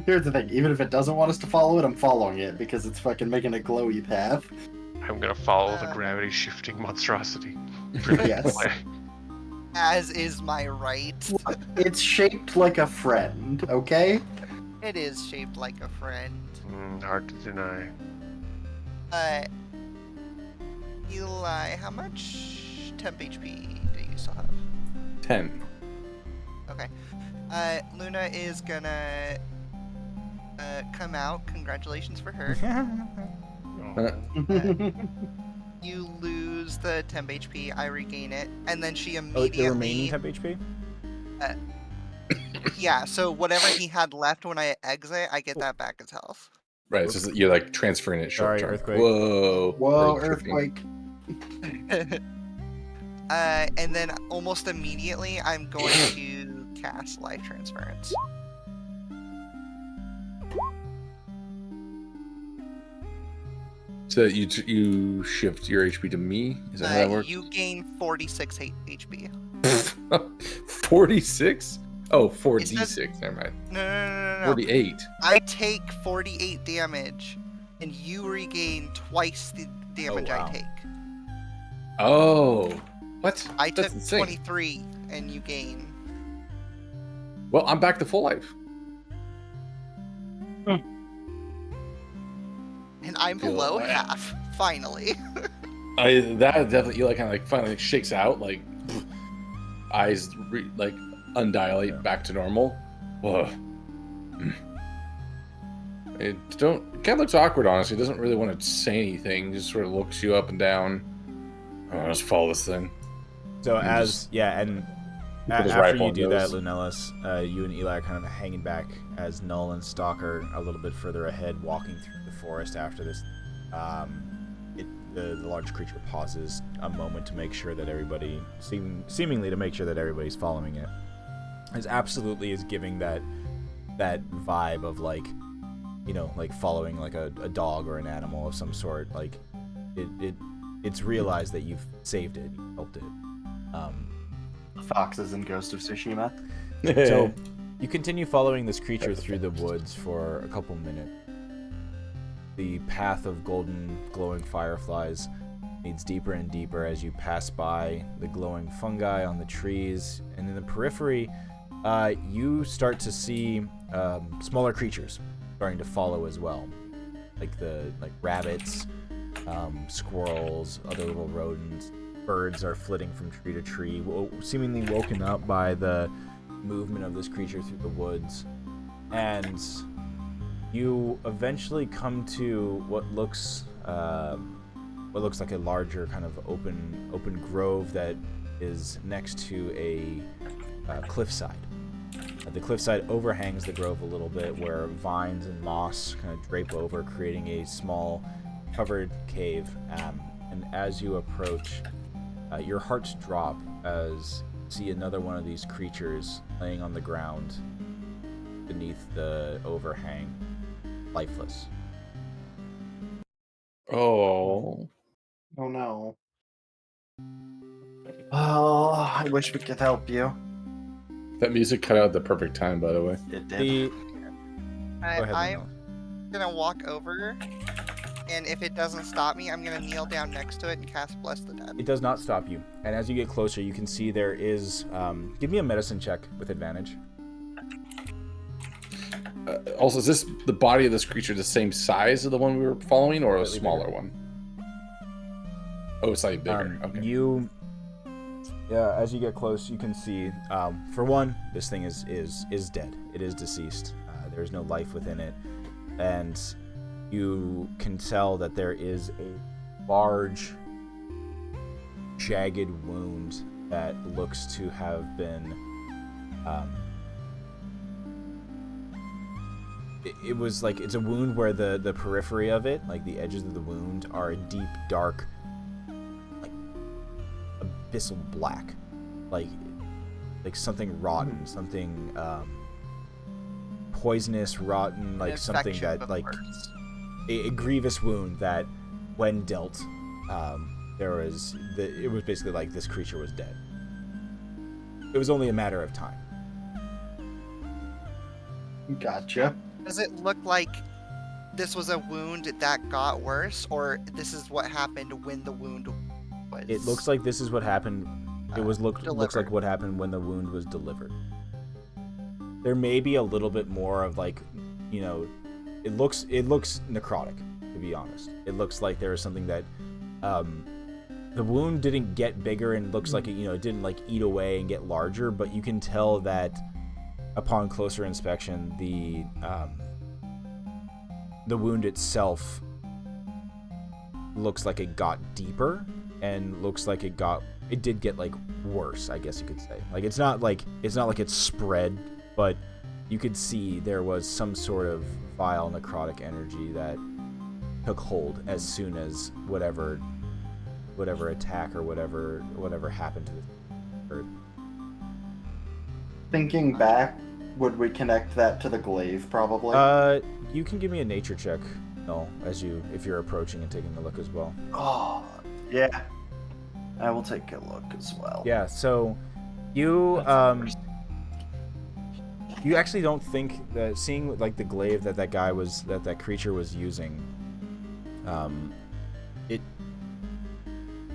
Speaker 2: Here's the thing, even if it doesn't want us to follow it, I'm following it because it's fucking making a glowy path.
Speaker 4: I'm gonna follow the gravity shifting monstrosity.
Speaker 2: Yes.
Speaker 3: As is my right.
Speaker 2: It's shaped like a friend, okay?
Speaker 3: It is shaped like a friend.
Speaker 4: Hard to deny.
Speaker 3: Eli, how much temp HP do you still have?
Speaker 5: 10.
Speaker 3: Okay. Luna is gonna come out. Congratulations for her. You lose the temp HP, I regain it, and then she
Speaker 1: Oh,
Speaker 3: immediately...
Speaker 1: the remaining temp HP?
Speaker 3: Yeah, so whatever he had left when I exit, I get that back as health.
Speaker 5: Right, it's just that you're like transferring it short
Speaker 1: Sorry,
Speaker 5: term.
Speaker 1: earthquake.
Speaker 5: Whoa.
Speaker 2: Whoa,
Speaker 5: Tripping.
Speaker 2: earthquake.
Speaker 3: And then almost immediately, I'm going to cast Life Transference.
Speaker 5: So you shift your HP to me? Is that how that works?
Speaker 3: You gain 46 HP.
Speaker 5: 46? Oh,
Speaker 3: It
Speaker 5: 4d6.
Speaker 3: says-
Speaker 5: Never mind.
Speaker 3: No.
Speaker 5: 48.
Speaker 3: I take 48 damage, and you regain twice the damage
Speaker 1: wow.
Speaker 3: I take.
Speaker 5: Oh. What?
Speaker 3: I
Speaker 5: That's
Speaker 3: took
Speaker 5: insane.
Speaker 3: 23, and you gain.
Speaker 5: Well, I'm back to full life.
Speaker 3: And I'm
Speaker 5: Feel
Speaker 3: below
Speaker 5: that.
Speaker 3: half, finally.
Speaker 5: That definitely, you like kind of like finally shakes out, like eyes like undilate back to normal. Whoa. It kind of looks awkward, honestly. It doesn't really want to say anything. Just sort of looks you up and down. Oh, let's follow this thing.
Speaker 1: So
Speaker 5: And
Speaker 1: as
Speaker 5: just
Speaker 1: and
Speaker 5: put his
Speaker 1: after
Speaker 5: rifle
Speaker 1: you
Speaker 5: and
Speaker 1: do that,
Speaker 5: goes.
Speaker 1: Lunellis, you and Eli are kind of hanging back as Null and Stalker a little bit further ahead, walking through the forest after this. The large creature pauses a moment to make sure that everybody, seemingly to make sure that everybody's following it. It absolutely is giving that vibe of like, you know, like following like a dog or an animal of some sort. Like it's realized that you've saved it, you helped it.
Speaker 2: Foxes in Ghost of Tsushima.
Speaker 1: So you continue following this creature through the woods for a couple minutes. The path of golden glowing fireflies leads deeper and deeper as you pass by the glowing fungi on the trees, and in the periphery you start to see smaller creatures starting to follow as well, like rabbits, squirrels, other little rodents. Birds are flitting from tree to tree, seemingly woken up by the movement of this creature through the woods. And you eventually come to what looks like a larger kind of open grove that is next to a cliffside. The cliffside overhangs the grove a little bit, where vines and moss kind of drape over, creating a small covered cave. And as you approach, your hearts drop as you see another one of these creatures laying on the ground beneath the overhang, lifeless.
Speaker 5: Oh.
Speaker 2: Oh no. Oh, I wish we could help you.
Speaker 5: That music cut out at the perfect time, by the way.
Speaker 2: It did.
Speaker 1: Go ahead,
Speaker 3: I'm
Speaker 1: Lunella.
Speaker 3: gonna walk over, and if it doesn't stop me, I'm gonna kneel down next to it and cast Bless the Dead.
Speaker 1: It does not stop you, and as you get closer, you can see there is. Give me a medicine check with advantage.
Speaker 5: Also, is this the body of this creature the same size as the one we were following, or a
Speaker 1: Slightly
Speaker 5: smaller
Speaker 1: bigger.
Speaker 5: one? Oh, slightly bigger. Okay.
Speaker 1: Yeah, as you get close, you can see. For one, this thing is dead. It is deceased. There's no life within it, and you can tell that there is a large, jagged wound that looks to have been. It was like it's a wound where the periphery of it, like the edges of the wound, are a deep, dark, like abyssal black, like something rotten, something poisonous, rotten, like something
Speaker 3: Infection
Speaker 1: that like
Speaker 3: words.
Speaker 1: a grievous wound that, when dealt, it was basically like this creature was dead. It was only a matter of time.
Speaker 2: Gotcha.
Speaker 3: Does it look like this was a wound that got worse, or this is what happened when the wound was?
Speaker 1: It looks like this is what happened. It looks like
Speaker 3: delivered.
Speaker 1: what happened when the wound was delivered. There may be a little bit more of like, it looks necrotic, to be honest. It looks like there is something that, the wound didn't get bigger and looks like it didn't like eat away and get larger, but you can tell that upon closer inspection, the wound itself looks like it got deeper and looks like it did get like worse, I guess you could say. Like it's not like it's spread, but you could see there was some sort of vile necrotic energy that took hold as soon as whatever attack or whatever happened to this bird.
Speaker 2: Thinking back, would we connect that to the glaive? Probably.
Speaker 1: You can give me a nature check, if you're approaching and taking a look as well.
Speaker 2: Oh, yeah. I will take a look as well.
Speaker 1: Yeah, so you you actually don't think that seeing like the glaive that creature was using, it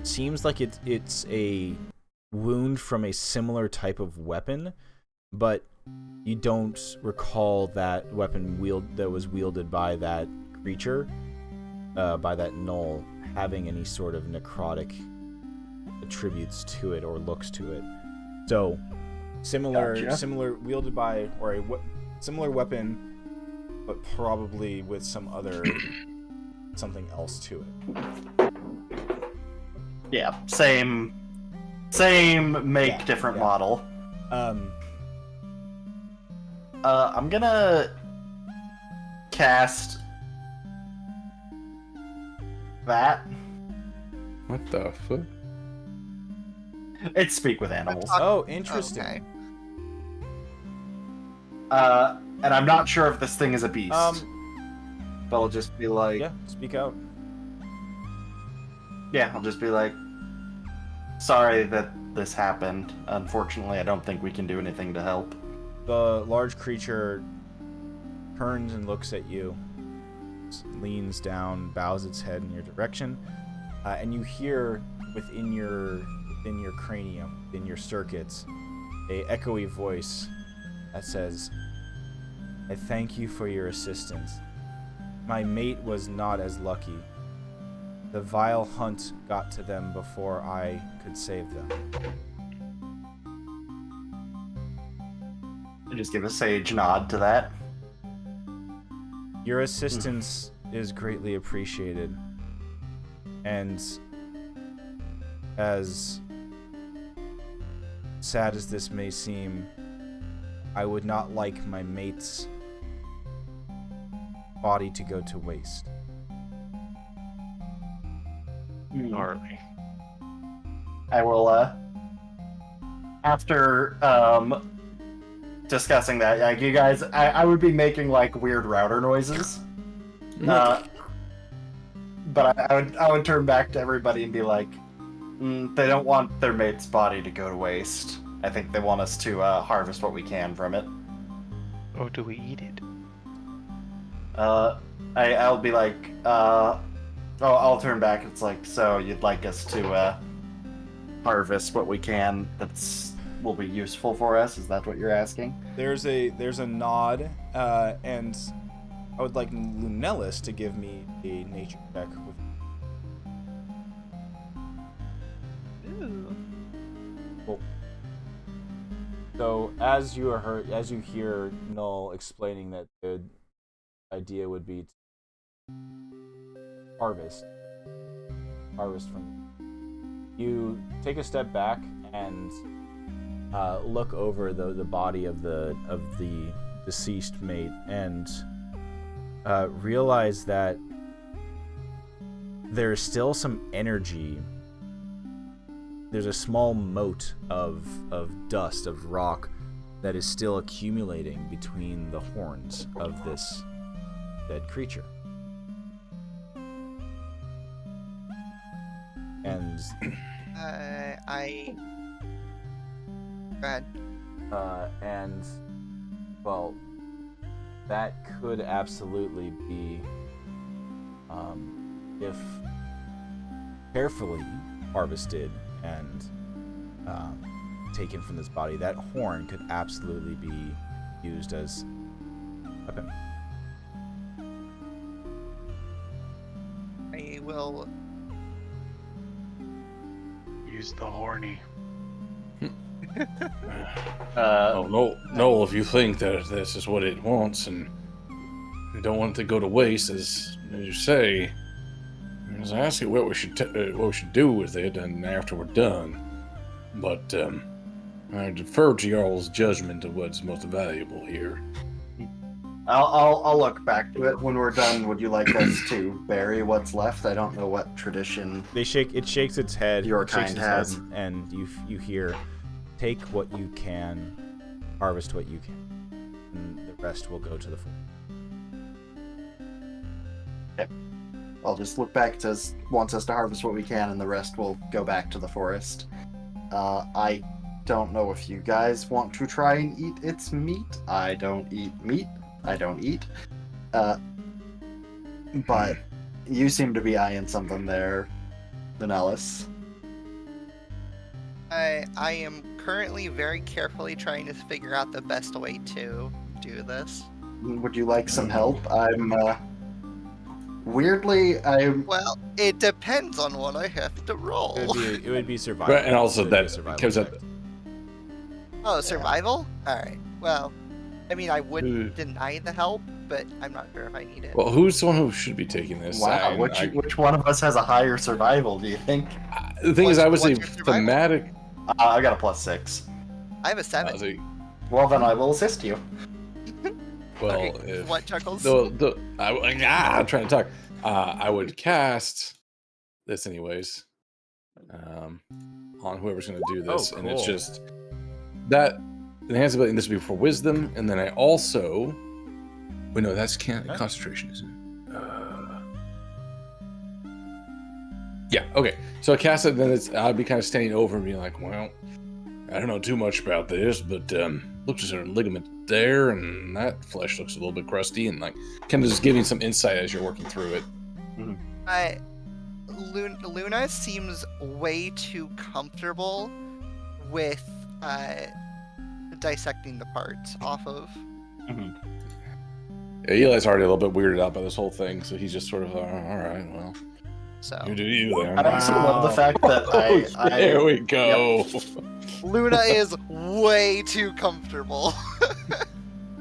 Speaker 1: seems like it's a wound from a similar type of weapon, but you don't recall that weapon that was wielded by that creature, by that gnoll, having any sort of necrotic attributes to it or looks to it. So
Speaker 2: Gotcha.
Speaker 1: similar wielded by, or similar weapon, but probably with some other something else to it.
Speaker 2: Yeah, same make,
Speaker 1: Yeah,
Speaker 2: different
Speaker 1: yeah.
Speaker 2: model. I'm gonna cast that.
Speaker 5: What the fuck?
Speaker 2: It's speak with animals.
Speaker 1: Oh, interesting.
Speaker 3: Okay.
Speaker 2: And I'm not sure if this thing is a beast. But I'll just be like,
Speaker 1: Yeah, speak out.
Speaker 2: yeah, I'll just be like, sorry that this happened. Unfortunately, I don't think we can do anything to help.
Speaker 1: The large creature turns and looks at you, leans down, bows its head in your direction, and you hear within your cranium, within your circuits, a echoey voice that says, "I thank you for your assistance. My mate was not as lucky. The vile hunt got to them before I could save them."
Speaker 2: I just give a sage nod to that.
Speaker 1: Your assistance is greatly appreciated, and as sad as this may seem, I would not like my mate's body to go to waste.
Speaker 4: Gnarly.
Speaker 2: I will, after, discussing that, like, you guys, I would be making, like, weird router noises. But I would turn back to everybody and be like, they don't want their mate's body to go to waste. I think they want us to, harvest what we can from it.
Speaker 4: Oh, do we eat it?
Speaker 2: I'll be like, I'll turn back. It's like, so you'd like us to harvest what we can that's will be useful for us? Is that what you're asking?
Speaker 1: There's a nod, and I would like Lunellus to give me a nature check with.
Speaker 7: Ooh.
Speaker 1: Cool. So as you hear Null explaining that the idea would be to harvest from. You take a step back and look over the body of the deceased mate and realize that there's still some energy. There's a small moat of dust, of rock, that is still accumulating between the horns of this dead creature. And
Speaker 3: Go ahead.
Speaker 1: and well, that could absolutely be, if carefully harvested and taken from this body, that horn could absolutely be used as a weapon.
Speaker 3: I will.
Speaker 4: Use the horny.
Speaker 5: Oh, no, if you think that this is what it wants and you don't want it to go to waste, as you say, I was asking what we should do with it and after we're done. But I defer to y'all's judgment of what's most valuable here.
Speaker 2: I'll look back to it when we're done. Would you like us to bury what's left? I don't know what tradition.
Speaker 1: It shakes its head.
Speaker 2: Your
Speaker 1: it shakes
Speaker 2: kind
Speaker 1: its
Speaker 2: has.
Speaker 1: head, and you hear, take what you can, harvest what you can, and the rest will go to the forest.
Speaker 2: I'll just look back to wants us to harvest what we can, and the rest will go back to the forest. I don't know if you guys want to try and eat its meat. I don't eat meat. I don't eat. But you seem to be eyeing something there, Vanellis.
Speaker 3: I am currently very carefully trying to figure out the best way to do this.
Speaker 2: Would you like some help? I'm weirdly
Speaker 3: Well, it depends on what I have to roll.
Speaker 1: It would be survival.
Speaker 5: Right, and also
Speaker 1: It would be a
Speaker 5: that
Speaker 1: survival
Speaker 5: comes up.
Speaker 1: check.
Speaker 3: Oh, survival? Alright. Well, I mean, I wouldn't deny the help, but I'm not sure if I need it.
Speaker 5: Well, who's the one who should be taking this?
Speaker 2: wow. Which one of us has a higher survival? Do you think?
Speaker 5: The thing is, I would say
Speaker 3: What's your survival?
Speaker 5: thematic.
Speaker 2: I got a +6.
Speaker 3: I have a 7.
Speaker 5: I'll say,
Speaker 2: Well, then I will assist you.
Speaker 5: well,
Speaker 3: Okay,
Speaker 5: if
Speaker 3: what, Chuckles?
Speaker 5: I'm trying to talk. I would cast this anyways, on whoever's going to do this,
Speaker 1: Oh,
Speaker 5: and it's
Speaker 1: cool.
Speaker 5: just that enhance ability. And this would be for wisdom, and then I also. Wait, no, that's concentration, isn't it? Yeah. Okay. So I cast it, then I'd be kind of standing over and being like, well, I don't know too much about this, but looks as a ligament there, and that flesh looks a little bit crusty, and like kind of just giving some insight as you're working through it.
Speaker 3: Luna seems way too comfortable with dissecting the parts off of.
Speaker 5: Yeah, Eli's already a little bit weirded out by this whole thing, so he's just sort of, all right, well,
Speaker 3: So
Speaker 5: you do you there.
Speaker 2: I also love the fact that
Speaker 5: There we go.
Speaker 3: Luna is way too comfortable.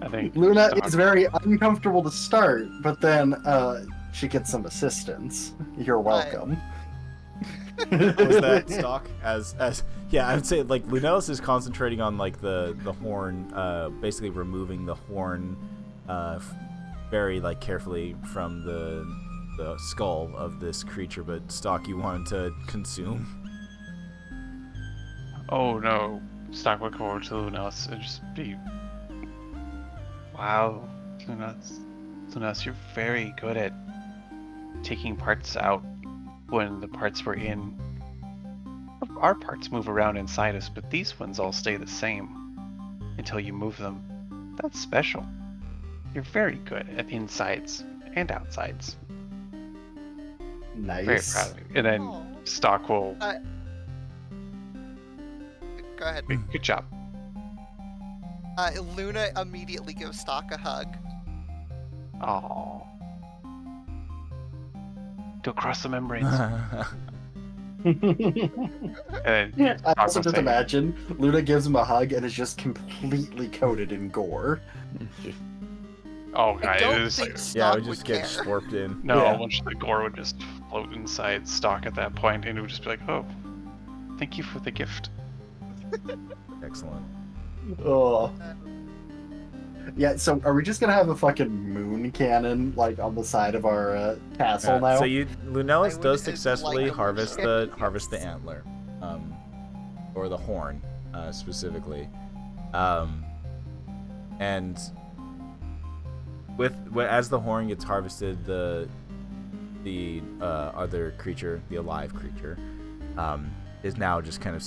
Speaker 4: I think
Speaker 2: Luna
Speaker 4: Doc-
Speaker 2: is very uncomfortable to start, but then she gets some assistance. You're welcome.
Speaker 1: Was that stock as yeah, I would say like Lunellus is concentrating on like the horn, basically removing the horn very like carefully from the skull of this creature, but Stock you wanted to consume.
Speaker 4: Oh no, Stock would go over to Lunellus and just be, wow, Lunellus, you're very good at taking parts out when the parts were in. Our parts move around inside us, but these ones all stay the same until you move them. That's special. You're very good at insides and outsides.
Speaker 2: Nice.
Speaker 4: Very proud of you. And then
Speaker 3: Aw.
Speaker 4: Stock will
Speaker 3: Go Go ahead.
Speaker 4: Good job.
Speaker 3: Luna immediately gives Stock a hug.
Speaker 4: Oh. Go cross the membranes. And then
Speaker 2: I also
Speaker 4: Stock will
Speaker 2: just
Speaker 4: say,
Speaker 2: imagine Luna gives him a hug and is just completely coated in gore.
Speaker 4: oh
Speaker 3: I
Speaker 4: god, it
Speaker 3: don't
Speaker 4: is
Speaker 3: think
Speaker 4: like,
Speaker 3: Stock
Speaker 1: Yeah, it would
Speaker 3: would
Speaker 1: just get
Speaker 3: care.
Speaker 1: slurped in.
Speaker 4: no,
Speaker 2: Yeah.
Speaker 4: a bunch of the gore would just float inside Stock at that point, and it would just be like, oh, thank you for the gift.
Speaker 1: Excellent.
Speaker 2: Oh. Yeah, so are we just gonna have a fucking moon cannon like on the side of our castle now?
Speaker 1: So Lunellus
Speaker 3: I would
Speaker 1: does
Speaker 3: like
Speaker 1: successfully
Speaker 3: to
Speaker 1: harvest
Speaker 3: look at
Speaker 1: the
Speaker 3: yes.
Speaker 1: antler, or the horn, specifically, and as the horn gets harvested, the other creature, the alive creature, is now just kind of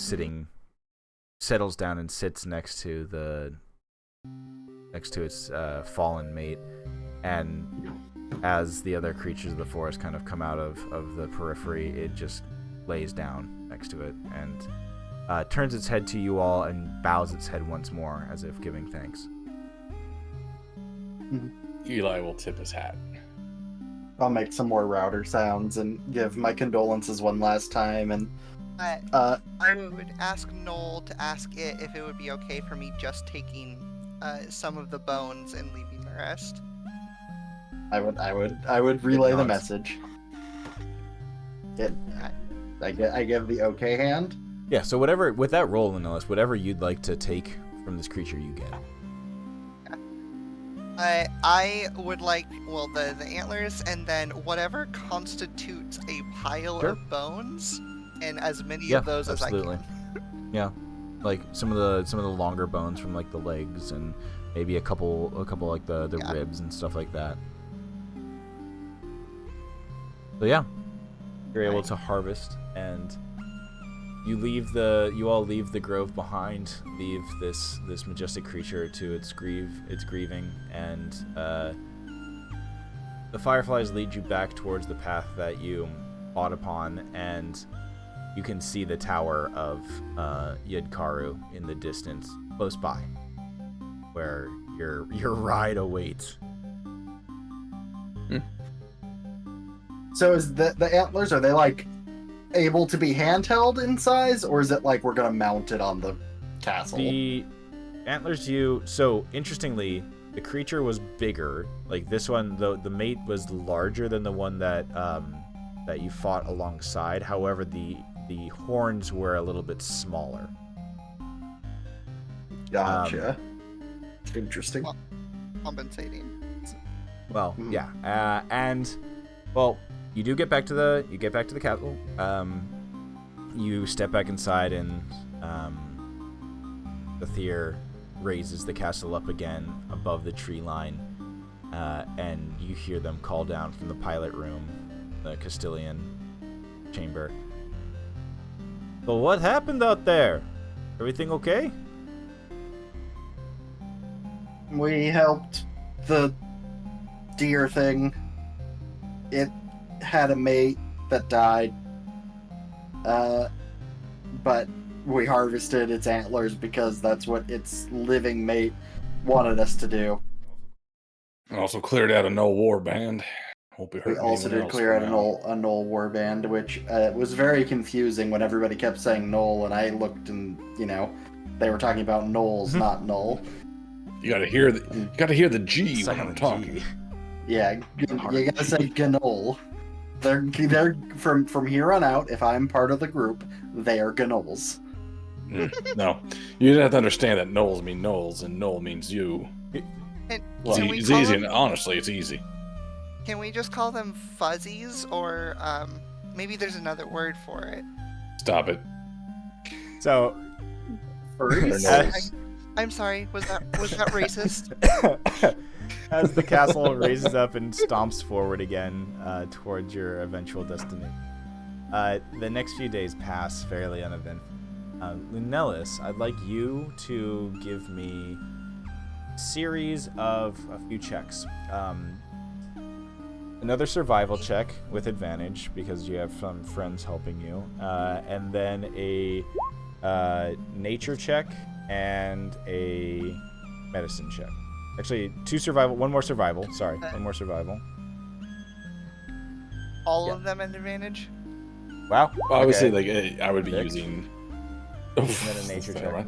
Speaker 1: settles down and sits next to its fallen mate, and as the other creatures of the forest kind of come out of the periphery, it just lays down next to it and turns its head to you all and bows its head once more as if giving thanks.
Speaker 5: Eli will tip his hat.
Speaker 2: I'll make some more router sounds and give my condolences one last time. And
Speaker 3: I would ask Noel to ask it if it would be okay for me just taking some of the bones and leaving the rest.
Speaker 2: I would relay the
Speaker 1: nods.
Speaker 2: message. I give the okay hand.
Speaker 1: Yeah, so whatever, with that roll, Lunellus, whatever you'd like to take from this creature, you get.
Speaker 3: I would like, well, the antlers, and then whatever constitutes a pile
Speaker 1: Sure.
Speaker 3: of bones, and as many
Speaker 1: Yeah,
Speaker 3: of those
Speaker 1: absolutely.
Speaker 3: as I can.
Speaker 1: Yeah, like some of the longer bones from like the legs, and maybe a couple like the
Speaker 3: Yeah.
Speaker 1: ribs and stuff like that. So yeah, you're able
Speaker 3: Right.
Speaker 1: to harvest, and you all leave the grove behind, leave this majestic creature to its grieving, and the fireflies lead you back towards the path that you fought upon, and you can see the tower of Yidkaru in the distance, close by, where your ride awaits.
Speaker 2: So is the antlers, are they like able to be handheld in size, or is it like we're gonna mount it on the castle?
Speaker 1: The antlers so interestingly, the creature was bigger. Like this one, the mate was larger than the one that you fought alongside. However, the horns were a little bit smaller.
Speaker 2: Gotcha. Interesting.
Speaker 3: Compensating.
Speaker 1: Well,
Speaker 2: Mhm.
Speaker 1: yeah, and well, you do get back to the castle. You step back inside, and the Thir raises the castle up again above the tree line, and you hear them call down from the pilot room, the Castilian chamber. So what happened out there? Everything okay?
Speaker 2: We helped the deer thing. It had a mate that died. But we harvested its antlers because that's what its living mate wanted us to do.
Speaker 5: Also cleared out a no war band. Hope it hurt
Speaker 2: We also
Speaker 5: anyone
Speaker 2: did
Speaker 5: else
Speaker 2: clear
Speaker 5: for
Speaker 2: out
Speaker 5: now.
Speaker 2: a Knoll warband, which was very confusing when everybody kept saying Knoll, and I looked and, they were talking about Knolls, not Knoll.
Speaker 5: You gotta hear the G when
Speaker 1: Silent
Speaker 5: I'm talking.
Speaker 1: G.
Speaker 2: Yeah, you gotta say Gnoll. They're from here on out, if I'm part of the group, they are Gnolls.
Speaker 5: No, you have to understand that Knowles mean Knowles, and Knoll means you.
Speaker 3: And
Speaker 5: Well,
Speaker 3: can we
Speaker 5: it's
Speaker 3: call
Speaker 5: easy,
Speaker 3: them-
Speaker 5: and honestly, it's easy.
Speaker 3: Can we just call them fuzzies, or maybe there's another word for it?
Speaker 5: Stop it.
Speaker 1: So
Speaker 2: Furries?
Speaker 5: Knolls.
Speaker 3: I'm sorry. Was that racist?
Speaker 1: as the castle raises up and stomps forward again towards your eventual destination. The next few days pass fairly uneventful. Lunellus, I'd like you to give me a series of a few checks. Another survival check with advantage because you have some friends helping you, and then a nature check and a medicine check. Actually, 2 survival, 1 more survival. Sorry, 1 more survival.
Speaker 3: All
Speaker 1: Yeah.
Speaker 3: of them at advantage?
Speaker 1: Wow.
Speaker 5: Obviously,
Speaker 1: okay.
Speaker 5: like I would be
Speaker 1: 6.
Speaker 5: using.
Speaker 1: And then a nature check.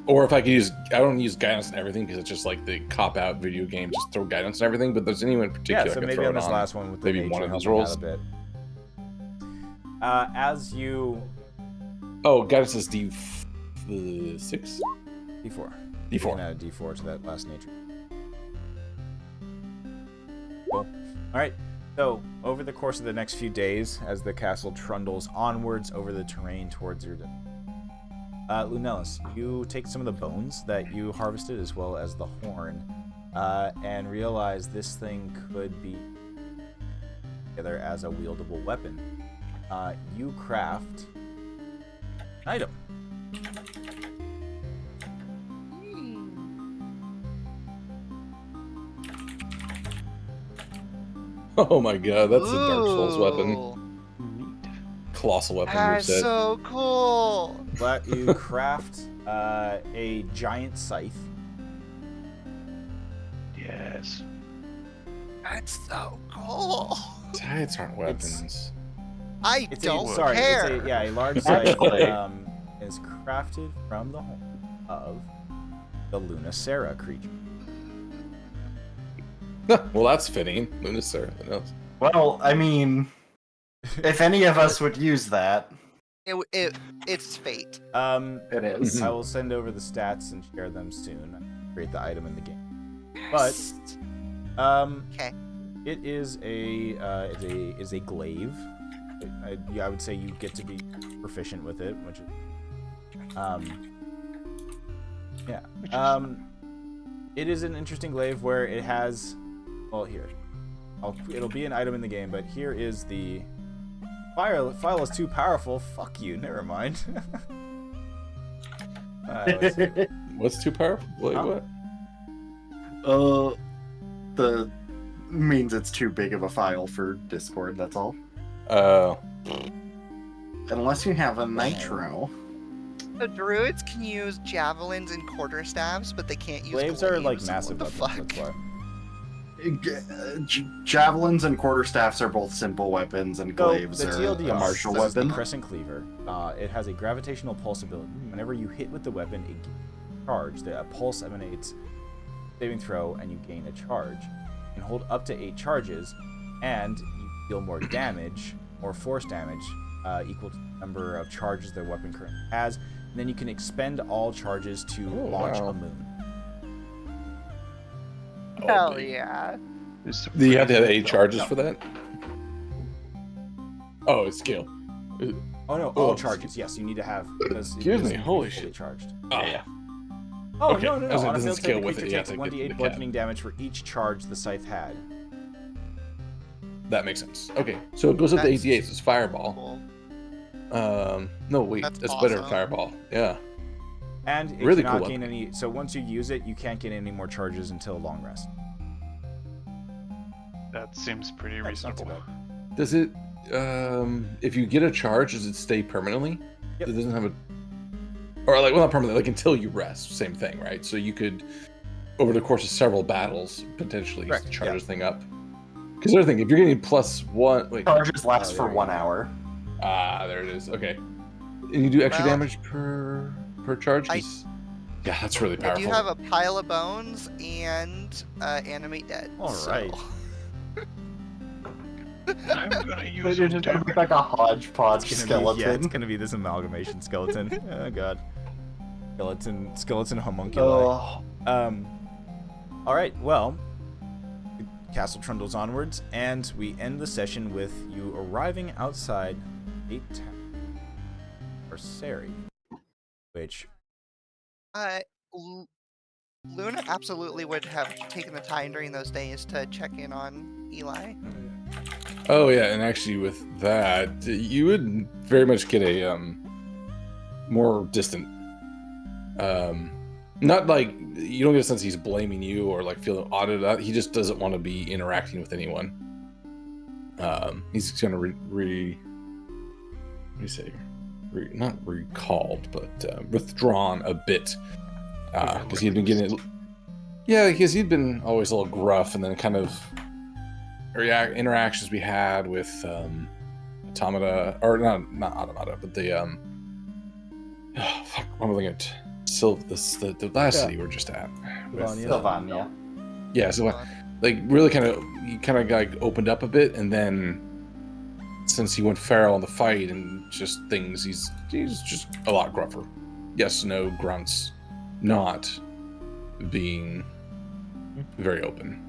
Speaker 5: Or if I could use, I don't use guidance and everything because it's just like the cop out video game, just throw guidance and everything. But there's anyone in particular.
Speaker 1: Yeah, so
Speaker 5: I could
Speaker 1: maybe
Speaker 5: throw
Speaker 1: on
Speaker 5: it
Speaker 1: this last one with the
Speaker 5: maybe
Speaker 1: nature
Speaker 5: one of those
Speaker 1: helping
Speaker 5: rolls.
Speaker 1: out a bit. As you
Speaker 5: Oh, guidance is D6.
Speaker 1: D4.
Speaker 5: D4.
Speaker 1: And add a D4 to that last nature. Cool. All right. So over the course of the next few days, as the castle trundles onwards over the terrain towards your Lunellus, you take some of the bones that you harvested as well as the horn, and realize this thing could be together as a wieldable weapon. You craft an item.
Speaker 5: Oh my god, that's a Dark Souls weapon.
Speaker 3: Ooh,
Speaker 4: Neat.
Speaker 5: Colossal weapon.
Speaker 3: That's
Speaker 5: Reset.
Speaker 3: so cool.
Speaker 1: But you craft a giant scythe.
Speaker 4: Yes.
Speaker 3: That's so cool.
Speaker 5: Scythes aren't weapons.
Speaker 3: I
Speaker 1: It's
Speaker 3: don't
Speaker 1: a, sorry,
Speaker 3: care.
Speaker 1: It's a large scythe
Speaker 2: Actually-
Speaker 1: is crafted from the horn of the Lunacera creature.
Speaker 5: Well, that's fitting. Lunacera.
Speaker 2: Well, I mean, if any of us would use that,
Speaker 3: It's fate.
Speaker 2: it is.
Speaker 1: I will send over the stats and share them soon. Create the item in the game. But
Speaker 3: Okay.
Speaker 1: it is a glaive. I would say you get to be proficient with it, which is it is an interesting glaive where it has, well, here, it'll be an item in the game, but here is the file is too powerful. Fuck you. Never mind. Let's see.
Speaker 5: What's too powerful? Wait,
Speaker 1: Huh?
Speaker 5: what?
Speaker 2: The means it's too big of a file for Discord. That's all. Unless you have a nitro.
Speaker 3: The druids can use javelins and quarterstaffs, but they can't use
Speaker 1: Glaives are like
Speaker 3: glaives.
Speaker 1: massive
Speaker 3: What the
Speaker 1: weapons.
Speaker 3: fuck?
Speaker 1: That's why.
Speaker 2: Javelins and quarterstaffs are both simple weapons, and
Speaker 1: So
Speaker 2: glaives
Speaker 1: the
Speaker 2: are
Speaker 1: TLDR,
Speaker 2: a martial
Speaker 1: this is the
Speaker 2: weapon.
Speaker 1: Crescent Cleaver. It has a gravitational pulse ability. Whenever you hit with the weapon, it gains a charge. A pulse emanates, saving throw, and you gain a charge. You can hold up to 8 charges, and you deal more damage, or force damage, equal to the number of charges the weapon currently has. And then you can expend all charges to launch
Speaker 5: wow.
Speaker 1: a moon.
Speaker 3: Hell yeah.
Speaker 5: Do you have to have 8 charges for that? Oh, it's skill.
Speaker 1: Oh no, all charges. Yes, you need to have.
Speaker 5: Excuse me, holy
Speaker 1: fully
Speaker 5: shit.
Speaker 1: Charged.
Speaker 5: Oh, yeah.
Speaker 1: Oh,
Speaker 5: Okay,
Speaker 1: no, no,
Speaker 5: I was
Speaker 1: no.
Speaker 5: like,
Speaker 1: On a
Speaker 5: doesn't
Speaker 1: failed
Speaker 5: scale
Speaker 1: save, the
Speaker 5: with it,
Speaker 1: creature
Speaker 5: you
Speaker 1: takes
Speaker 5: have to
Speaker 1: 1d8
Speaker 5: get the
Speaker 1: bludgeoning damage for each charge the scythe had.
Speaker 5: That makes sense. Okay, so it goes up to
Speaker 3: That's
Speaker 5: 88, so it's fireball.
Speaker 3: Cool.
Speaker 5: No, wait,
Speaker 3: That's
Speaker 5: that's better than
Speaker 3: awesome.
Speaker 5: fireball. Yeah.
Speaker 1: And it
Speaker 5: Really
Speaker 1: cannot
Speaker 5: cool
Speaker 1: gain
Speaker 5: weapon.
Speaker 1: any. So once you use it, you can't gain any more charges until long rest.
Speaker 6: That seems pretty
Speaker 1: That's not too
Speaker 6: reasonable.
Speaker 1: bad.
Speaker 5: Does it, if you get a charge, does it stay permanently?
Speaker 1: Yep.
Speaker 5: It doesn't have a, or like, well, not permanently, like until you rest, same thing, right? So you could, over the course of several battles, potentially
Speaker 1: Correct,
Speaker 5: charge
Speaker 1: yeah.
Speaker 5: this thing up. Because the other thing, if you're getting +1, wait,
Speaker 2: Charges last
Speaker 1: Oh,
Speaker 2: for
Speaker 1: there we
Speaker 2: 1
Speaker 1: go.
Speaker 2: hour.
Speaker 5: there it is, okay. And you do extra
Speaker 3: Well,
Speaker 5: damage per charge?
Speaker 3: I-
Speaker 5: 'Cause- yeah, that's really
Speaker 3: I
Speaker 5: powerful.
Speaker 3: do have a pile of bones and animate dead.
Speaker 1: All
Speaker 3: so-
Speaker 1: right.
Speaker 6: I'm gonna use
Speaker 2: It's
Speaker 6: them
Speaker 2: just
Speaker 6: too.
Speaker 2: gonna be like a hodgepodge
Speaker 1: It's
Speaker 2: skeleton.
Speaker 1: yeah, it's gonna be this amalgamation skeleton. Oh god. Skeleton homunculi.
Speaker 2: Oh,
Speaker 1: All right. Well, the castle trundles onwards, and we end the session with you arriving outside a town, or Sari, which
Speaker 3: Luna absolutely would have taken the time during those days to check in on Eli.
Speaker 5: Oh yeah, and actually with that, you would very much get a more distant. Not like you don't get a sense he's blaming you or like feeling odd about it. He just doesn't want to be interacting with anyone. He's gonna what do you say? not recalled, but withdrawn a bit. Because he'd been getting... Yeah, because he'd been always a little gruff, and then kind of interactions we had with Automata, or not Automata, but the fuck, what am I looking at? The last city we were just at. With,
Speaker 2: Sylvania.
Speaker 5: yeah, so like really he kind of like opened up a bit, and then since he went feral in the fight and just things, he's just a lot gruffer. Yes, no grunts, not being very open.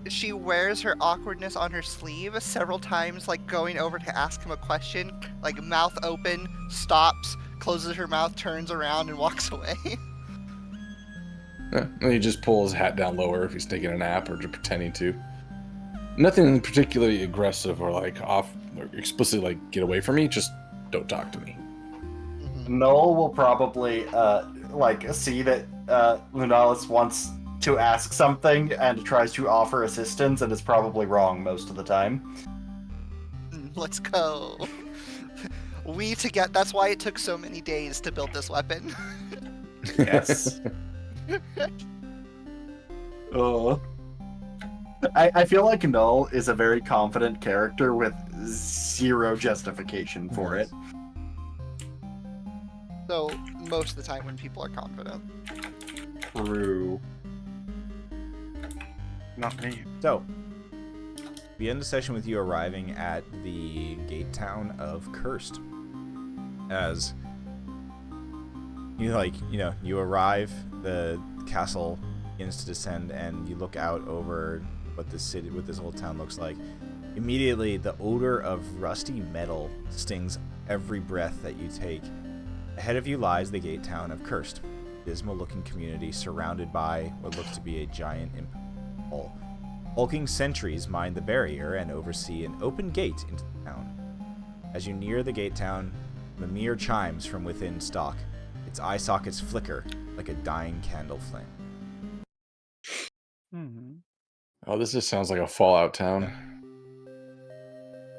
Speaker 3: She wears her awkwardness on her sleeve several times, like going over to ask him a question, like mouth open, stops, closes her mouth, turns around, and walks away.
Speaker 5: And he just pulls his hat down lower if he's taking a nap or just pretending to. Nothing particularly aggressive or like off or explicitly like get away from me. Just don't talk to me.
Speaker 2: Noel will probably like see that Lunalis wants to ask something and tries to offer assistance and is probably wrong most of the time.
Speaker 3: Let's go. That's why it took so many days to build this weapon.
Speaker 2: Yes. I feel like Null is a very confident character with zero justification for it.
Speaker 3: So, most of the time when people are confident.
Speaker 2: True.
Speaker 6: Not me.
Speaker 1: So, we end the session with you arriving at the gate town of Cursed. As you arrive, the castle begins to descend, and you look out over what this whole town looks like. Immediately, the odor of rusty metal stings every breath that you take. Ahead of you lies the gate town of Cursed, a dismal-looking community surrounded by what looks to be a giant wall. Hulking sentries mind the barrier and oversee an open gate into the town. As you near the gate town, Mimir chimes from within stalk. Its eye sockets flicker like a dying candle flame.
Speaker 4: Mm-hmm.
Speaker 5: Oh, this just sounds like a Fallout town.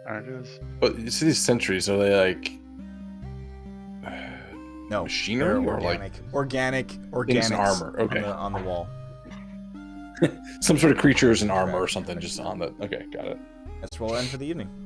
Speaker 4: It is.
Speaker 5: But you see these sentries, are they like
Speaker 1: No,
Speaker 5: machinery
Speaker 1: they're
Speaker 5: or like
Speaker 1: organic
Speaker 5: things in armor? Okay,
Speaker 1: on the wall.
Speaker 5: some sort of creatures in armor or something just on the. Okay, got it.
Speaker 1: That's roll end for the evening.